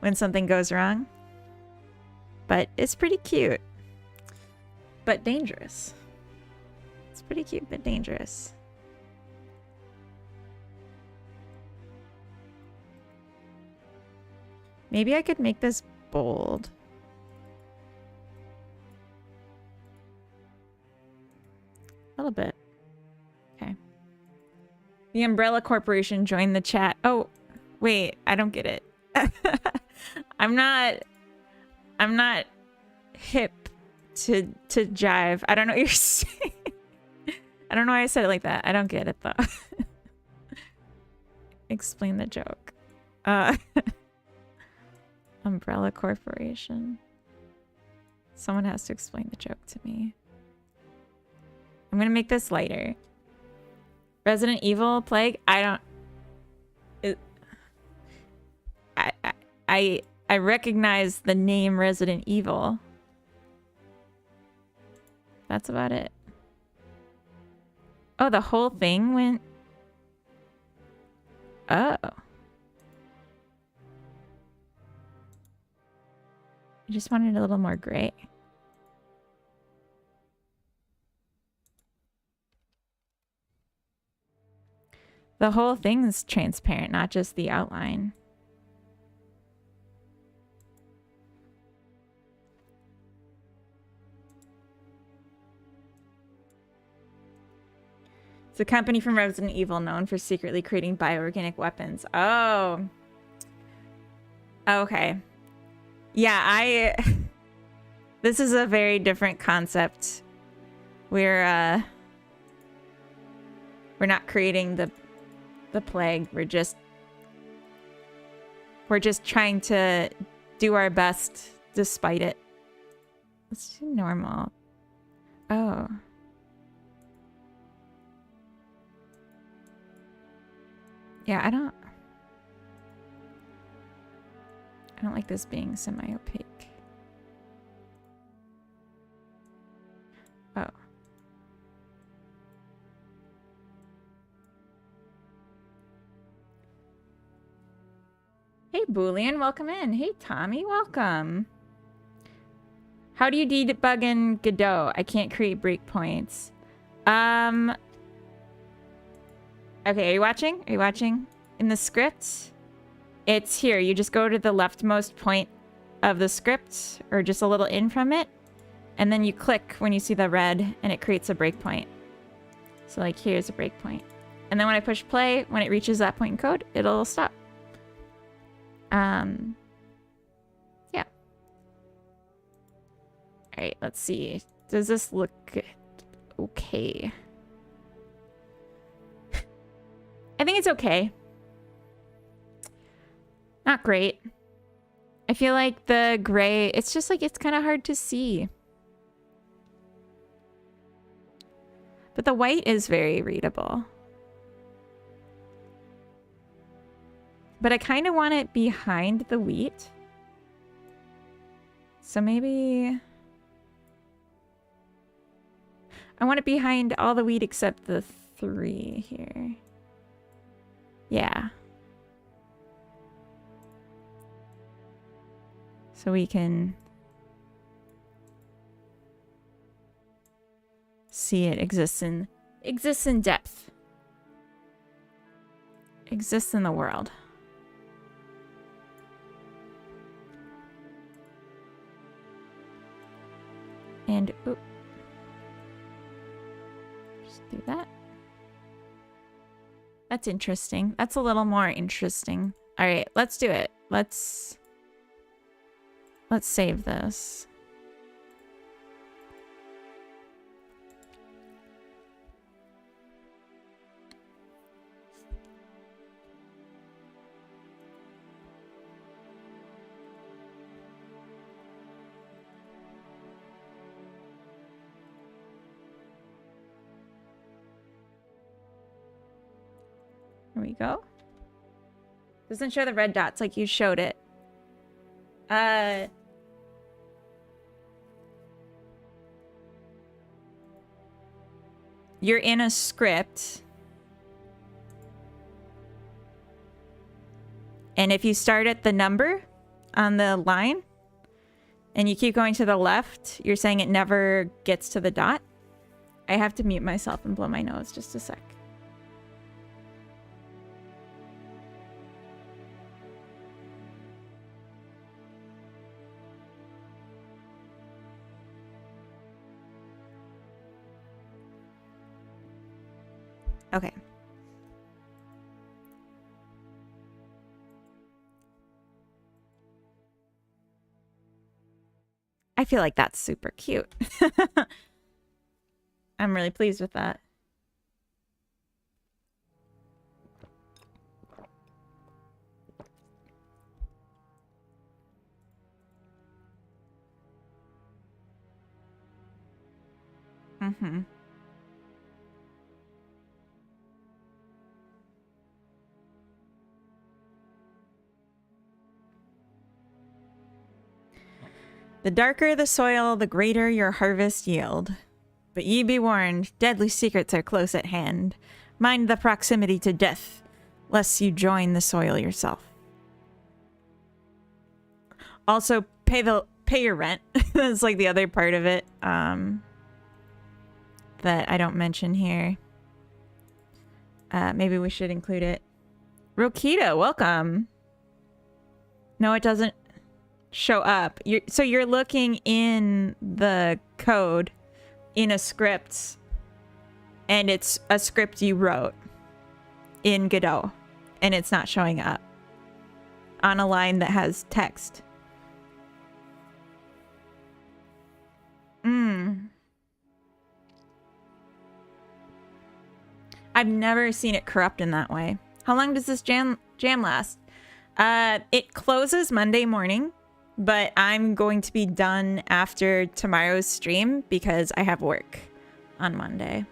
when something goes wrong. But it's pretty cute. But dangerous. It's pretty cute, but dangerous. Maybe I could make this bold. A little bit. The Umbrella Corporation joined the chat. Oh, wait, I don't get it. I'm not hip to jive. I don't know what you're saying. I don't know why I said it like that. I don't get it though. Explain the joke. Umbrella Corporation. Someone has to explain the joke to me. I'm gonna make this lighter. Resident Evil Plague? I don't... I recognize the name Resident Evil. That's about it. Oh, the whole thing went... Oh. I just wanted a little more gray. The whole thing is transparent, not just the outline. It's a company from Resident Evil known for secretly creating bioorganic weapons. Oh. Okay. Yeah, this is a very different concept. We're not creating the plague. We're just trying to do our best despite it. Let's do normal. Oh. Yeah, I don't like this being semi-opaque. Oh. Hey, Boolean, welcome in. Hey, Tommy, welcome. How do you debug in Godot? I can't create breakpoints. Okay, are you watching? Are you watching? In the script, it's here. You just go to the leftmost point of the script, or just a little in from it, and then you click when you see the red, and it creates a breakpoint. So, like, here's a breakpoint. And then when I push play, when it reaches that point in code, it'll stop. Yeah. Alright, let's see. Does this look okay? I think it's okay. Not great. I feel like the gray, it's just like, it's kind of hard to see. But the white is very readable. But I kind of want it behind the wheat. So maybe... I want it behind all the wheat except the 3 here. Yeah. So we can see it exists in depth. Exists in the world. And oop. Just do that. That's interesting. That's a little more interesting. All right, let's do it. Let's save this. There we go. Doesn't show the red dots like you showed it. You're in a script. And if you start at the number on the line and you keep going to the left, you're saying it never gets to the dot. I have to mute myself and blow my nose just a sec. Okay. I feel like that's super cute. I'm really pleased with that. Mm-hmm. The darker the soil, the greater your harvest yield. But ye be warned, deadly secrets are close at hand. Mind the proximity to death, lest you join the soil yourself. Also, pay your rent. That's like the other part of it that I don't mention here. Maybe we should include it. Rokita, welcome. No, it doesn't show up. So you're looking in the code in a script, and it's a script you wrote in Godot, and it's not showing up on a line that has text. I've never seen it corrupt in that way. How long does this jam last? It closes Monday morning, but I'm going to be done after tomorrow's stream because I have work on Monday.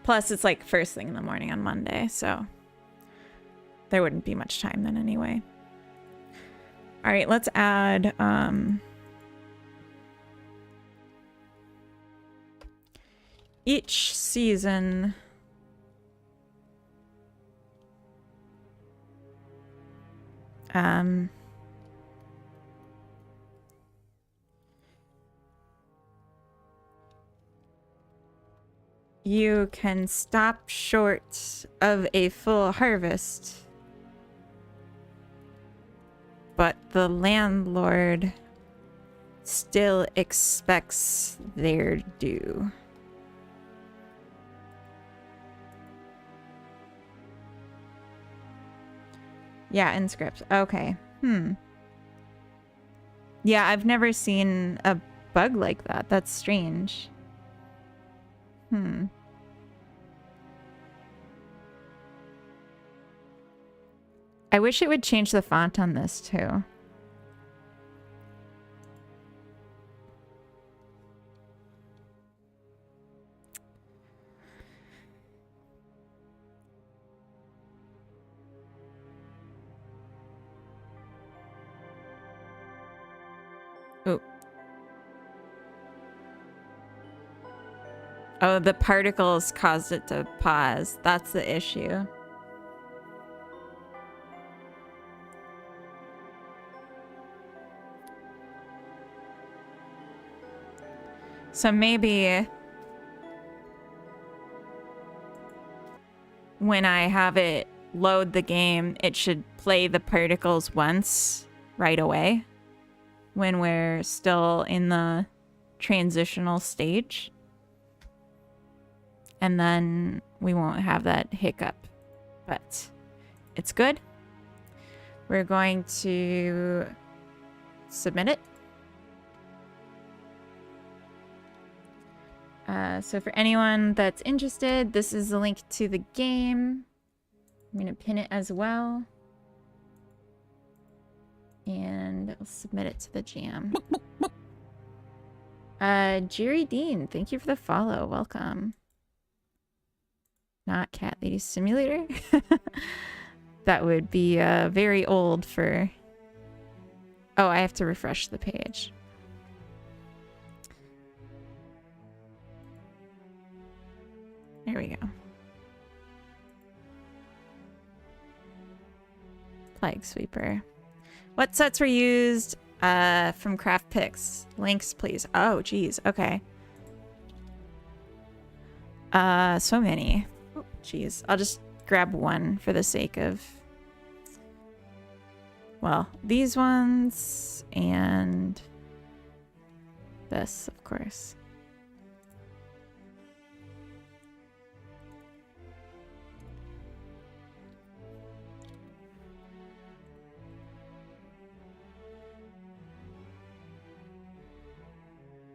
Plus, it's like first thing in the morning on Monday, so there wouldn't be much time then anyway. All right, let's add each season. You can stop short of a full harvest, but the landlord still expects their due. Yeah, in script. Okay. Yeah, I've never seen a bug like that. That's strange. I wish it would change the font on this too. Oh, the particles caused it to pause. That's the issue. So maybe when I have it load the game, it should play the particles once right away when we're still in the transitional stage. And then we won't have that hiccup, but it's good. We're going to submit it. So for anyone that's interested, this is the link to the game. I'm going to pin it as well. And I'll submit it to the jam. Jerry Dean, thank you for the follow. Welcome. Not Cat Lady Simulator. That would be very old for... Oh, I have to refresh the page. There we go. Plague Sweeper. What sets were used from Craftpix? Links, please. Oh, geez. Okay. So many. Oh, geez. I'll just grab one for the sake of... Well, these ones and this, of course.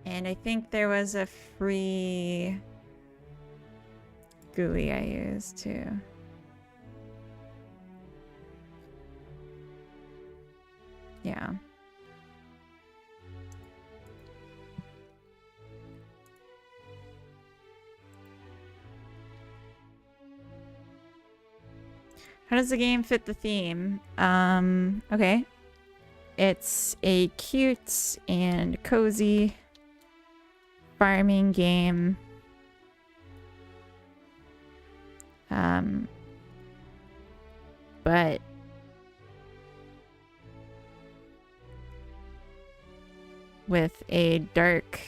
And I think there was a free GUI I used too. Yeah. How does the game fit the theme? Okay. It's a cute and cozy farming game. But with a dark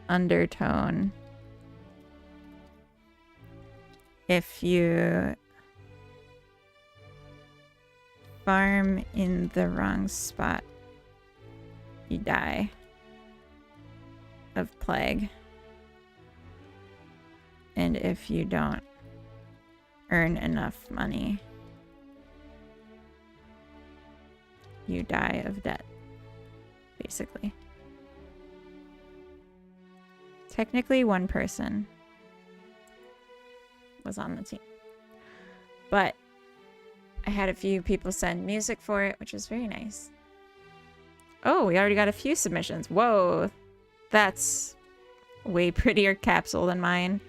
undertone. If you farm in the wrong spot, you die of plague. And if you don't earn enough money, you die of debt, basically. Technically, one person was on the team. But I had a few people send music for it, which was very nice. Oh, we already got a few submissions. Whoa, that's way prettier capsule than mine.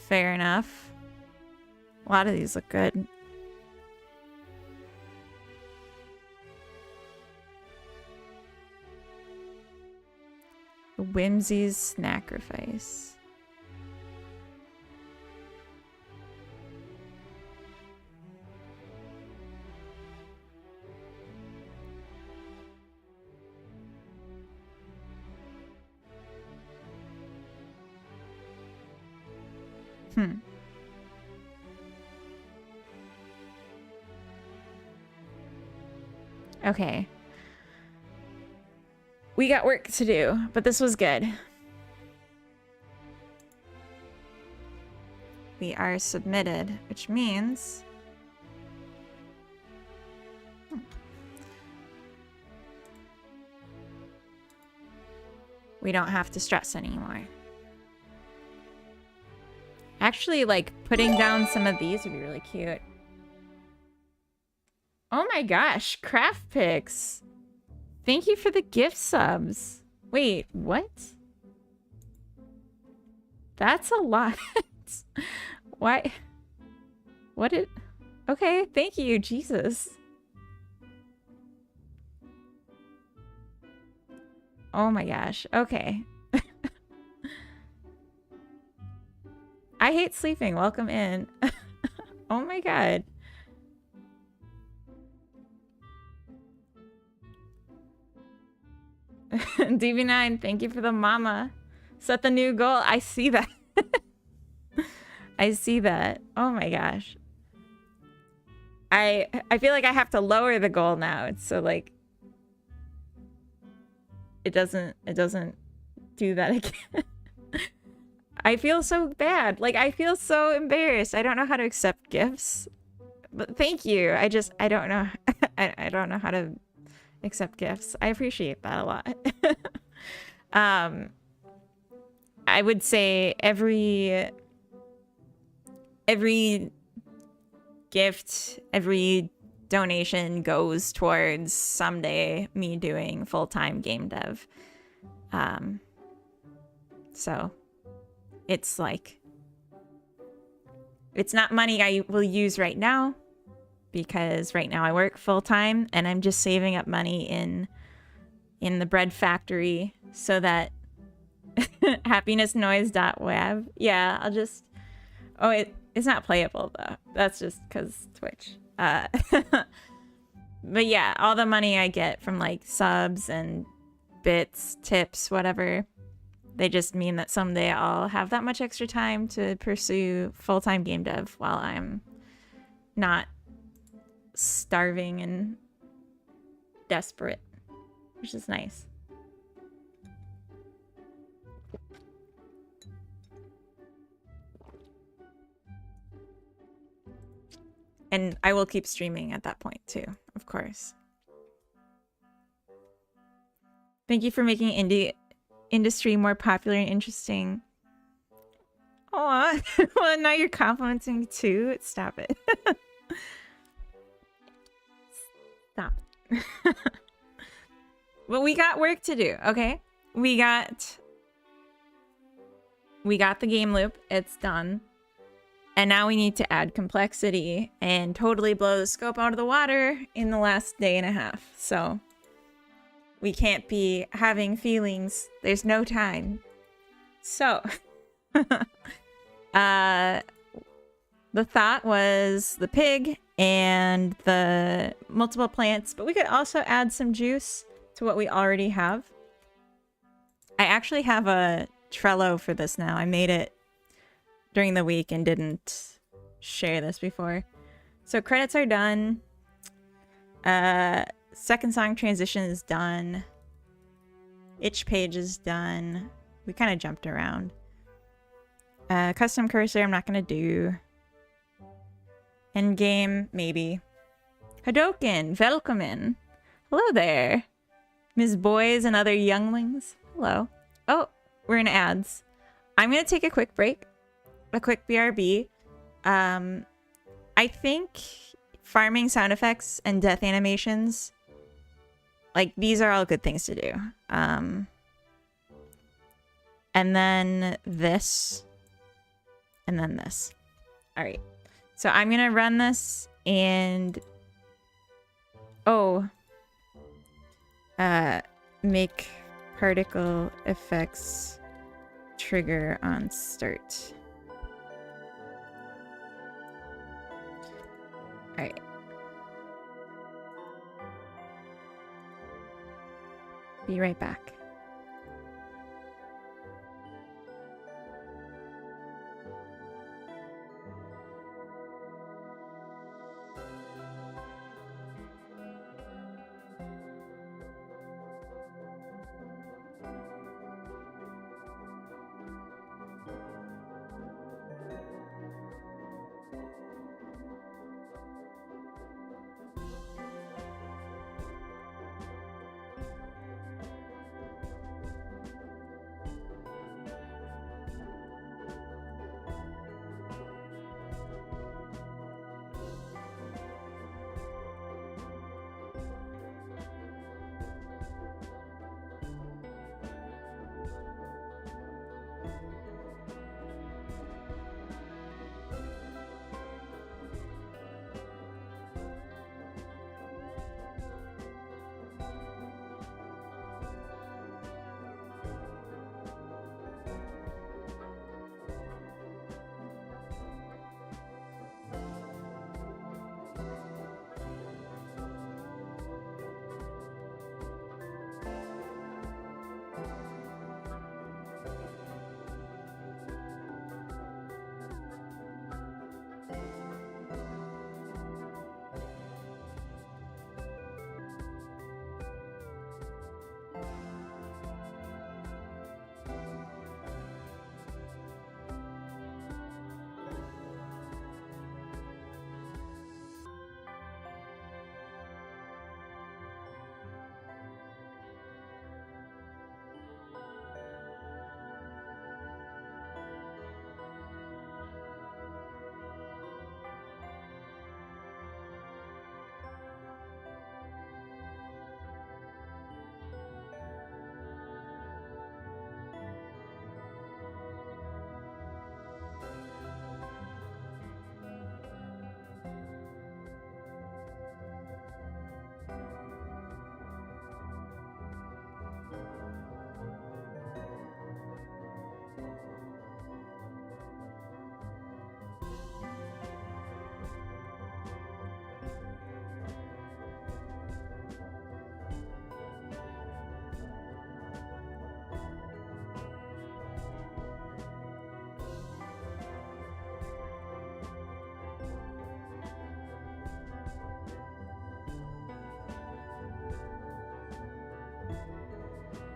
Fair enough. A lot of these look good. Whimsy's Snacrifice. Okay. We got work to do, but this was good. We are submitted, which means... we don't have to stress anymore. Actually, like, putting down some of these would be really cute. Oh my gosh, Craftpix. Thank you for the gift subs. Wait, what? That's a lot. Why? What did... Okay, thank you, Jesus. Oh my gosh, okay. I hate sleeping, welcome in. Oh my god. DB9, thank you for the mama. Set the new goal. I see that. I see that. Oh my gosh. I feel like I have to lower the goal now. It's so like it doesn't do that again. I feel so bad. Like I feel so embarrassed. I don't know how to accept gifts. But thank you. I don't know. I don't know how to accept gifts. I appreciate that a lot. I would say every gift, every donation goes towards someday me doing full-time game dev. So it's like, it's not money I will use right now because right now I work full-time and I'm just saving up money in the bread factory so that happinessnoise.web. Yeah, I'll just, it's not playable though. That's just because Twitch. But yeah, all the money I get from like subs and bits, tips, whatever, they just mean that someday I'll have that much extra time to pursue full-time game dev while I'm not starving and desperate, which is nice. And I will keep streaming at that point too, of course. Thank you for making indie industry more popular and interesting. Aw, well, now you're complimenting me too. Stop it. Stop. Well, we got work to do, okay? We got the game loop. It's done. And now we need to add complexity and totally blow the scope out of the water in the last day and a half. So we can't be having feelings. There's no time. So the thought was the pig and the multiple plants, but we could also add some juice to what we already have. I actually have a Trello for this now. I made it during the week and didn't share this before. So credits are done. Second song transition is done. Itch page is done. We kind of jumped around. Custom cursor I'm not gonna do. End game maybe. Hadoken, Velkomen. Hello there. Ms. Boys and other younglings. Hello. Oh, we're in ads. I'm gonna take a quick break. A quick BRB. I think farming sound effects and death animations, like, these are all good things to do. And then this. And then this. All right. So I'm gonna run this and make particle effects trigger on start. All right. Be right back.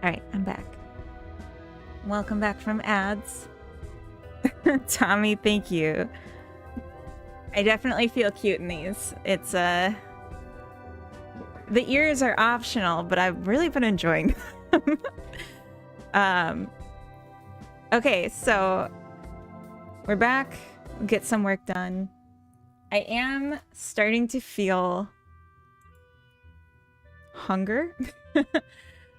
Alright, I'm back. Welcome back from ads. Tommy, thank you. I definitely feel cute in these. It's, the ears are optional, but I've really been enjoying them. Okay, so we're back. We'll get some work done. I am starting to feel hunger.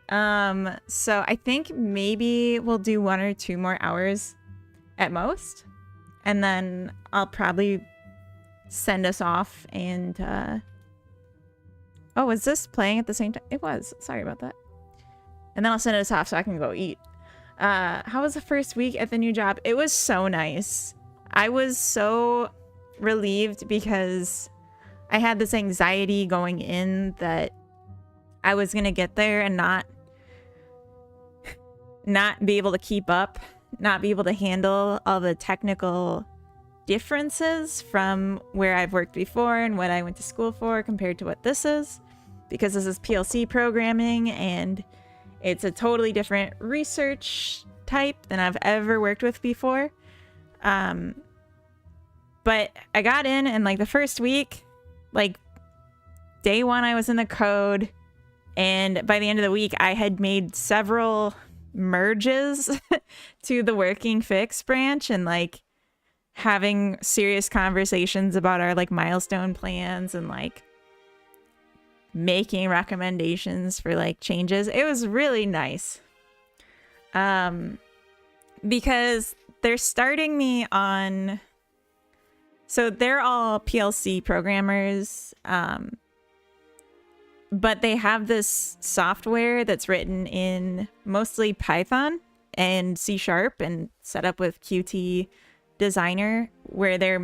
So I think maybe we'll do 1 or 2 more hours at most. And then I'll probably send us off and oh, was this playing at the same time? It was. Sorry about that. And then I'll send us off so I can go eat. How was the first week at the new job? It was so nice. I was so relieved because I had this anxiety going in that I was gonna get there and not be able to keep up, not be able to handle all the technical differences from where I've worked before and what I went to school for compared to what this is, because this is PLC programming and it's a totally different research type than I've ever worked with before. But I got in and like the first week, like day 1, I was in the code, and by the end of the week, I had made several merges to the working fix branch and like having serious conversations about our like milestone plans and like making recommendations for like changes. It was really nice. Because they're starting me on, so they're all PLC programmers, but they have this software that's written in mostly Python and C# and set up with Qt Designer, where they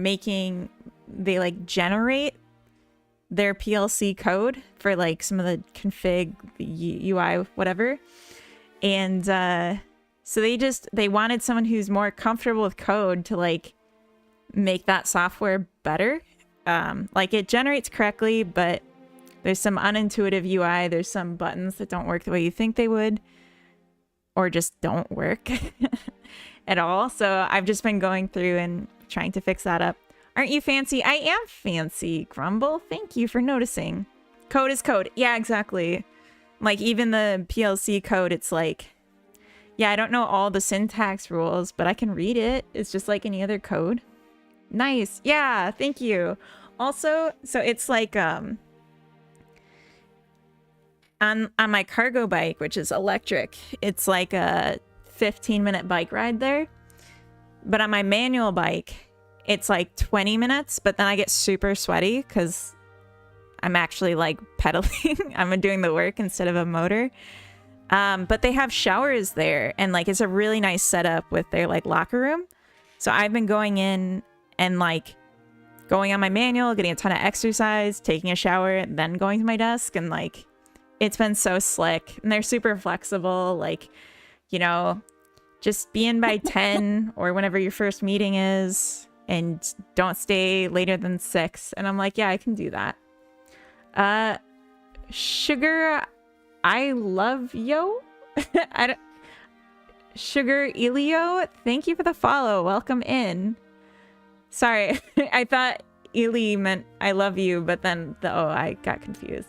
like generate their PLC code for like some of the config, the UI, whatever. And so they wanted someone who's more comfortable with code to like make that software better. Like it generates correctly, but there's some unintuitive UI. There's some buttons that don't work the way you think they would, or just don't work at all. So I've just been going through and trying to fix that up. Aren't you fancy? I am fancy, Grumble. Thank you for noticing. Code is code. Yeah, exactly. Like even the PLC code, it's like, yeah, I don't know all the syntax rules, but I can read it. It's just like any other code. Nice. Yeah, thank you. Also, so it's like on my cargo bike, which is electric, it's like a 15-minute bike ride there. But on my manual bike, it's like 20 minutes, but then I get super sweaty because I'm actually like pedaling. I'm doing the work instead of a motor. But they have showers there, and like it's a really nice setup with their like locker room. So I've been going in and like going on my manual, getting a ton of exercise, taking a shower, and then going to my desk, and like it's been so slick. And they're super flexible, like, you know, just be in by 10 or whenever your first meeting is, and don't stay later than 6. And I'm like, yeah, I can do that. Sugar, I love yo. Sugar Elio, thank you for the follow. Welcome in. Sorry, I thought Eli meant I love you, but then I got confused.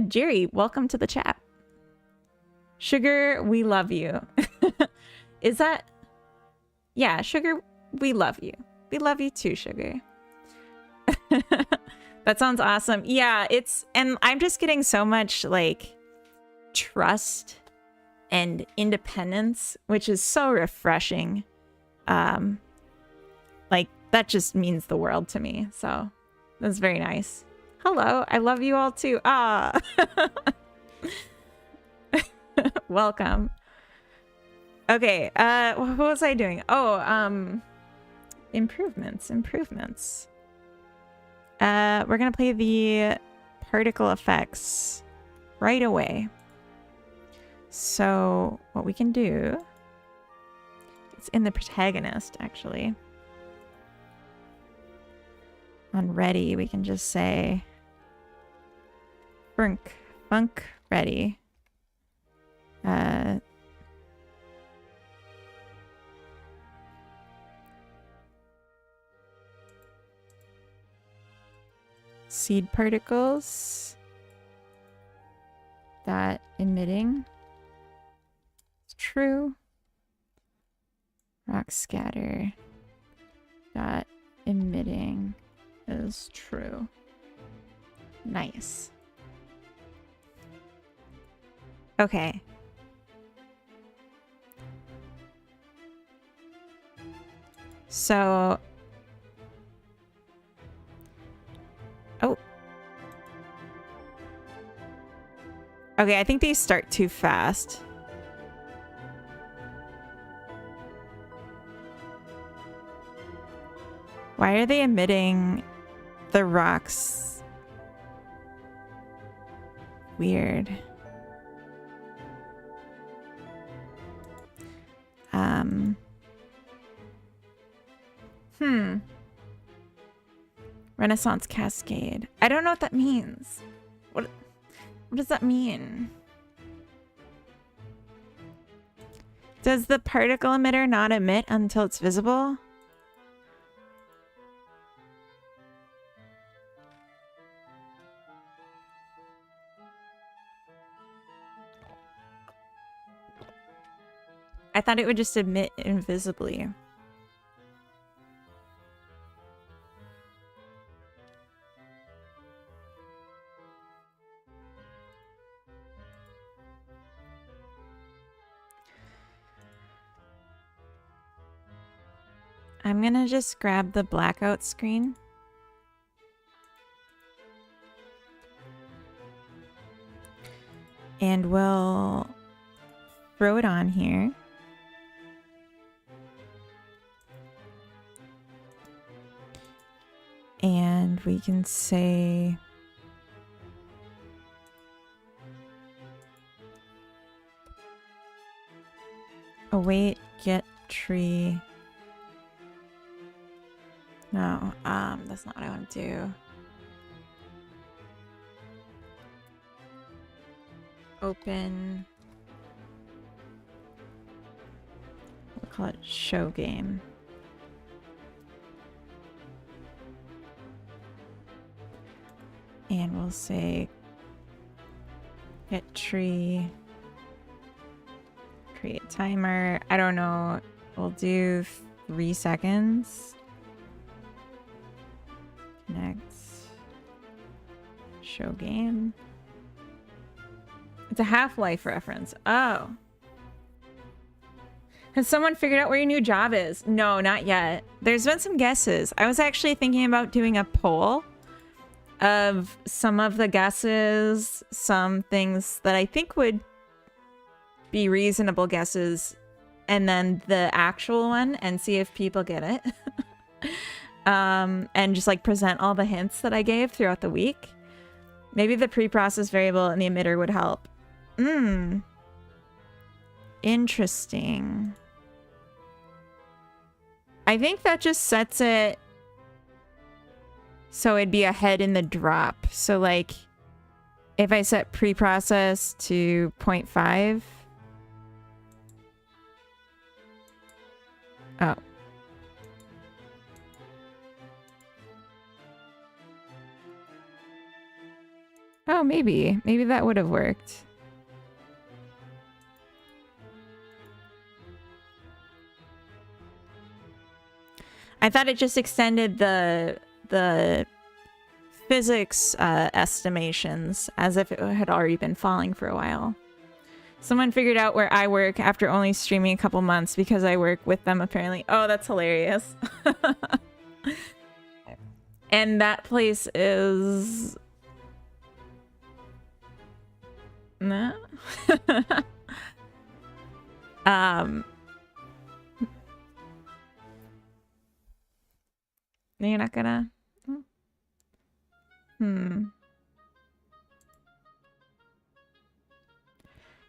Jerry, welcome to the chat. Sugar, we love you. Is that? Yeah, Sugar, we love you. We love you too, Sugar. That sounds awesome. Yeah, and I'm just getting so much like trust and independence, which is so refreshing. Like that just means the world to me. So that's very nice. Hello, I love you all too. Ah, welcome. Okay, what was I doing? Oh, improvements. We're gonna play the particle effects right away. So what we can do, it's in the protagonist actually. On ready, we can just say funk ready. Seed particles. dot emitting is true. Rock scatter dot emitting is true. Nice. Okay. So, oh. Okay, I think these start too fast. Why are they emitting the rocks? Weird. Renaissance Cascade. I don't know what that means. What does that mean? Does the particle emitter not emit until it's visible? I thought it would just emit invisibly. I'm gonna just grab the blackout screen. And we'll throw it on here. And we can say await get tree. No, that's not what I want to do. Open. We'll call it show game. And we'll say get tree. Create timer. I don't know. We'll do 3 seconds. Connect. Show game. It's a Half-Life reference. Oh. Has someone figured out where your new job is? No, not yet. There's been some guesses. I was actually thinking about doing a poll of some of the guesses, some things that I think would be reasonable guesses, and then the actual one, and see if people get it. And just like present all the hints that I gave throughout the week. Maybe the pre-process variable and the emitter would help. Interesting. I think that just sets it so it'd be ahead in the drop. So like if I set pre-process to 0.5. Oh. Oh, maybe. Maybe that would have worked. I thought it just extended the physics estimations as if it had already been falling for a while. Someone figured out where I work after only streaming a couple months because I work with them apparently. Oh, that's hilarious. And that place is... No. You're not gonna...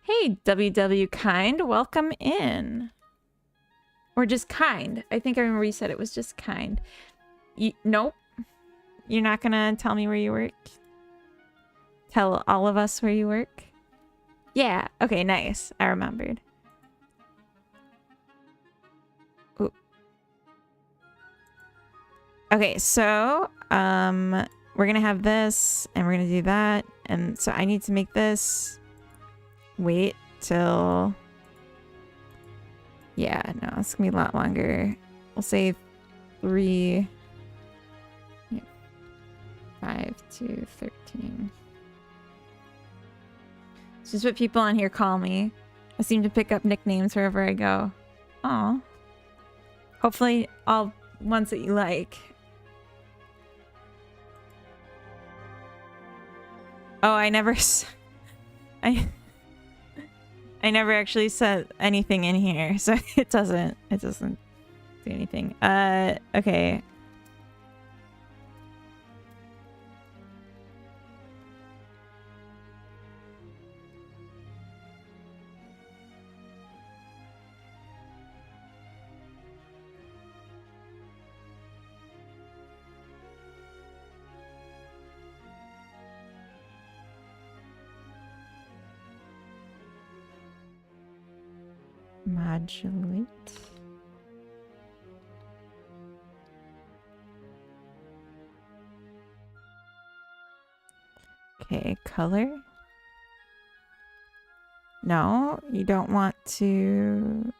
Hey, WW Kind, welcome in. Or just Kind. I think I remember you said it was just Kind. Nope. You're not gonna tell me where you work? Tell all of us where you work? Yeah. Okay, nice. I remembered. Ooh. Okay, so we're gonna have this and we're gonna do that. And so I need to make this wait till... Yeah, no, it's gonna be a lot longer. We'll say 3... Yeah, 5 to 13. It's just what people on here call me. I seem to pick up nicknames wherever I go. Aw. Hopefully all ones that you like. Oh, I never... I never actually said anything in here, so it doesn't do anything. Okay. Modulate. Okay, color. No, you don't want to...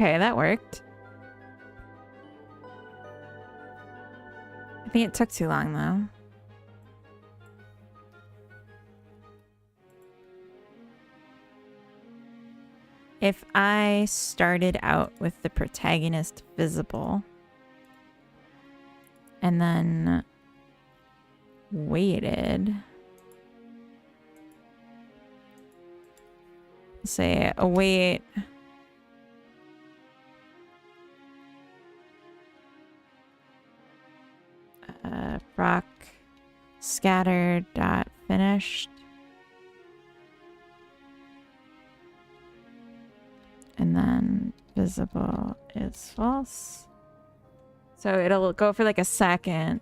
Okay, that worked. I think it took too long, though. If I started out with the protagonist visible and then waited, say await rock scatter dot finished, and then visible is false, so it'll go for like a second.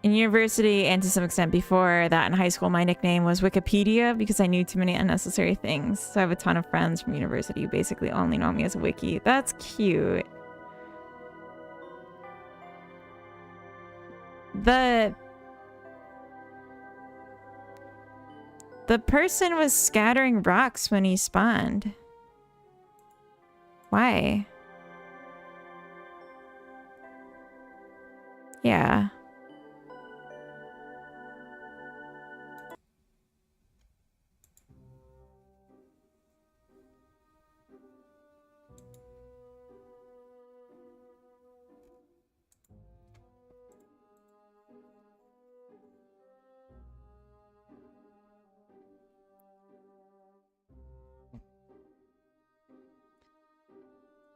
In university, and to some extent before that in high school, my nickname was Wikipedia because I knew too many unnecessary things. So I have a ton of friends from university who basically only know me as Wiki. That's cute. The person was scattering rocks when he spawned. Why? Yeah.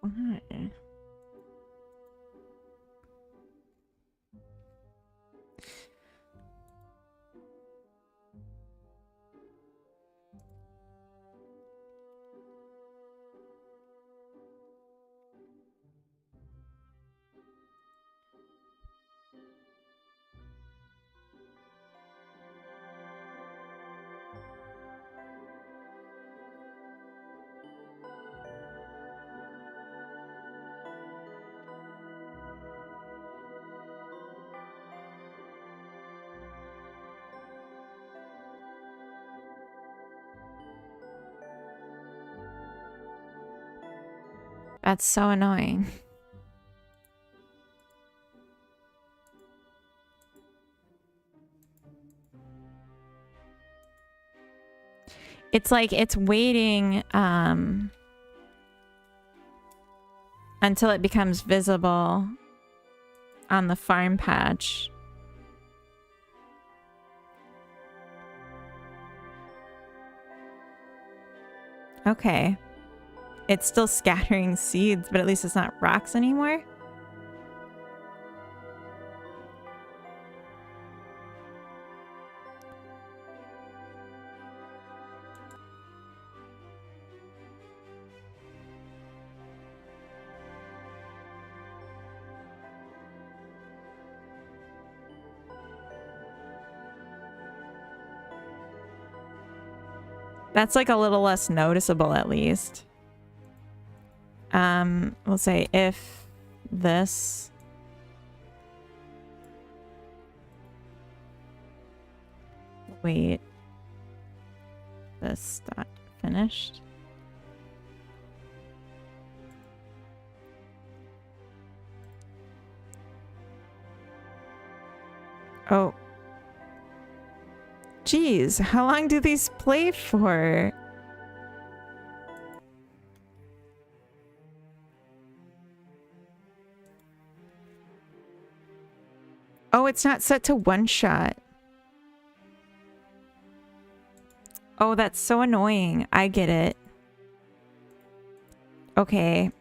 Why? That's so annoying. It's like it's waiting until it becomes visible on the farm patch. Okay. It's still scattering seeds, but at least it's not rocks anymore. That's like a little less noticeable at least. We'll say if this. Wait. This dot finished. Oh. Jeez, how long do these play for? Oh, it's not set to one shot. Oh, that's so annoying. I get it. Okay.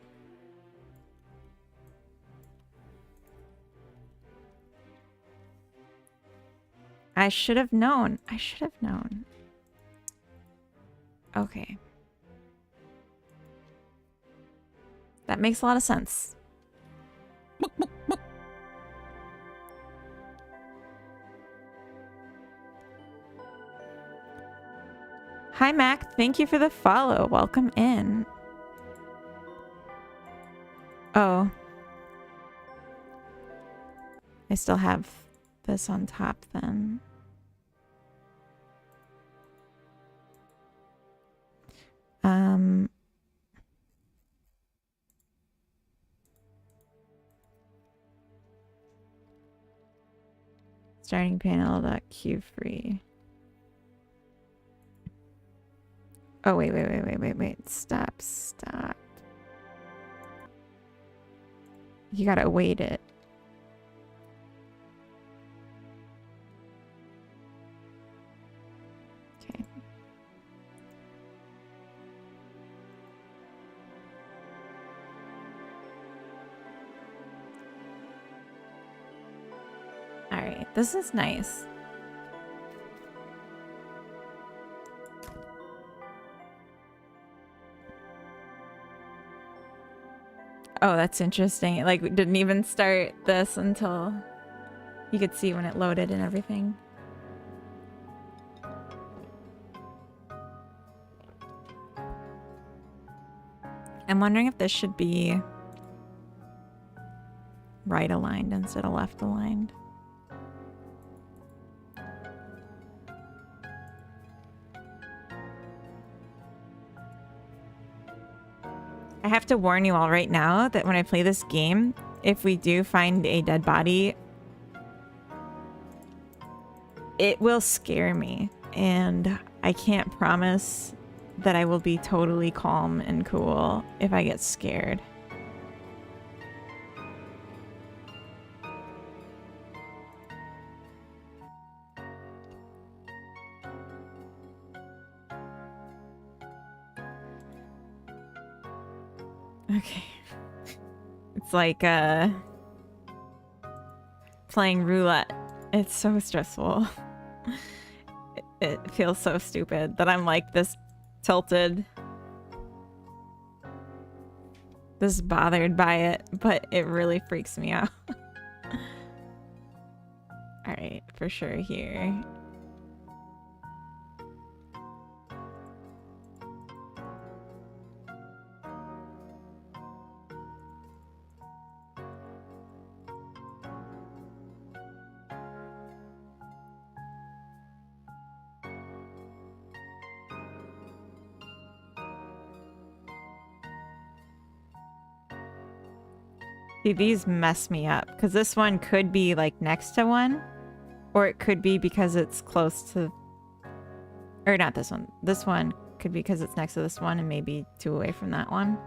I should have known. I should have known. Okay. That makes a lot of sense. Hi, Mac. Thank you for the follow. Welcome in. Oh. I still have this on top then. Starting panel.q free. Oh, wait. Stop. You gotta await it. Okay. Alright, this is nice. Oh, that's interesting. It like didn't even start this until you could see when it loaded and everything. I'm wondering if this should be right aligned instead of left aligned. I have to warn you all right now that when I play this game, if we do find a dead body, it will scare me. And I can't promise that I will be totally calm and cool if I get scared. Okay. It's like playing roulette. It's so stressful. It feels so stupid that I'm like this tilted, this bothered by it, but it really freaks me out. All right, for sure here. See, these mess me up because this one could be like next to one, or it could be because it's close to, or not this one. This one could be because it's next to this one and maybe two away from that one.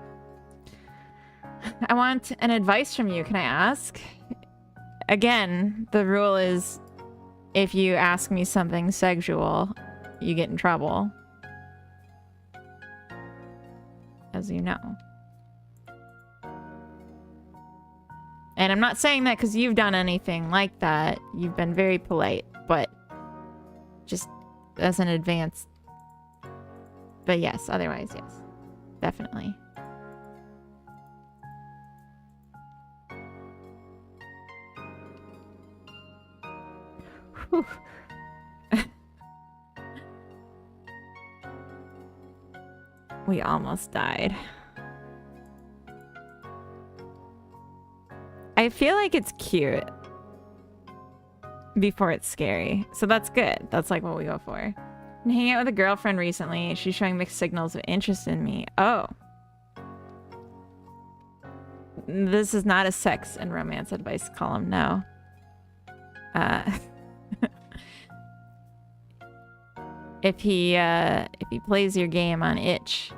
I want an advice from you. Can I ask? Again, the rule is if you ask me something sexual, you get in trouble. As you know. And I'm not saying that because you've done anything like that. You've been very polite, but just as an advance. But yes, otherwise, yes. Definitely. Whew. We almost died. I feel like it's cute before it's scary. So that's good. That's like what we go for. I'm hanging out with a girlfriend recently. She's showing mixed signals of interest in me. Oh. This is not a sex and romance advice column, no. If he plays your game on itch,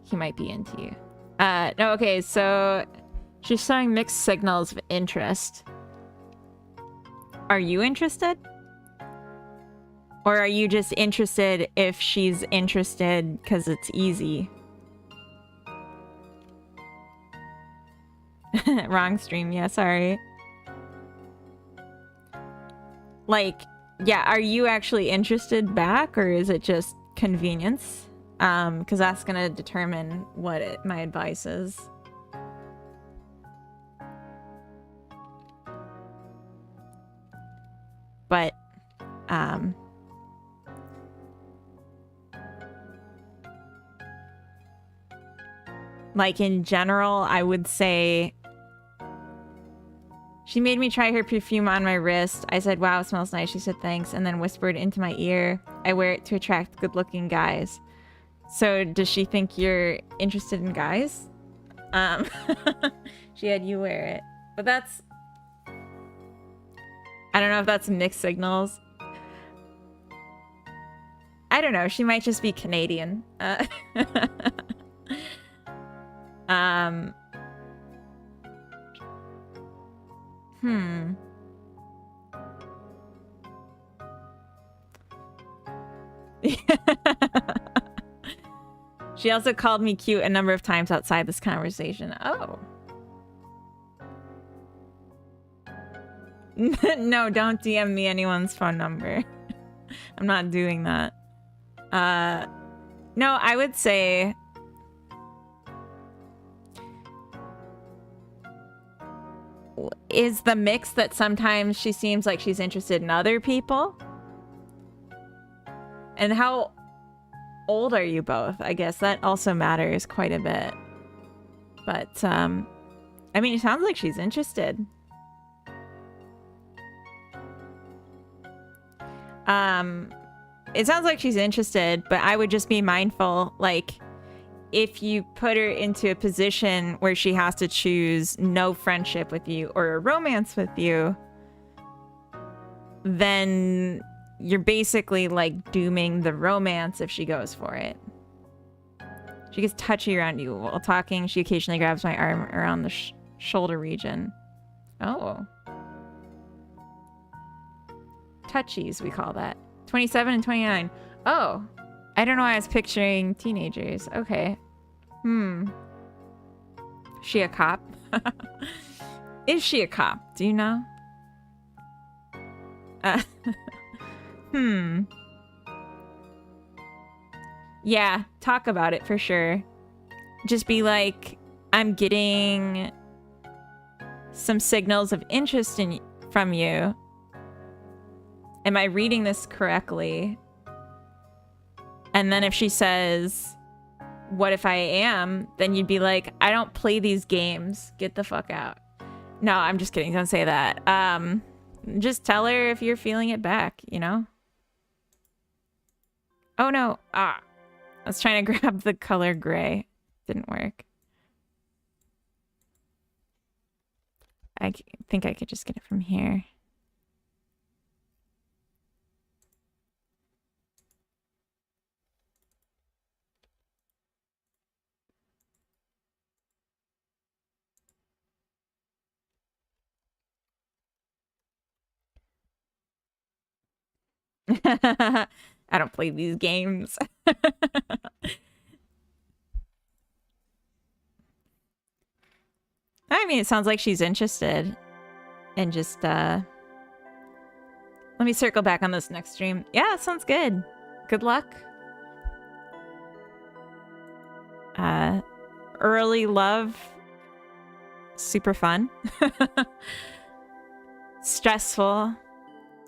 he might be into you. No, okay, so she's showing mixed signals of interest. Are you interested? Or are you just interested if she's interested because it's easy? Wrong stream, yeah, sorry. Like, yeah, are you actually interested back, or is it just convenience? Because that's gonna determine what my advice is. But, like in general, I would say she made me try her perfume on my wrist. I said, wow, it smells nice. She said, thanks. And then whispered into my ear, I wear it to attract good-looking guys. So does she think you're interested in guys? She had you wear it. But that's... I don't know if that's mixed signals. I don't know. She might just be Canadian. She also called me cute a number of times outside this conversation. Oh. No, don't DM me anyone's phone number. I'm not doing that. No, I would say... is the mix that sometimes she seems like she's interested in other people? And how old are you both? I guess that also matters quite a bit. But, I mean, it sounds like she's interested. It sounds like she's interested, but I would just be mindful, like, if you put her into a position where she has to choose no friendship with you or a romance with you, then you're basically like dooming the romance if she goes for it. She gets touchy around you while talking. She occasionally grabs my arm around the shoulder region. Oh. Touchies, we call that. 27 and 29. Oh. I don't know why I was picturing teenagers. Okay. She a cop? Is she a cop? Do you know? Yeah, talk about it for sure. Just be like, I'm getting some signals of interest from you. Am I reading this correctly? And then if she says, what if I am? Then you'd be like, I don't play these games. Get the fuck out. No, I'm just kidding. Don't say that. Just tell her if you're feeling it back, you know? Oh no. I was trying to grab the color gray. Didn't work. I think I could just get it from here. I don't play these games. I mean, it sounds like she's interested. And just, let me circle back on this next stream. Yeah, sounds good. Good luck. Early love. Super fun. Stressful,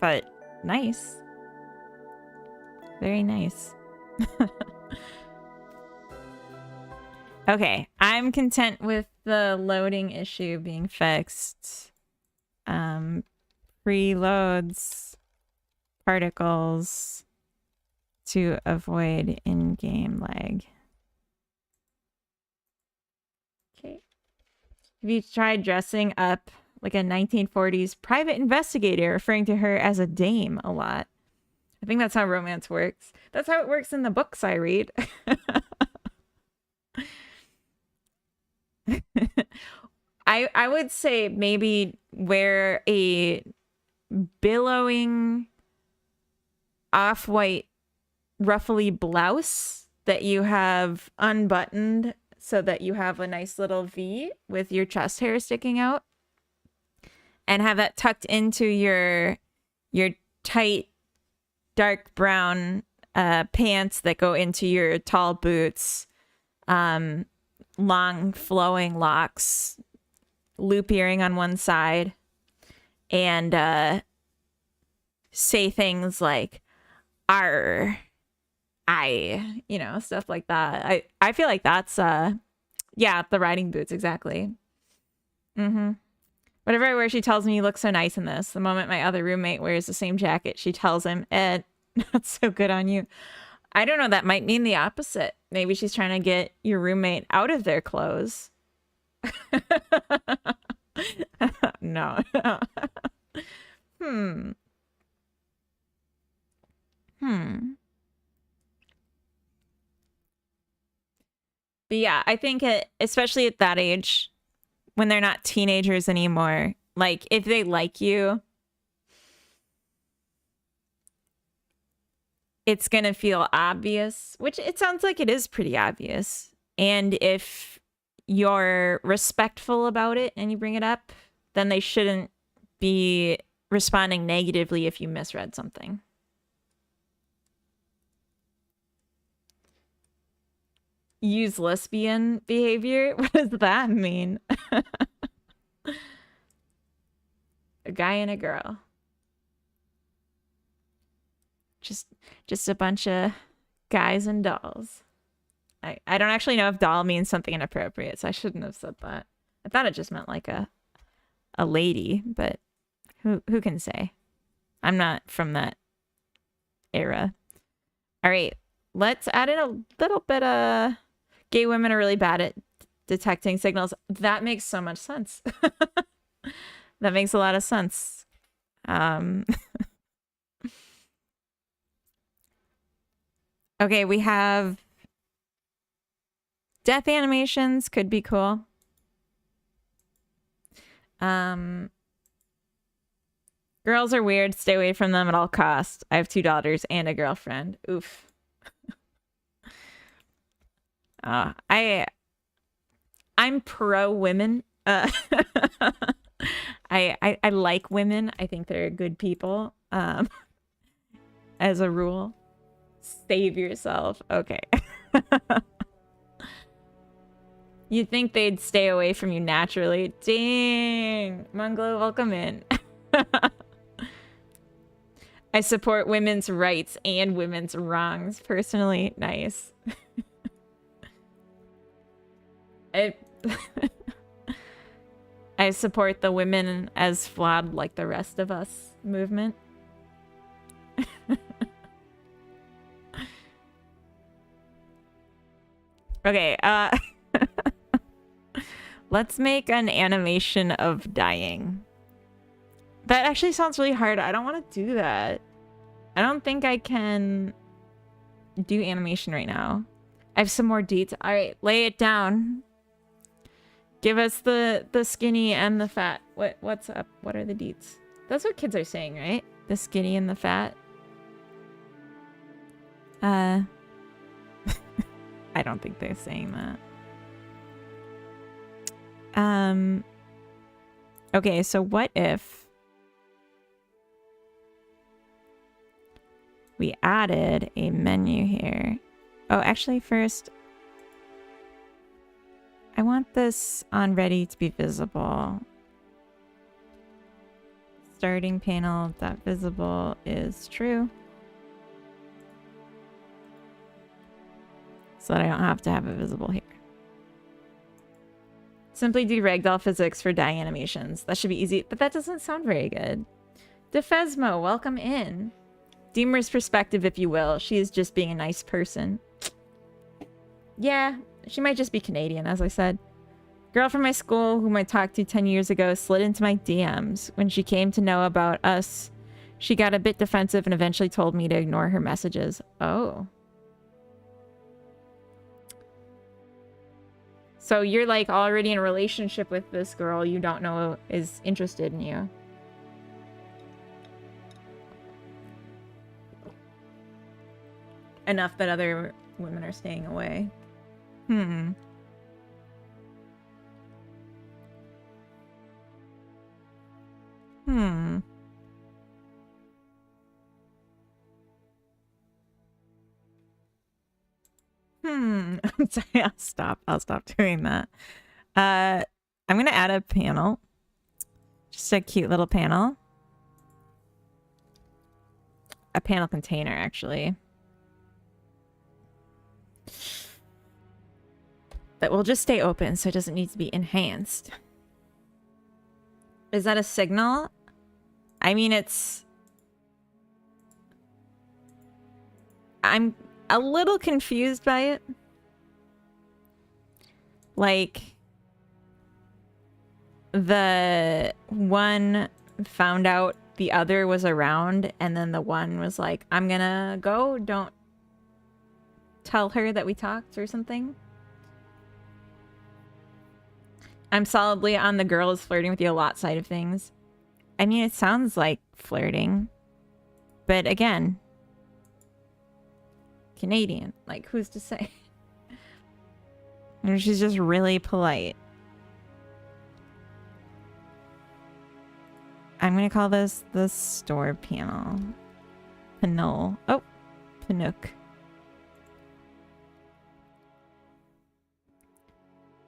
but nice. Very nice. Okay, I'm content with the loading issue being fixed. Preloads particles to avoid in-game lag. Okay. Have you tried dressing up like a 1940s private investigator, referring to her as a dame a lot? I think that's how romance works. That's how it works in the books I read. I would say maybe wear a billowing off-white ruffly blouse that you have unbuttoned so that you have a nice little V with your chest hair sticking out, and have that tucked into your tight dark brown pants that go into your tall boots, long flowing locks, loop earring on one side, and say things like "R," "I," stuff like that. I feel like that's yeah, the riding boots, exactly. Whatever I wear, she tells me, "You look so nice in this." The moment my other roommate wears the same jacket, she tells him, "Ed, not so good on you." I don't know, that might mean the opposite. Maybe she's trying to get your roommate out of their clothes. No. But yeah, I think especially at that age, when they're not teenagers anymore, like if they like you, it's going to feel obvious, which it sounds like it is pretty obvious. And if you're respectful about it and you bring it up, then they shouldn't be responding negatively if you misread something. Use lesbian behavior? What does that mean? A guy and a girl. Just a bunch of guys and dolls. I don't actually know if doll means something inappropriate, so I shouldn't have said that. I thought it just meant like a lady, but who can say? I'm not from that era. All right, let's add in a little bit of gay women are really bad at detecting signals. That makes so much sense. That makes a lot of sense. Okay, we have death animations, could be cool. Girls are weird, stay away from them at all costs. I have 2 daughters and a girlfriend. Oof. I'm pro women. I like women. I think they're good people. As a rule. Save yourself. Okay. You'd think they'd stay away from you naturally. Dang. Munglo, welcome in. I support women's rights and women's wrongs. Personally, nice. I support the women as flawed like the rest of us movement. Okay, let's make an animation of dying. That actually sounds really hard. I don't want to do that. I don't think I can do animation right now. I have some more deets. All right, lay it down. Give us the skinny and the fat. What's up? What are the deets? That's what kids are saying, right? The skinny and the fat. I don't think they're saying that. Okay, so what if we added a menu here? Oh, actually, first, I want this on ready to be visible. Starting panel dot visible is true. So that I don't have to have it visible here. Simply do ragdoll physics for dye animations. That should be easy, but that doesn't sound very good. Defesmo, welcome in. Deemer's perspective, if you will. She is just being a nice person. Yeah, she might just be Canadian, as I said. Girl from my school whom I talked to 10 years ago slid into my DMs. When she came to know about us, she got a bit defensive and eventually told me to ignore her messages. Oh. So you're like already in a relationship with this girl you don't know is interested in you. Enough that other women are staying away. Hmm. Hmm. I'm sorry, I'll stop doing that. I'm gonna add a panel. Just a cute little panel. A panel container, actually. That will just stay open, so it doesn't need to be enhanced. Is that a signal? I mean, I'm a little confused by it. Like, the one found out the other was around, and then the one was like, I'm gonna go, don't tell her that we talked or something. I'm solidly on the girl is flirting with you a lot side of things. I mean, it sounds like flirting. But again, Canadian. Like, who's to say? And she's just really polite. I'm going to call this the store panel. Panel. Oh, Panook.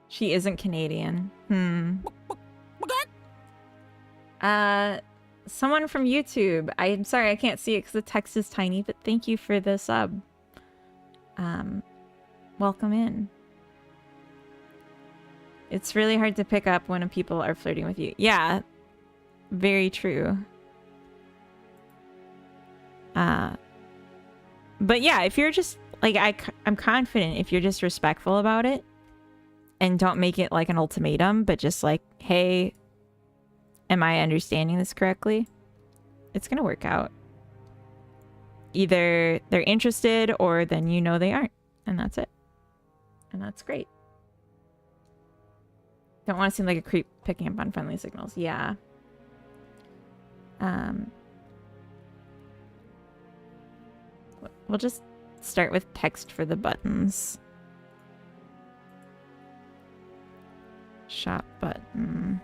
She isn't Canadian. Someone from YouTube. I'm sorry I can't see it because the text is tiny, but thank you for the sub. Welcome in. It's really hard to pick up when people are flirting with you. Yeah, very true. But yeah, if you're just like, I'm confident if you're just respectful about it and don't make it like an ultimatum, but just like, hey, am I understanding this correctly? It's gonna work out. Either they're interested or then you know they aren't, and that's it. And that's great. Don't want to seem like a creep picking up on friendly signals. Yeah. We'll just start with text for the buttons. Shop button.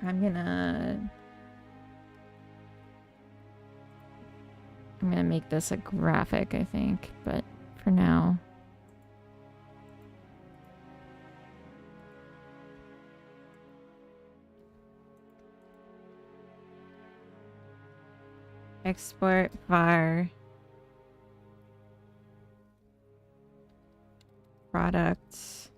I'm gonna make this a graphic, I think, but for now. Export var products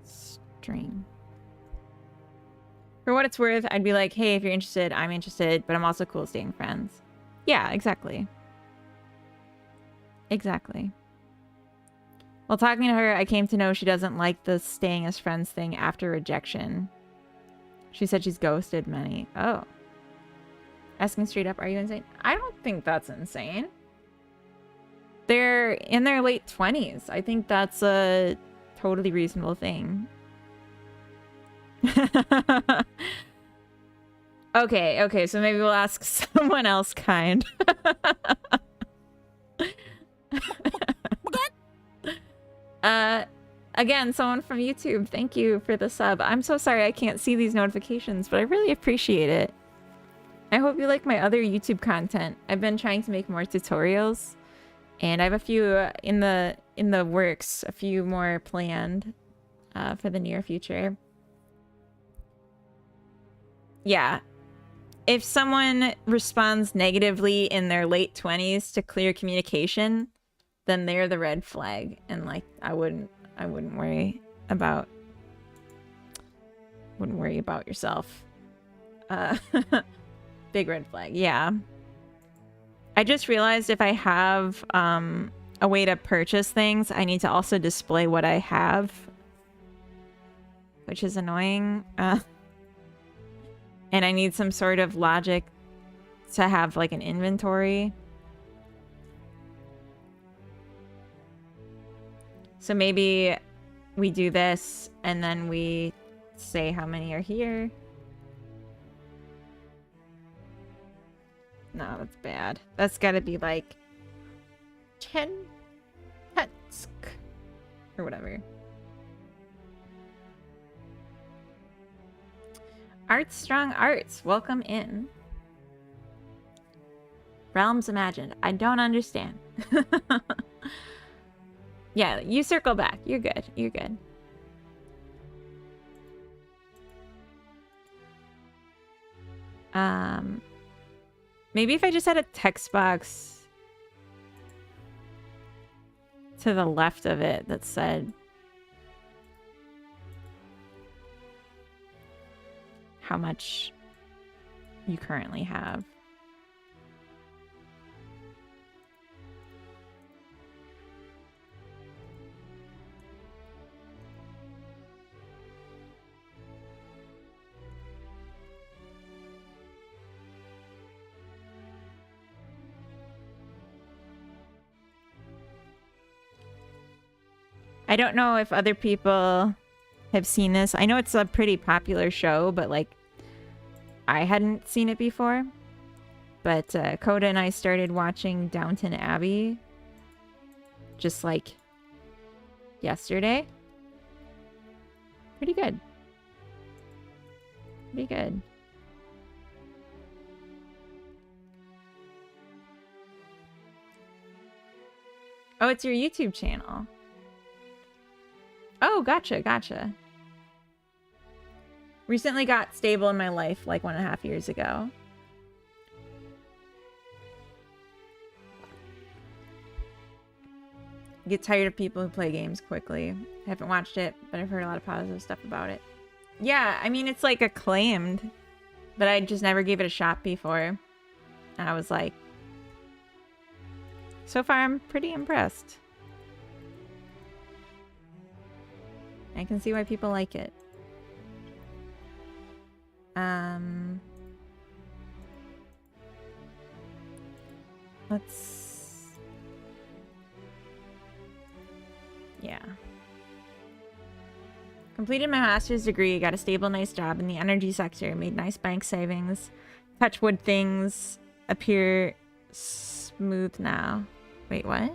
string. For what it's worth, I'd be like, hey, if you're interested, I'm interested, but I'm also cool staying friends. Yeah, exactly. Exactly. While talking to her, I came to know she doesn't like the staying as friends thing after rejection. She said she's ghosted many. Oh. Asking straight up, are you insane? I don't think that's insane. They're in their late 20s. I think that's a totally reasonable thing. Okay, so maybe we'll ask someone else kind. Again, someone from YouTube, thank you for the sub. I'm so sorry I can't see these notifications, but I really appreciate it. I hope you like my other YouTube content. I've been trying to make more tutorials, and I have a few in the works, a few more planned for the near future. Yeah, if someone responds negatively in their late 20s to clear communication, then they're the red flag. And like, I wouldn't worry about yourself. Big red flag. Yeah. I just realized if I have a way to purchase things, I need to also display what I have, which is annoying. And I need some sort of logic to have like an inventory. So maybe we do this and then we say how many are here. No, that's bad. That's gotta be like 10 pets or whatever. Arts Strong Arts, welcome in. Realms Imagined. I don't understand. Yeah, you circle back. You're good. You're good. Maybe if I just had a text box to the left of it that said how much you currently have. I don't know if other people have seen this. I know it's a pretty popular show, but like I hadn't seen it before. But Coda and I started watching Downton Abbey just like yesterday. Pretty good. Pretty good. Oh, it's your YouTube channel. Oh, gotcha, gotcha. Recently got stable in my life like 1.5 years ago. Get tired of people who play games quickly. I haven't watched it, but I've heard a lot of positive stuff about it. Yeah, I mean, it's like acclaimed, but I just never gave it a shot before. And I was like, so far I'm pretty impressed. I can see why people like it. Yeah. Completed my master's degree, got a stable, nice job in the energy sector, made nice bank savings. Touch wood, things appear smooth now. Wait, what?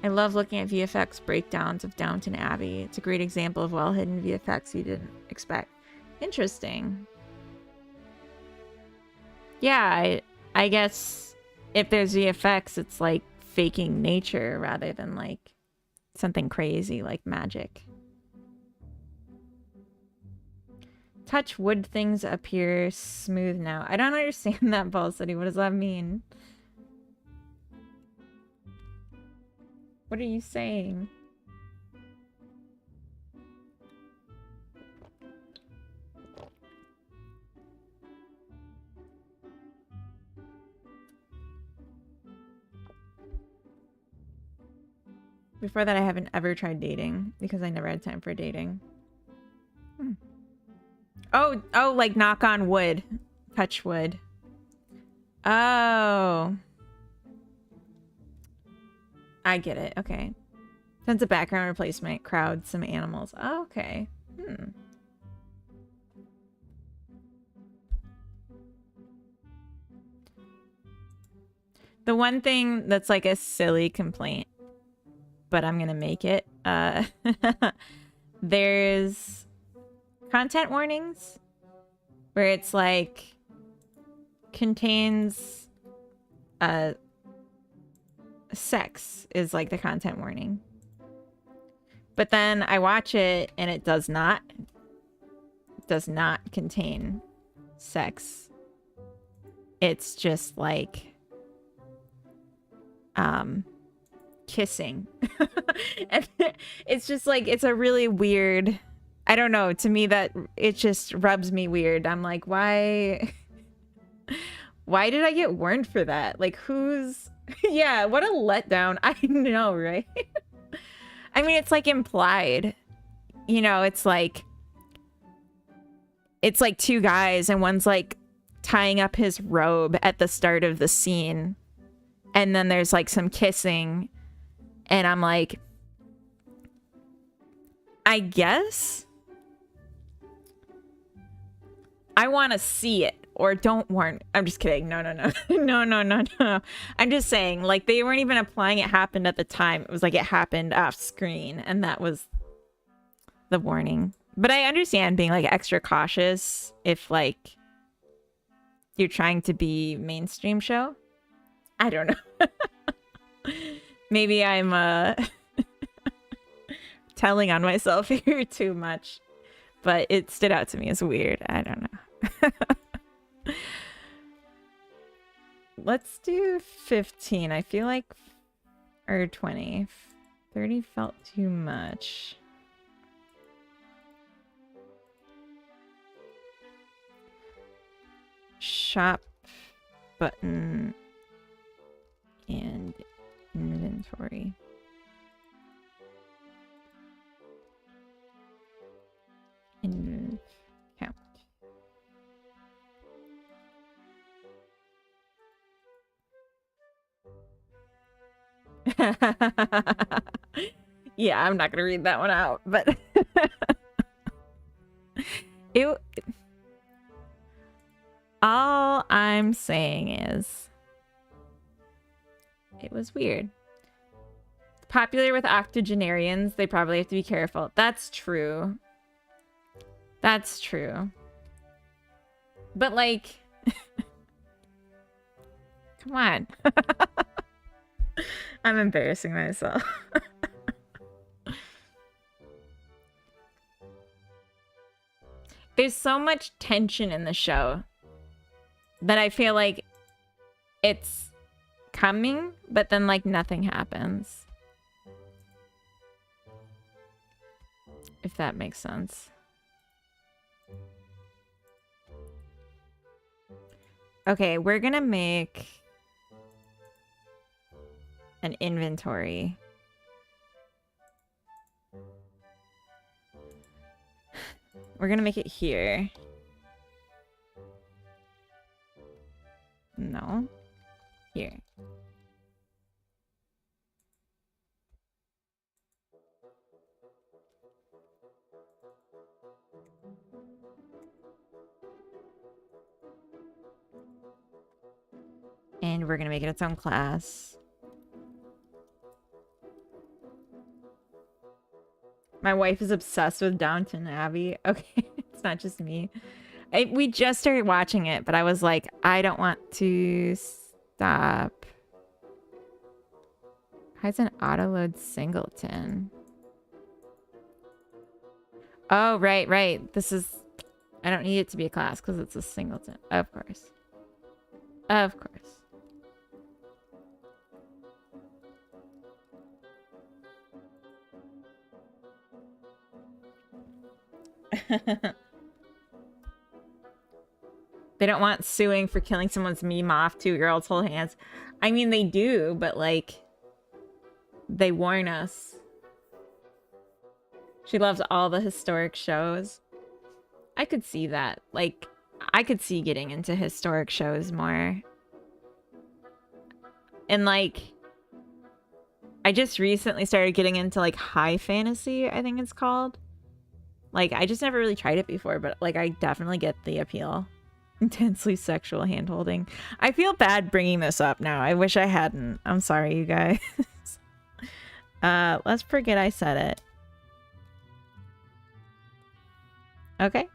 I love looking at VFX breakdowns of Downton Abbey. It's a great example of well-hidden VFX you didn't expect. Interesting. Yeah, I guess if there's VFX, it's like faking nature rather than like something crazy like magic. Touch wood, things appear smooth now. I don't understand that, Ball City. What does that mean? What are you saying? Before that, I haven't ever tried dating because I never had time for dating. Oh, like knock on wood. Touch wood. Oh. I get it. Okay. Sense of background replacement. Crowd some animals. Oh, okay. The one thing that's like a silly complaint, but I'm gonna make it. There's content warnings where it's like contains sex is like the content warning, but then I watch it and it does not does not contain sex. It's just like kissing. And it's just like, it's a really weird, I don't know, to me that it just rubs me weird. I'm like, why did I get warned for that? Like, who's yeah, what a letdown. I know, right? I mean, it's like implied, you know, it's like two guys and one's like tying up his robe at the start of the scene, and then there's like some kissing, and I'm like, I guess I want to see it, or don't warn. I'm just kidding. No. No. I'm just saying, like, they weren't even implying it happened at the time. It was like it happened off screen, and that was the warning. But I understand being like extra cautious if like you're trying to be mainstream show. I don't know. Maybe I'm telling on myself here too much, but it stood out to me as weird. I don't know. Let's do 15. I feel like, or 20. 30 felt too much. Shop button and inventory. Count. Yeah, I'm not gonna read that one out, but all I'm saying is it was weird. Popular with octogenarians, they probably have to be careful. That's true. That's true. But like, come on. I'm embarrassing myself. There's so much tension in the show that I feel like it's coming, but then like nothing happens. If that makes sense. Okay, we're gonna make an inventory. We're gonna make it here. No. Here. And we're gonna make it its own class. My wife is obsessed with Downton Abbey. Okay, it's not just me. We just started watching it, but I was like, I don't want to stop. How's an autoload singleton? Oh, right. This is... I don't need it to be a class because it's a singleton. Of course. Of course. They don't want suing for killing someone's meme off 2-year-olds hold hands. I mean, they do, but like, they warn us. She loves all the historic shows. I could see that. Like, I could see getting into historic shows more. And like, I just recently started getting into like high fantasy, I think it's called. Like, I just never really tried it before, but like, I definitely get the appeal. Intensely sexual hand-holding. I feel bad bringing this up now. I wish I hadn't. I'm sorry, you guys. Let's forget I said it. Okay.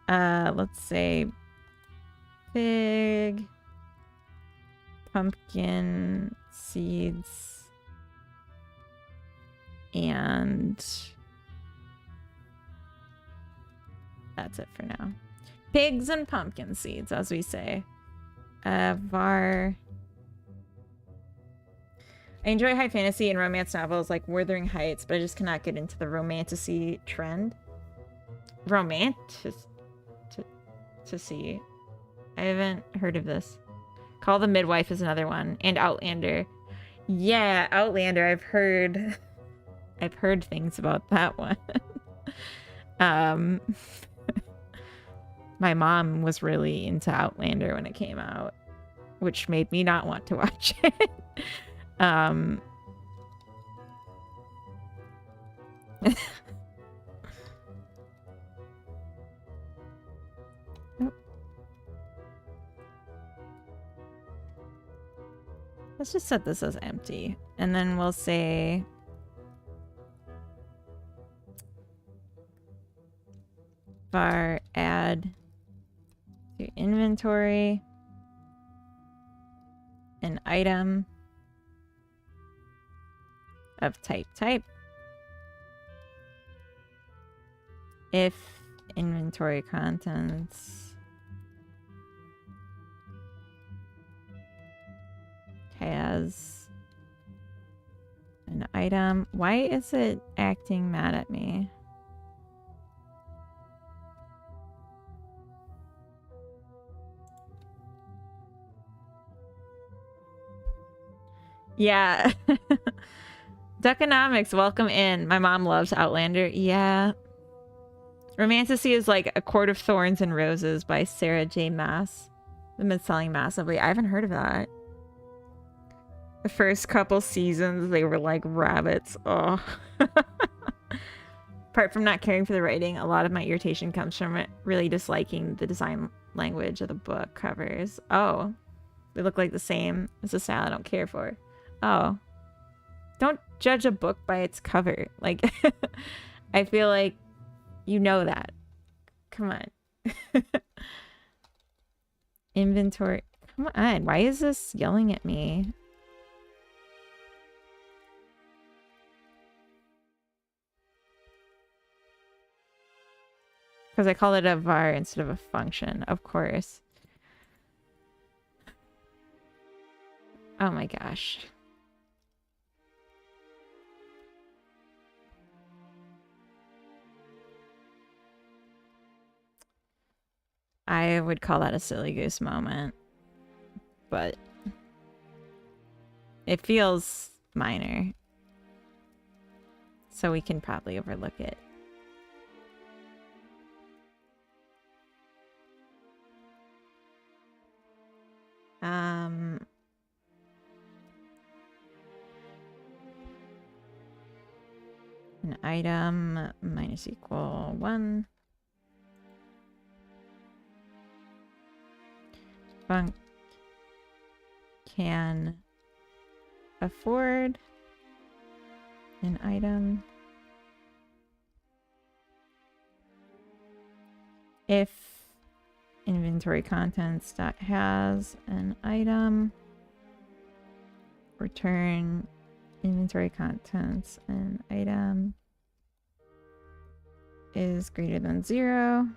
Let's say pig, pumpkin seeds, and that's it for now. Pigs and pumpkin seeds, as we say. Var. I enjoy high fantasy and romance novels like Wuthering Heights, but I just cannot get into the romantasy trend. Romantasy? I haven't heard of this. Call the Midwife is another one. And Outlander. Yeah, Outlander. I've heard things about that one. My mom was really into Outlander when it came out, which made me not want to watch it. Let's just set this as empty, and then we'll say var add to inventory an item of type if inventory contents has an item. Why is it acting mad at me? Yeah. Duckonomics, welcome in. My mom loves Outlander. Yeah. Romantasy is like A Court of Thorns and Roses by Sarah J. Maas. They've been selling massively. I haven't heard of that. The first couple seasons, they were like rabbits. Oh. Apart from not caring for the writing, a lot of my irritation comes from it really disliking the design language of the book covers. Oh. They look like the same. It's a style I don't care for. Oh. Don't judge a book by its cover. Like, I feel like you know that. Come on. Inventory. Come on. Why is this yelling at me? Because I call it a var instead of a function, of course. Oh my gosh. I would call that a silly goose moment, but it feels minor, so we can probably overlook it. An item minus equal 1. Func can afford an item if inventory contents dot has an item, return inventory contents an item is greater than 0,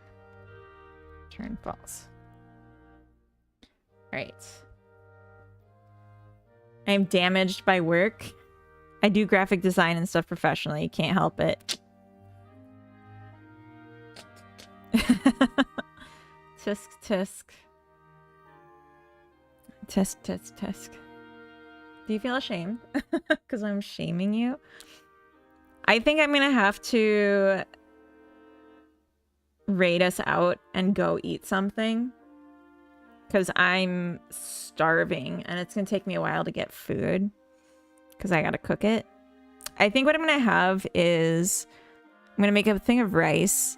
return false. All right. I'm damaged by work. I do graphic design and stuff professionally. Can't help it. Tisk, tisk. Tisk, tisk, tisk. Do you feel ashamed? Because I'm shaming you? I think I'm going to have to raid us out and go eat something. Because I'm starving and it's going to take me a while to get food. Because I got to cook it. I think what I'm going to have is I'm going to make a thing of rice.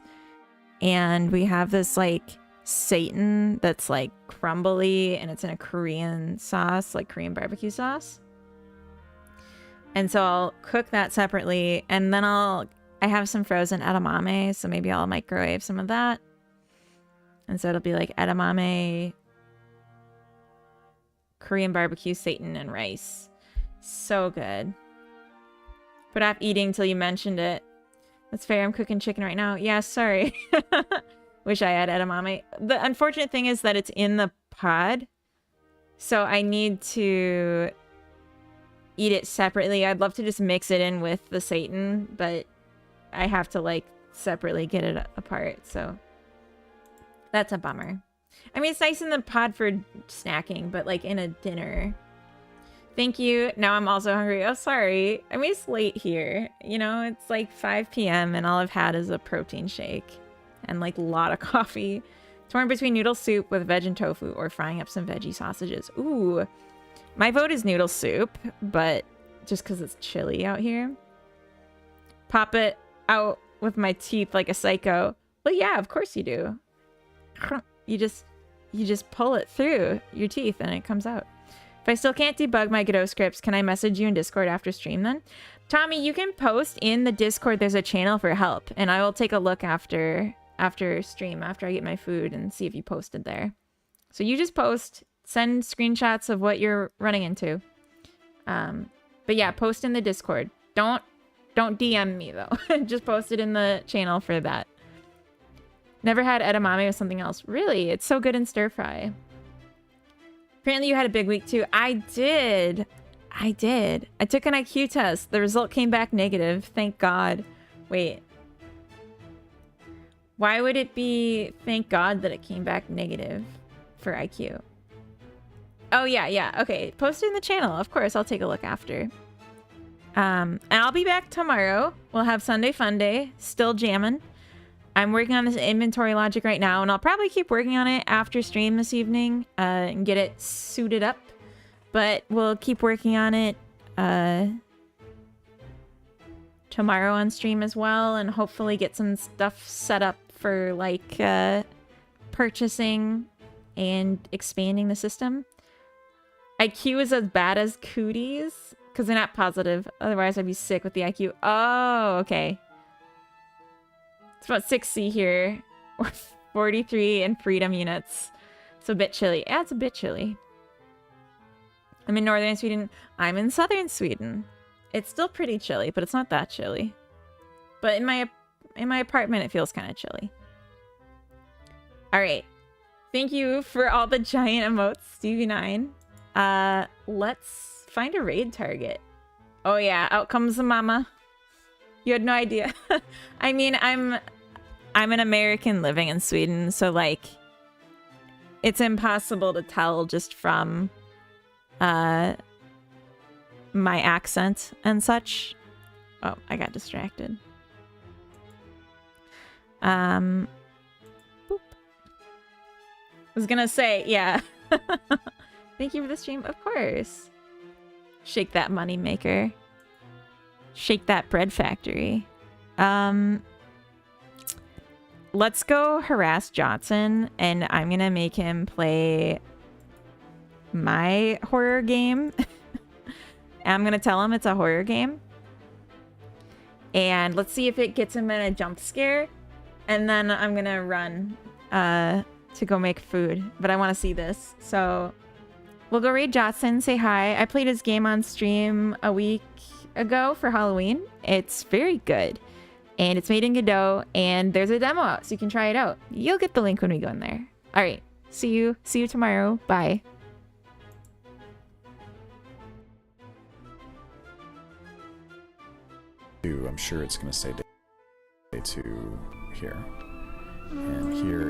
And we have this like seitan that's like crumbly and it's in a Korean sauce, like Korean barbecue sauce. And so I'll cook that separately. And then I have some frozen edamame. So maybe I'll microwave some of that. And so it'll be like edamame, Korean barbecue, seitan, and rice. So good. Put off eating till you mentioned it. That's fair. I'm cooking chicken right now. Yeah, sorry. Wish I had edamame. The unfortunate thing is that it's in the pod, so I need to eat it separately. I'd love to just mix it in with the seitan, but I have to like separately get it apart, so that's a bummer. I mean, it's nice in the pod for snacking, but like in a dinner. Thank you. Now I'm also hungry. Oh, sorry. I mean, it's late here. You know, it's like 5 p.m. and all I've had is a protein shake and like a lot of coffee. Torn between noodle soup with veg and tofu or frying up some veggie sausages. Ooh, my vote is noodle soup, but just because it's chilly out here. Pop it out with my teeth like a psycho. Well, yeah, of course you do. You just pull it through your teeth and it comes out. If I still can't debug my Godot scripts, can I message you in Discord after stream then? Tommy, you can post in the Discord. There's a channel for help, and I will take a look after stream, after I get my food, and see if you posted there. So you just post, send screenshots of what you're running into. But yeah, post in the Discord. Don't DM me though. Just post it in the channel for that. Never had edamame with something else. Really? It's so good in stir fry. Apparently you had a big week too. I did. I took an IQ test. The result came back negative. Thank God. Wait. Why would it be thank God that it came back negative for IQ? Oh, yeah. Okay. Post it in the channel. Of course, I'll take a look after. And I'll be back tomorrow. We'll have Sunday Fun Day. Still jamming. I'm working on this inventory logic right now, and I'll probably keep working on it after stream this evening and get it suited up. But we'll keep working on it tomorrow on stream as well, and hopefully get some stuff set up for like purchasing and expanding the system. IQ is as bad as cooties because they're not positive. Otherwise, I'd be sick with the IQ. Oh, okay. It's about 60 here, or 43 in freedom units. It's a bit chilly. Yeah, it's a bit chilly. I'm in northern Sweden. I'm in southern Sweden. It's still pretty chilly, but it's not that chilly. But in my apartment, it feels kind of chilly. All right. Thank you for all the giant emotes, Stevie9. Let's find a raid target. Oh yeah, out comes the mama. You had no idea. I mean, I'm an American living in Sweden, so like it's impossible to tell just from my accent and such. Oh, I got distracted. Boop. I was gonna say, yeah. Thank you for the stream, of course. Shake that money maker. Shake that bread factory. Let's go harass Johnson, and I'm gonna make him play my horror game. I'm gonna tell him it's a horror game. And let's see if it gets him in a jump scare. And then I'm gonna run to go make food. But I want to see this. So we'll go raid Johnson, say hi. I played his game on stream a week ago for Halloween. It's very good. And it's made in Godot. And there's a demo out, so you can try it out. You'll get the link when we go in there. All right. See you tomorrow. Bye. I'm sure it's going to say day 2 here. And here